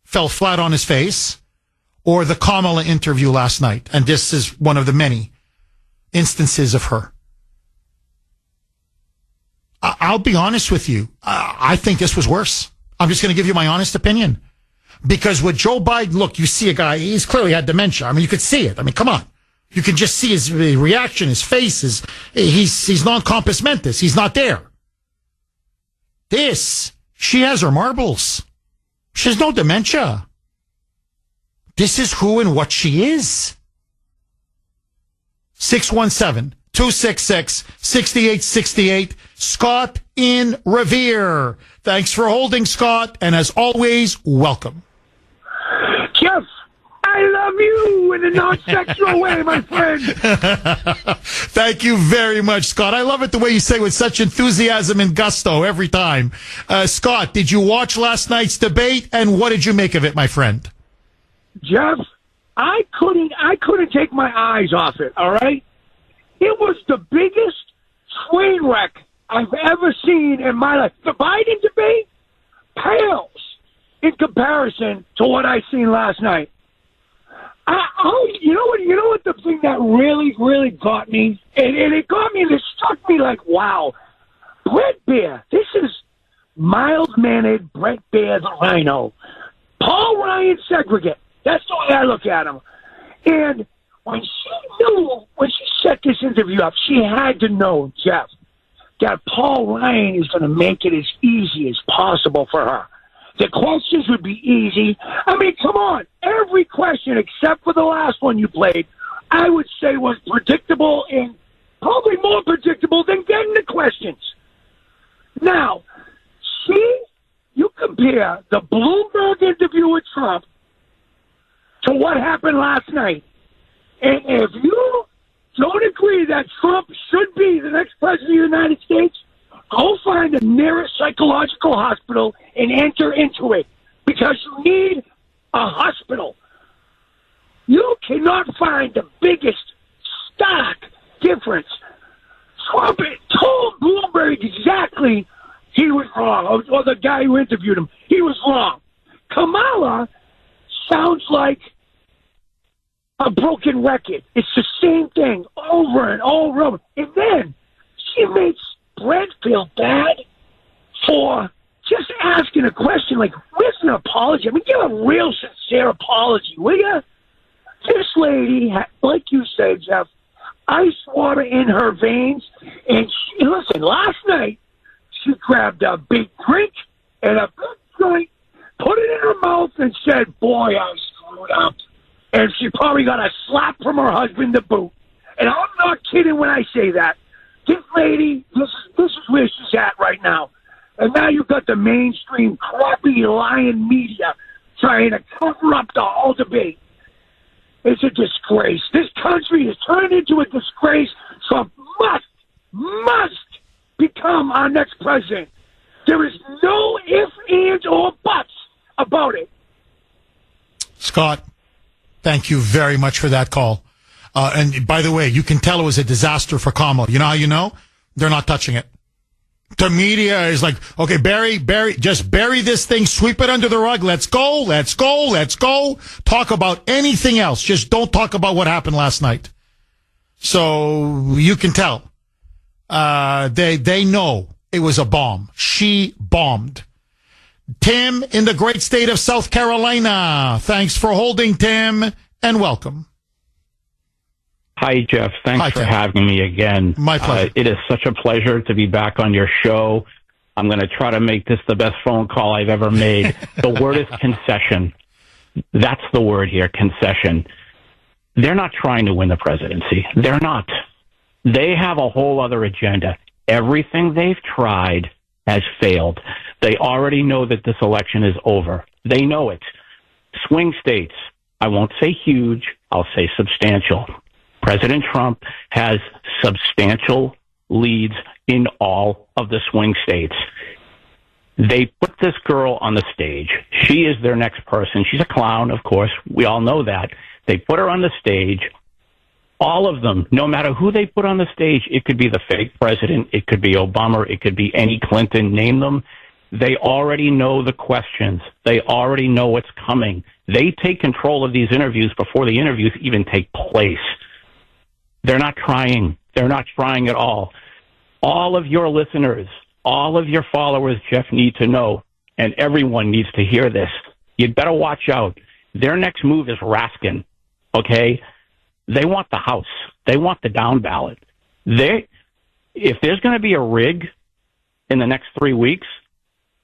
fell flat on his face, or the Kamala interview last night? And this is one of the many instances of her. I'll be honest with you. I think this was worse. I'm just going to give you my honest opinion. Because with Joe Biden, look, you see a guy, he's clearly had dementia. I mean, you could see it. I mean, come on. You can just see his reaction, his face, he's non-compos mentis. He's not there. She has her marbles. She has no dementia. This is who and what she is. 617-266-6868. Scott in Revere. Thanks for holding, Scott. And as always, welcome. Jeff, I love you in a non-sexual way, my friend. Thank you very much, Scott. I love it the way you say it with such enthusiasm and gusto every time. Scott, did you watch last night's debate, and what did you make of it, my friend? Jeff, I couldn't take my eyes off it, all right? It was the biggest train wreck I've ever seen in my life. The Biden debate pales in comparison to what I seen last night. You know what the thing that really got me? And it got me, and it struck me like, wow, Brett Baer, this is mild-mannered Brett Baer the Rhino. Paul Ryan segregate. That's the way I look at him. And when she set this interview up, she had to know, Jeff, that Paul Ryan is going to make it as easy as possible for her. The questions would be easy. I mean, come on. Every question except for the last one you played, I would say was predictable and probably more predictable than getting the questions. Now, you compare the Bloomberg interview with Trump to what happened last night. And if you don't agree that Trump should be the next president of the United States, go find the nearest psychological hospital and enter into it, because you need a hospital. You cannot find the biggest stark difference. Trump told Bloomberg exactly he was wrong, or the guy who interviewed him, he was wrong. Kamala sounds like a broken record. It's the same thing over and over. And then she makes Brett feel bad for just asking a question like, where's an apology? I mean, give a real sincere apology, will you? This lady, like you said, Jeff, ice water in her veins. And listen, last night, she grabbed a big drink and a big joint, put it in her mouth and said, boy, I screwed up. And she probably got a slap from her husband to boot. And I'm not kidding when I say that. This lady, this is where she's at right now. And now you've got the mainstream crappy lying media trying to cover up the whole debate. It's a disgrace. This country has turned into a disgrace. Trump must become our next president. There is no ifs, ands, or buts about it. Scott, thank you very much for that call. And by the way, you can tell it was a disaster for Kamala. You know how you know? They're not touching it. The media is like, okay, just bury this thing, sweep it under the rug. Let's go. Talk about anything else. Just don't talk about what happened last night. So you can tell. They know it was a bomb. She bombed. Tim in the great state of South Carolina. Thanks for holding, Tim, and welcome. Hi, Jeff. Thanks for having me again. My pleasure. It is such a pleasure to be back on your show. I'm going to try to make this the best phone call I've ever made. The word is concession. That's the word here, concession. They're not trying to win the presidency. They're not. They have a whole other agenda. Everything they've tried has failed. They already know that this election is over. They know it. Swing states, I won't say huge, I'll say substantial. President Trump has substantial leads in all of the swing states. They put this girl on the stage. She is their next person. She's a clown, of course. We all know that. They put her on the stage. All of them, no matter who they put on the stage, it could be the fake president, it could be Obama, it could be any Clinton, name them. They already know the questions. They already know what's coming. They take control of these interviews before the interviews even take place. They're not trying. They're not trying at all. All of your listeners, all of your followers, Jeff, need to know, and everyone needs to hear this. You'd better watch out. Their next move is Raskin, okay? They want the House. They want the down ballot. If there's going to be a rig in the next 3 weeks,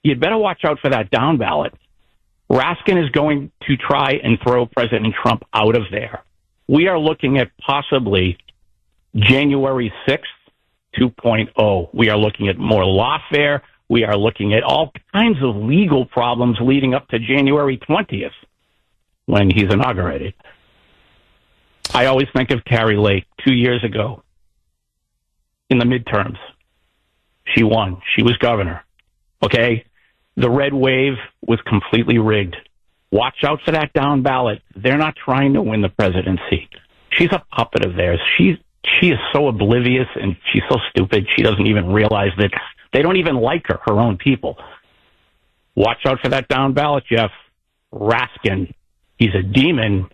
you'd better watch out for that down ballot. Raskin is going to try and throw President Trump out of there. We are looking at possibly January 6th, 2.0. We are looking at more lawfare. We are looking at all kinds of legal problems leading up to January 20th when he's inaugurated. I always think of Carrie Lake 2 years ago in the midterms. She won. She was governor. Okay? The red wave was completely rigged. Watch out for that down ballot. They're not trying to win the presidency. She's a puppet of theirs. She is so oblivious and she's so stupid she doesn't even realize that they don't even like her own people. Watch out for that down ballot, Jeff. Raskin. He's a demon,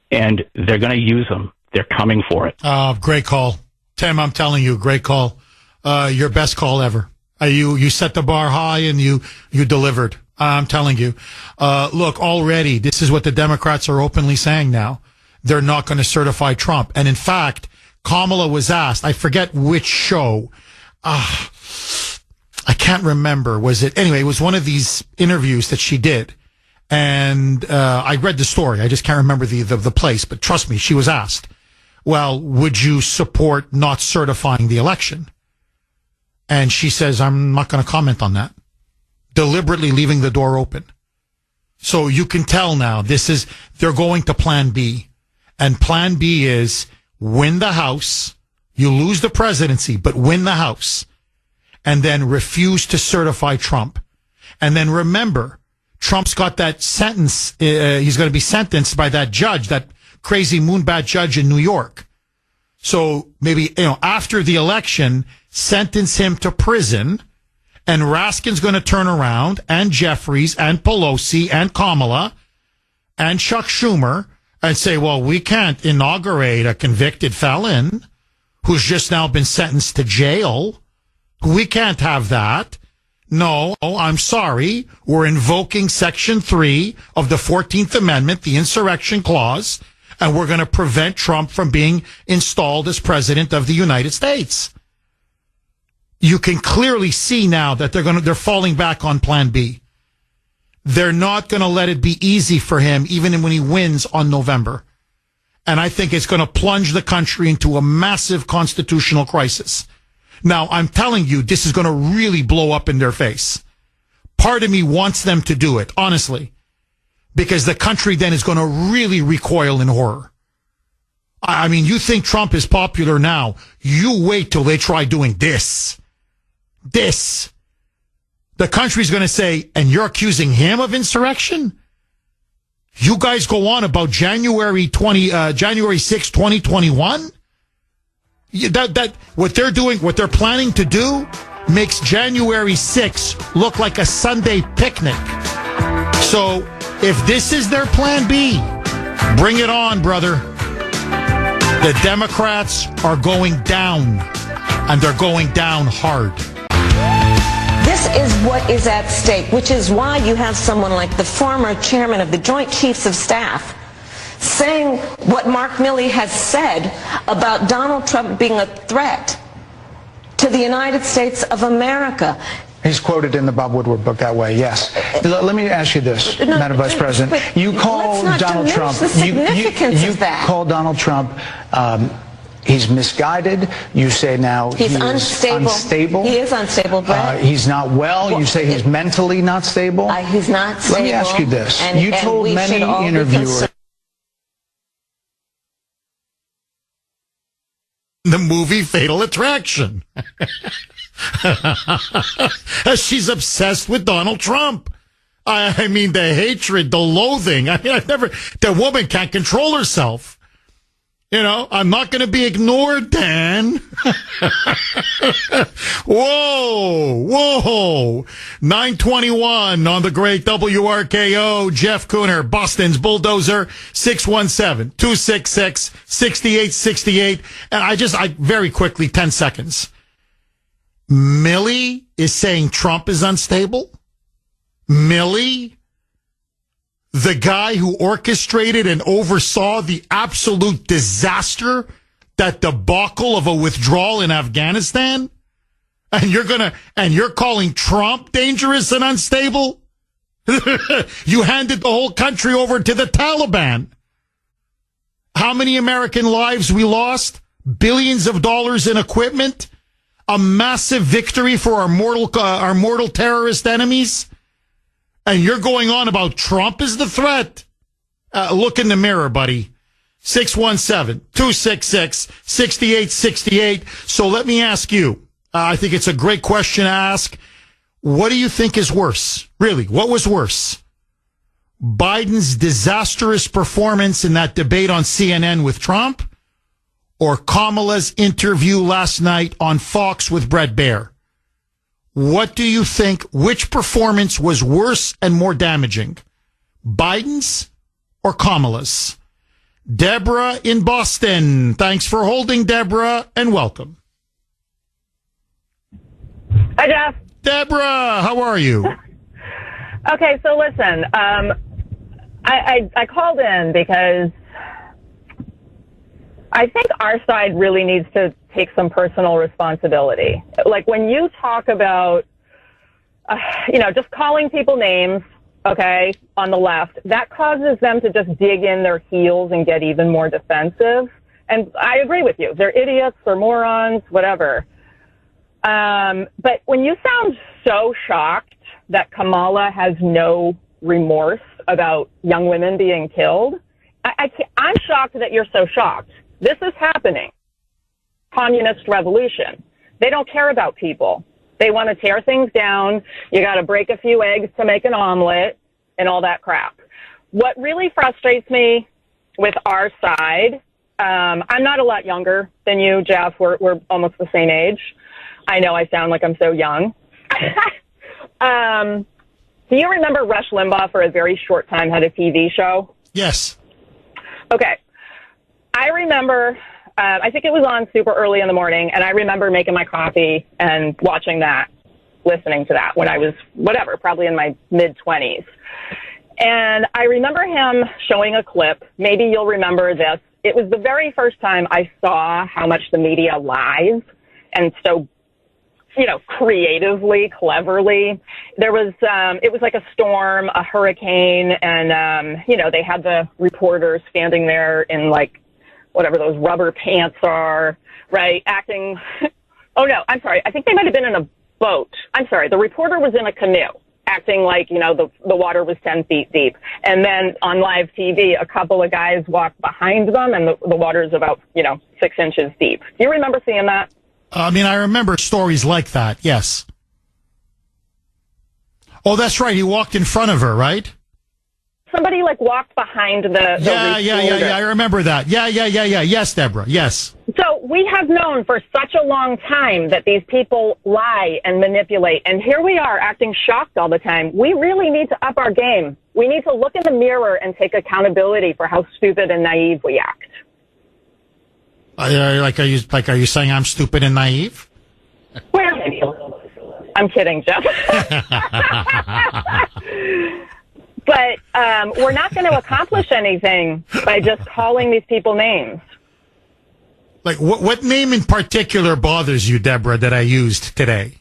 and they're going to use him. They're coming for it. Great call. Tim, I'm telling you, great call. Your best call ever. You set the bar high and you delivered. I'm telling you. Look, already, this is what the Democrats are openly saying now. they're not going to certify Trump. And in fact, Kamala was asked, I forget which show. I can't remember. It was one of these interviews that she did. And I read the story. I just can't remember the place. But trust me, she was asked, well, would you support not certifying the election? And she says, I'm not going to comment on that. Deliberately leaving the door open. So you can tell now they're going to plan B. And plan B is win the House. You lose the presidency, but win the House. And then refuse to certify Trump. And then remember, Trump's got that sentence. He's going to be sentenced by that judge, that crazy moonbat judge in New York. So maybe, after the election, sentence him to prison, and Raskin's going to turn around, and Jeffries, and Pelosi, and Kamala, and Chuck Schumer, and say, well, we can't inaugurate a convicted felon who's just now been sentenced to jail. We can't have that. No, I'm sorry. We're invoking Section 3 of the 14th Amendment, the Insurrection Clause, and we're going to prevent Trump from being installed as president of the United States. You can clearly see now that they're falling back on Plan B. They're not going to let it be easy for him, even when he wins on November. And I think it's going to plunge the country into a massive constitutional crisis. Now, I'm telling you, this is going to really blow up in their face. Part of me wants them to do it, honestly, because the country then is going to really recoil in horror. I mean, you think Trump is popular now. You wait till they try doing this. The country's going to say, and you're accusing him of insurrection? You guys go on about January 6, 2021? What they're planning to do makes January 6 look like a Sunday picnic. So if this is their plan B, bring it on, brother. The Democrats are going down, and they're going down hard. This is what is at stake, which is why you have someone like the former chairman of the Joint Chiefs of Staff saying what Mark Milley has said about Donald Trump being a threat to the United States of America. He's quoted in the Bob Woodward book that way, yes. Let me ask you this, Madam Vice President. You call Donald Trump. You call Donald Trump. He's misguided. You say now he's unstable. He is unstable, Brett. He's not well. You say he's mentally not stable. He's not stable. Let me ask you this. You told many interviewers. The movie Fatal Attraction. She's obsessed with Donald Trump. I mean, the hatred, the loathing. I mean, the woman can't control herself. I'm not going to be ignored, Dan. Whoa. 921 on the great WRKO. Jeff Kuhner, Boston's Bulldozer, 617-266-6868. And I very quickly, 10 seconds. Milley is saying Trump is unstable? Milley? The guy who orchestrated and oversaw the absolute disaster, that debacle of a withdrawal in Afghanistan? And you're calling Trump dangerous and unstable? You handed the whole country over to the Taliban. How many American lives we lost? Billions of dollars in equipment? A massive victory for our mortal terrorist enemies? And you're going on about Trump is the threat? Look in the mirror, buddy. 617-266-6868. So let me ask you, I think it's a great question to ask. What do you think is worse? Really, what was worse? Biden's disastrous performance in that debate on CNN with Trump, or Kamala's interview last night on Fox with Bret Baier? What do you think? Which performance was worse and more damaging? Biden's or Kamala's? Deborah in Boston. Thanks for holding, Deborah, and welcome. Hi, Jeff. Deborah, how are you? Okay, so listen, I called in because I think our side really needs to take some personal responsibility. Like when you talk about, just calling people names, okay, on the left, that causes them to just dig in their heels and get even more defensive. And I agree with you. They're idiots, they're morons, whatever. But when you sound so shocked that Kamala has no remorse about young women being killed, I'm shocked that you're so shocked. This is happening. Communist revolution. They don't care about people. They want to tear things down. You got to break a few eggs to make an omelet and all that crap. What really frustrates me with our side, I'm not a lot younger than you, Jeff. We're almost the same age. I know I sound like I'm so young. Do you remember Rush Limbaugh for a very short time had a TV show? Yes. Okay. I remember, I think it was on super early in the morning, and I remember making my coffee and watching that, listening to that when I was, probably in my mid-20s. And I remember him showing a clip. Maybe you'll remember this. It was the very first time I saw how much the media lies, and so, creatively, cleverly. There was, it was like a storm, a hurricane, and, they had the reporters standing there in whatever those rubber pants are, right? Acting, oh no, I'm sorry. I think they might have been in a boat. I'm sorry. The reporter was in a canoe, acting like, the water was 10 feet deep. And then on live TV, a couple of guys walked behind them and the water is about, 6 inches deep. Do you remember seeing that? I remember stories like that, yes. Oh, that's right. He walked in front of her, right? Somebody walked behind the Yeah. I remember that. Yeah. Yes, Deborah. Yes. So we have known for such a long time that these people lie and manipulate. And here we are acting shocked all the time. We really need to up our game. We need to look in the mirror and take accountability for how stupid and naive we act. Are you saying I'm stupid and naive? Well, maybe a little. I'm kidding, Jeff. But we're not going to accomplish anything by just calling these people names. What name in particular bothers you, Deborah, that I used today?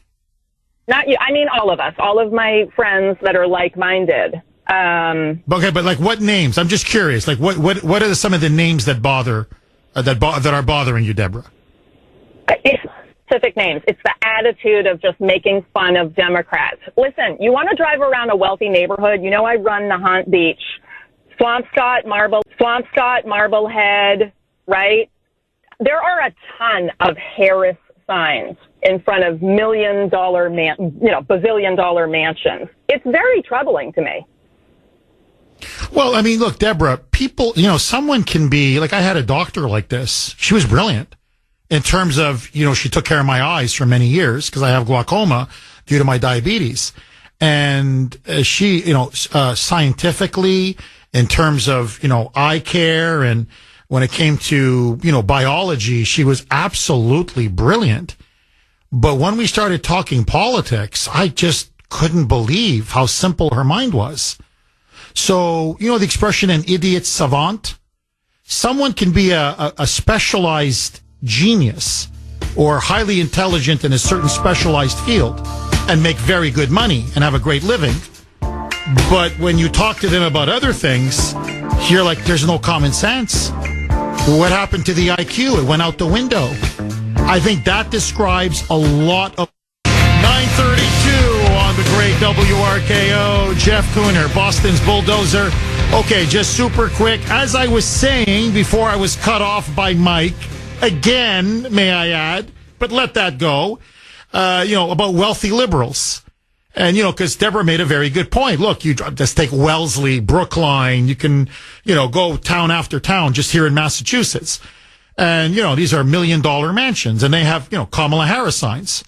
Not you. I mean, all of us, all of my friends that are like-minded. Okay, but what names? I'm just curious. What are some of the names that bother that are bothering you, Deborah? It's specific names. It's the attitude of just making fun of Democrats. Listen, you want to drive around a wealthy neighborhood? I run Nahant Beach, Swampscott, Marblehead, right? There are a ton of Harris signs in front of bazillion-dollar mansions. It's very troubling to me. Well, look, Deborah, people, someone can be, I had a doctor like this. She was brilliant in terms of, she took care of my eyes for many years because I have glaucoma due to my diabetes. And she, scientifically, in terms of, eye care and when it came to, biology, she was absolutely brilliant. But when we started talking politics, I just couldn't believe how simple her mind was. So, the expression an idiot savant? Someone can be a specialized genius or highly intelligent in a certain specialized field and make very good money and have a great living. But when you talk to them about other things, you're like, there's no common sense. What happened to the IQ? It went out the window. I think that describes a lot of 932 on the great WRKO. Jeff Kuhner, Boston's Bulldozer. Okay, just super quick. As I was saying before I was cut off by Mike, again, may I add, but let that go, about wealthy liberals. And, because Deborah made a very good point. Look, you just take Wellesley, Brookline. You can, go town after town just here in Massachusetts. And, these are $1 million mansions and they have, Kamala Harris signs.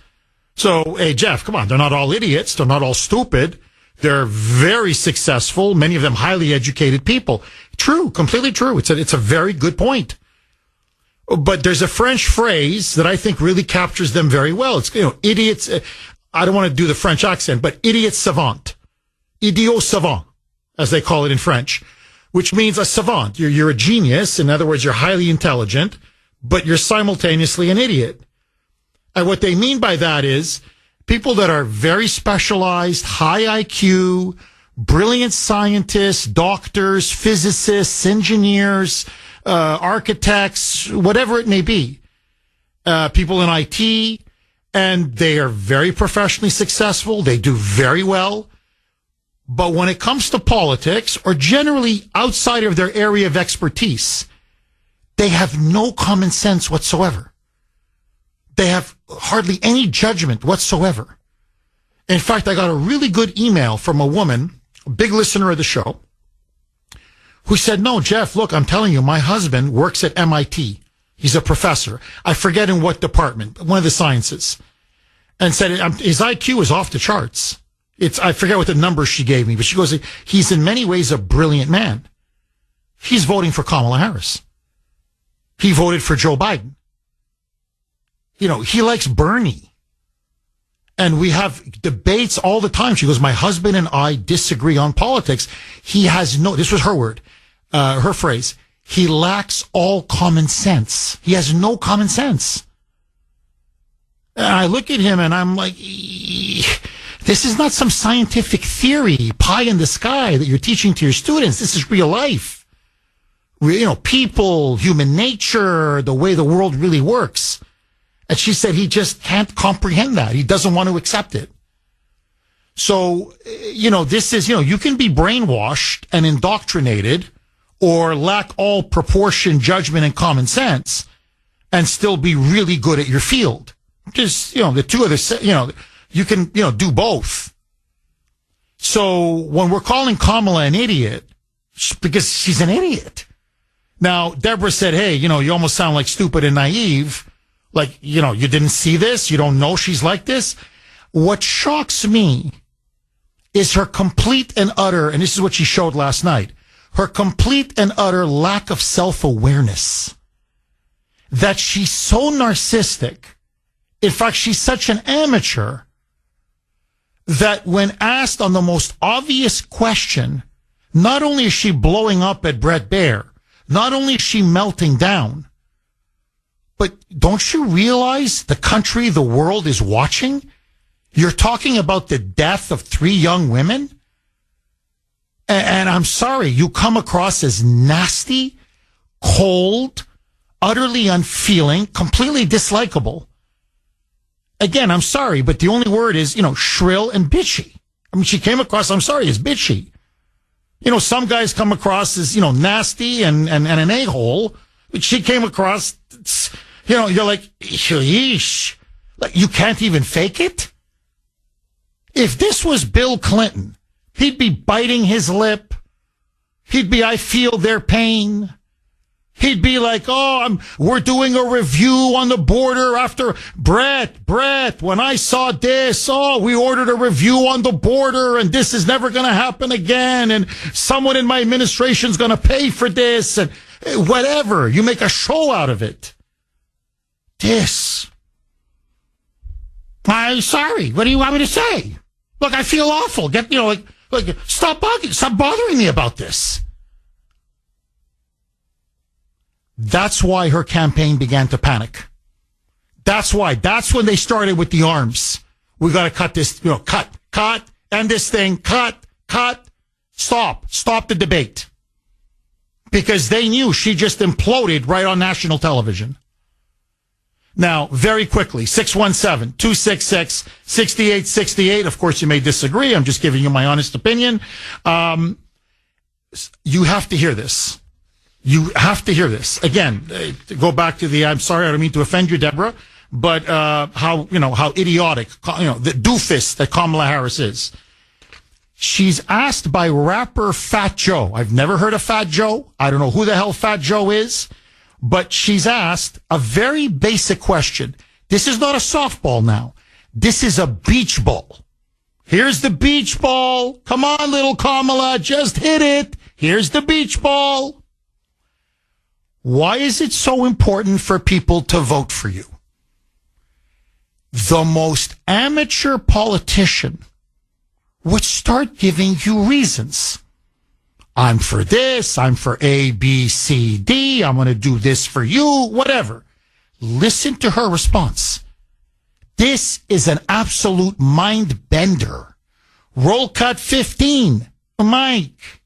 So, hey, Jeff, come on. They're not all idiots. They're not all stupid. They're very successful, many of them highly educated people. True, completely true. It's a very good point. But there's a French phrase that I think really captures them very well. It's, idiots. I don't want to do the French accent, but idiot savant. Idiot savant, as they call it in French, which means a savant. You're a genius. In other words, you're highly intelligent, but you're simultaneously an idiot. And what they mean by that is people that are very specialized, high IQ, brilliant scientists, doctors, physicists, engineers, architects, whatever it may be, people in IT, and they are very professionally successful. They do very well. But when it comes to politics, or generally outside of their area of expertise, they have no common sense whatsoever. They have hardly any judgment whatsoever. In fact, I got a really good email from a woman, a big listener of the show, who said, no, Jeff, look, I'm telling you, my husband works at MIT. He's a professor. I forget in what department, one of the sciences. And said his IQ is off the charts. I forget what the number she gave me, but she goes, he's in many ways a brilliant man. He's voting for Kamala Harris. He voted for Joe Biden. You know, he likes Bernie. And we have debates all the time. She goes, my husband and I disagree on politics. He has this was her word, her phrase. He lacks all common sense. He has no common sense. And I look at him and I'm like, this is not some scientific theory, pie in the sky that you're teaching to your students. This is real life. You know, people, human nature, the way the world really works. And she said he just can't comprehend that. He doesn't want to accept it. So, you know, this is, you know, you can be brainwashed and indoctrinated or lack all proportion, judgment, and common sense and still be really good at your field. Just, you know, the two of the, you know, you can, you know, do both. So when we're calling Kamala an idiot, because she's an idiot. Now, Deborah said, hey, you know, you almost sound like stupid and naive. Like, you know, you didn't see this. You don't know she's like this. What shocks me is her complete and utter, and this is what she showed last night, her complete and utter lack of self-awareness. That she's so narcissistic. In fact, she's such an amateur that when asked on the most obvious question, not only is she blowing up at Brett Baer, not only is she melting down, but don't you realize the country, the world is watching? You're talking about the death of 3 young women? And I'm sorry, you come across as nasty, cold, utterly unfeeling, completely dislikable. Again, I'm sorry, but the only word is, you know, shrill and bitchy. I mean, she came across, I'm sorry, as bitchy. You know, some guys come across as, you know, nasty and an a-hole. But she came across, you know, you're like, yeesh. Like, you can't even fake it? If this was Bill Clinton, he'd be biting his lip. He'd be, I feel their pain. He'd be like, we're doing a review on the border after Brett, when I saw this, we ordered a review on the border and this is never going to happen again. And someone in my administration's going to pay for this and whatever. You make a show out of it. I'm sorry. What do you want me to say? Look, I feel awful. Stop bothering me about this. That's why her campaign began to panic. That's why. That's when they started with the arms. We got to cut this, cut, end this thing, cut, stop the debate. Because they knew she just imploded right on national television. Now, very quickly, 617-266-6868. Of course, you may disagree. I'm just giving you my honest opinion. You have to hear this. You have to hear this. Again, to go back to I'm sorry, I don't mean to offend you, Deborah, but how idiotic, the doofus that Kamala Harris is. She's asked by rapper Fat Joe. I've never heard of Fat Joe. I don't know who the hell Fat Joe is, but she's asked a very basic question. This is not a softball now. This is a beach ball. Here's the beach ball. Come on, little Kamala, just hit it. Here's the beach ball. Why is it so important for people to vote for you? The most amateur politician would start giving you reasons. I'm for this. I'm for A, B, C, D. I'm going to do this for you, whatever. Listen to her response. This is an absolute mind bender. Roll cut 15. Mike.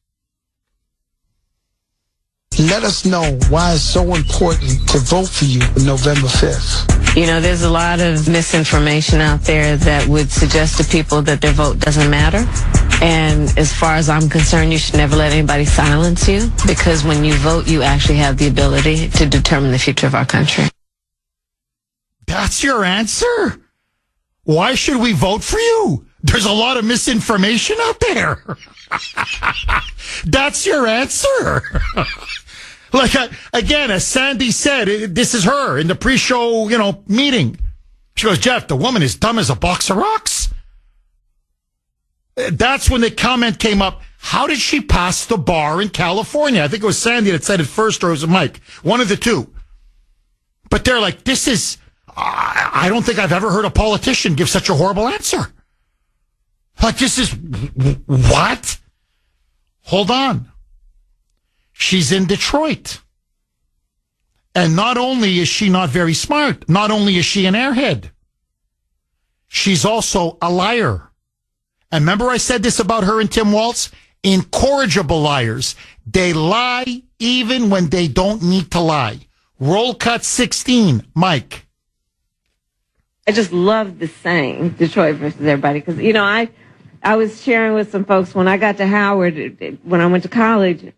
Let us know why it's so important to vote for you on November 5th. You know, there's a lot of misinformation out there that would suggest to people that their vote doesn't matter. And as far as I'm concerned, you should never let anybody silence you, because when you vote, you actually have the ability to determine the future of our country. That's your answer? Why should we vote for you? There's a lot of misinformation out there. That's your answer. Like, again, as Sandy said, this is her in the pre-show, meeting. She goes, Jeff, the woman is dumb as a box of rocks. That's when the comment came up, how did she pass the bar in California? I think it was Sandy that said it first, or it was Mike. One of the two. But they're like, this is, I don't think I've ever heard a politician give such a horrible answer. Like, this is, what? Hold on. She's in Detroit. And not only is she not very smart, not only is she an airhead, she's also a liar. And remember I said this about her and Tim Walz? Incorrigible liars. They lie even when they don't need to lie. Roll cut 16, Mike. I just love the saying, Detroit versus everybody, because, I was sharing with some folks when I got to Howard, when I went to college,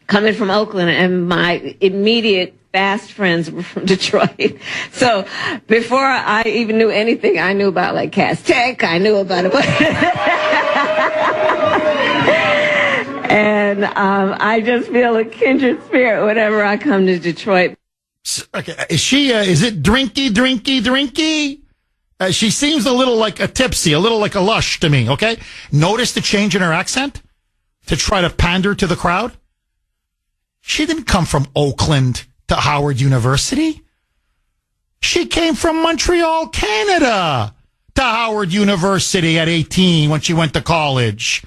coming from Oakland, and my immediate fast friends were from Detroit. So before I even knew anything, I knew about like Cass Tech. I knew about it. And I just feel a kindred spirit whenever I come to Detroit. Okay, is it drinky? She seems a little like a tipsy, a little like a lush to me, okay? Notice the change in her accent to try to pander to the crowd? She didn't come from Oakland to Howard University. She came from Montreal, Canada to Howard University at 18 when she went to college.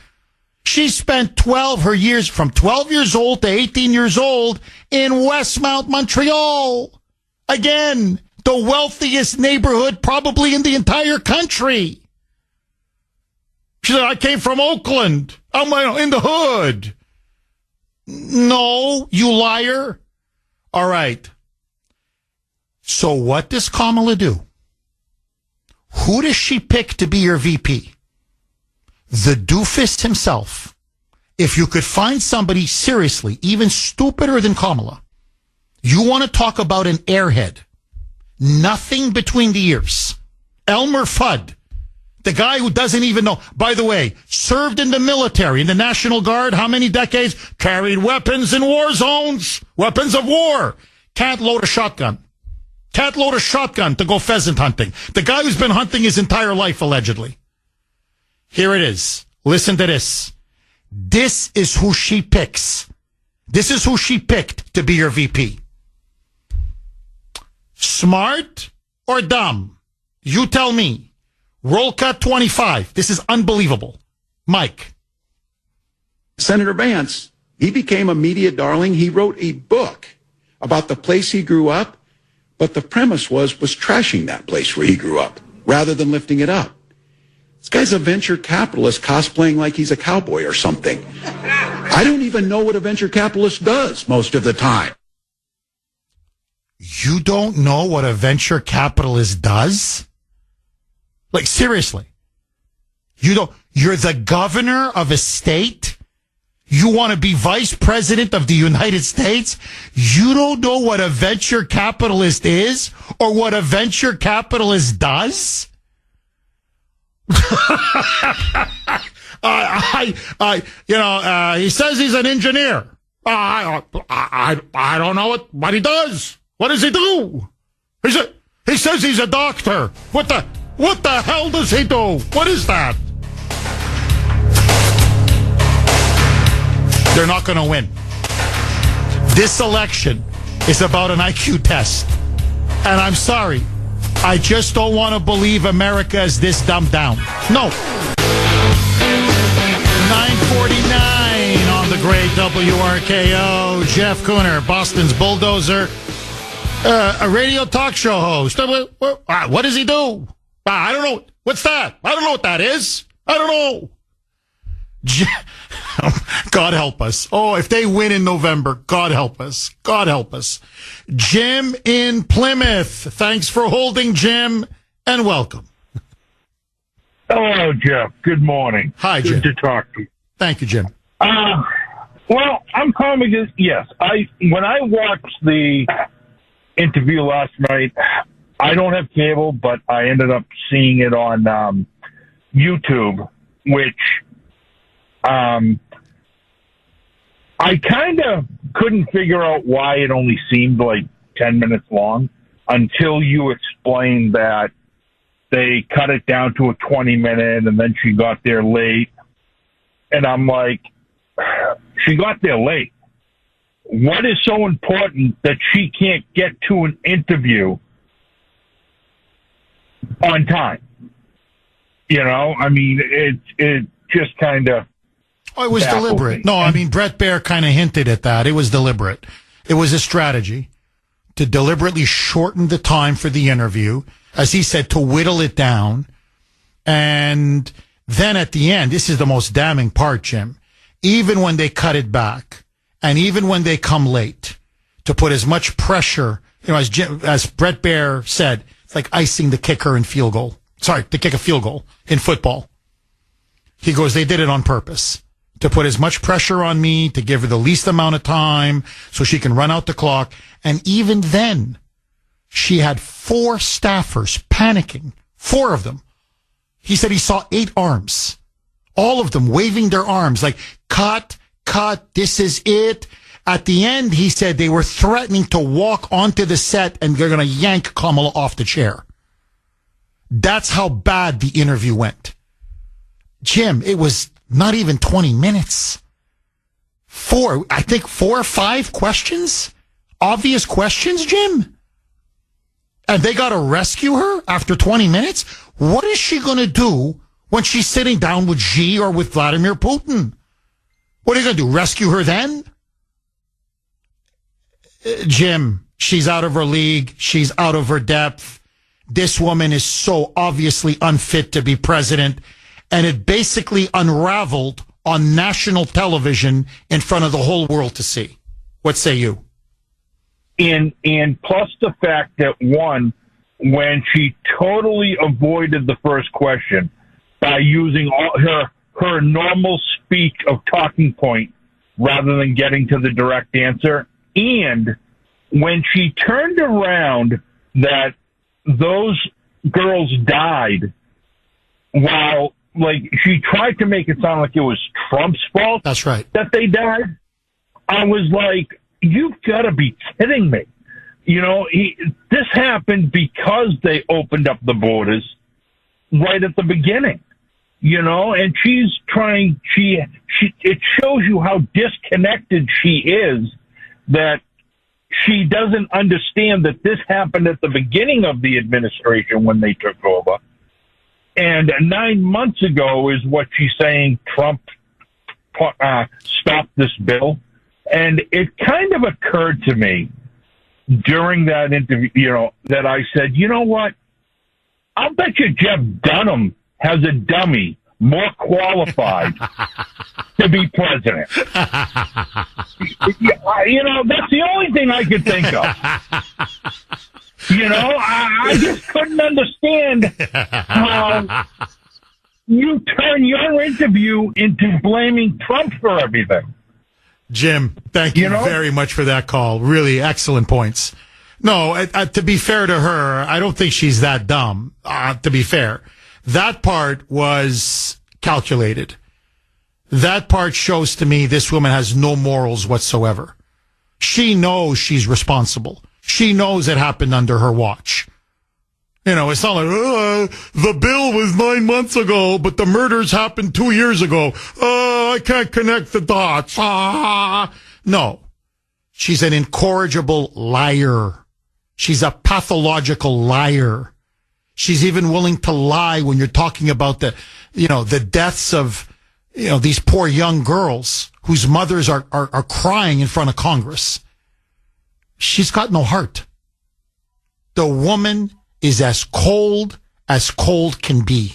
She spent 12 years old to 18 years old in Westmount, Montreal. Again, the wealthiest neighborhood probably in the entire country. She said, I came from Oakland. I'm in the hood. No, you liar. All right. So what does Kamala do? Who does she pick to be your VP? The doofus himself. If you could find somebody seriously, even stupider than Kamala, you want to talk about an airhead. Nothing between the ears. Elmer Fudd. The guy who doesn't even know. By the way, served in the military, in the National Guard, how many decades? Carried weapons in war zones. Weapons of war. Can't load a shotgun. Can't load a shotgun to go pheasant hunting. The guy who's been hunting his entire life, allegedly. Here it is. Listen to this. This is who she picks. This is who she picked to be your VP. Smart or dumb? You tell me. Roll cut 25. This is unbelievable. Mike. Senator Vance, he became a media darling. He wrote a book about the place he grew up, but the premise was trashing that place where he grew up rather than lifting it up. This guy's a venture capitalist cosplaying like he's a cowboy or something. I don't even know what a venture capitalist does most of the time. You don't know what a venture capitalist does? Like, seriously. You're the governor of a state? You want to be vice president of the United States? You don't know what a venture capitalist is or what a venture capitalist does? He says he's an engineer. I don't know what he does. What does he do? He says he's a doctor. What the hell does he do? What is that? They're not going to win. This election is about an IQ test. And I'm sorry. I just don't want to believe America is this dumbed down. No. 9:49 on the great WRKO. Jeff Kuhner, Boston's bulldozer. A radio talk show host. What does he do? I don't know. What's that? I don't know what that is. I don't know. God help us. Oh, if they win in November, God help us. God help us. Jim in Plymouth. Thanks for holding, Jim, and welcome. Hello, Jeff. Good morning. Hi, Jim. Good to talk to you. Thank you, Jim. Well, I'm calling because, yes, when I watched the interview last night, I don't have cable, but I ended up seeing it on YouTube, which I kind of couldn't figure out why it only seemed like 10 minutes long until you explained that they cut it down to a 20-minute, and then she got there late. And I'm like, she got there late. What is so important that she can't get to an interview on time? You know, I mean, it just kind of... Oh, it was deliberate. No, I mean, Brett Baer kind of hinted at that. It was deliberate. It was a strategy to deliberately shorten the time for the interview, as he said, to whittle it down. And then at the end, this is the most damning part, Jim, even when they cut it back and even when they come late, to put as much pressure, you know, as Brett Baer said, it's like icing the kicker in field goal. Sorry, to kick a field goal in football. He goes, they did it on purpose to put as much pressure on me, to give her the least amount of time so she can run out the clock. And even then, she had 4 staffers panicking, 4 of them. He said he saw 8 arms, all of them waving their arms like, cut, this is it. At the end, he said they were threatening to walk onto the set and they're going to yank Kamala off the chair. That's how bad the interview went. Jim, it was not even 20 minutes. 4 or 5 questions? Obvious questions, Jim? And they got to rescue her after 20 minutes? What is she going to do when she's sitting down with Xi or with Vladimir Putin? What are you going to do, rescue her then? Jim, she's out of her league. She's out of her depth. This woman is so obviously unfit to be president. And it basically unraveled on national television in front of the whole world to see. What say you? And plus the fact that, one, when she totally avoided the first question by using all her normal speak of talking point rather than getting to the direct answer, and when she turned around that those girls died while, like, she tried to make it sound like it was Trump's fault. That's right. That they died. I was like, you've got to be kidding me. You know, this happened because they opened up the borders right at the beginning. You know, and she's trying, it shows you how disconnected she is, that she doesn't understand that this happened at the beginning of the administration when they took over. And 9 months ago is what she's saying Trump stopped this bill. And it kind of occurred to me during that interview, you know, that I said, you know what? I'll bet you Jeff Dunham has a dummy more qualified to be president. You know, that's the only thing I could think of. You know, I just couldn't understand how you turn your interview into blaming Trump for everything. Jim, thank you very much for that call. Really excellent points. No, to be fair to her, I don't think she's that dumb, to be fair. That part was calculated. That part shows to me this woman has no morals whatsoever. She knows she's responsible. She knows it happened under her watch. You know, it's not like, the bill was 9 months ago, but the murders happened 2 years ago. I can't connect the dots. No. She's an incorrigible liar. She's a pathological liar. She's even willing to lie when you're talking about the deaths of, these poor young girls whose mothers are crying in front of Congress. She's got no heart. the woman is as cold can be.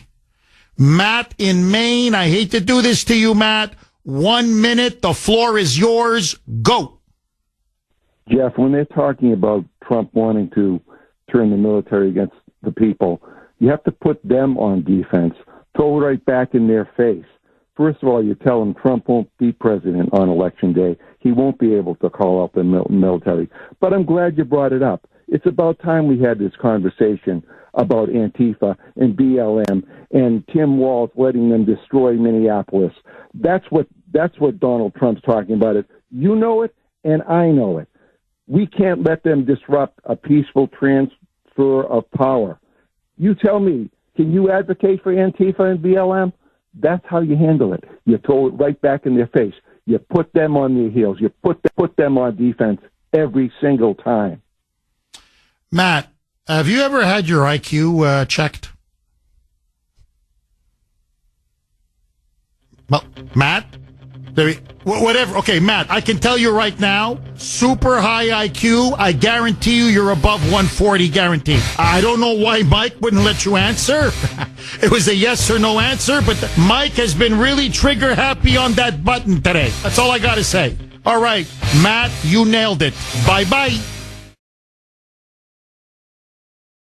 Matt in Maine, I hate to do this to you, Matt. 1 minute, the floor is yours. Go. Jeff, when they're talking about Trump wanting to turn the military against the people, you have to put them on defense. Throw it right back in their face. First of all, you tell them Trump won't be president on Election Day. He won't be able to call out the military. But I'm glad you brought it up. It's about time we had this conversation about Antifa and BLM and Tim Walz letting them destroy Minneapolis. That's what Donald Trump's talking about. It. You know it, and I know it. We can't let them disrupt a peaceful transfer of power. You tell me, can you advocate for Antifa and BLM? That's how you handle it. You throw it right back in their face. You put them on their heels. You put them on defense every single time. Matt, have you ever had your IQ checked? Well, Matt? Whatever. Okay, Matt, I can tell you right now, super high IQ, I guarantee you're above 140, guaranteed. I don't know why Mike wouldn't let you answer. It was a yes or no answer, but Mike has been really trigger happy on that button today. That's all I got to say. All right, Matt, you nailed it. Bye-bye.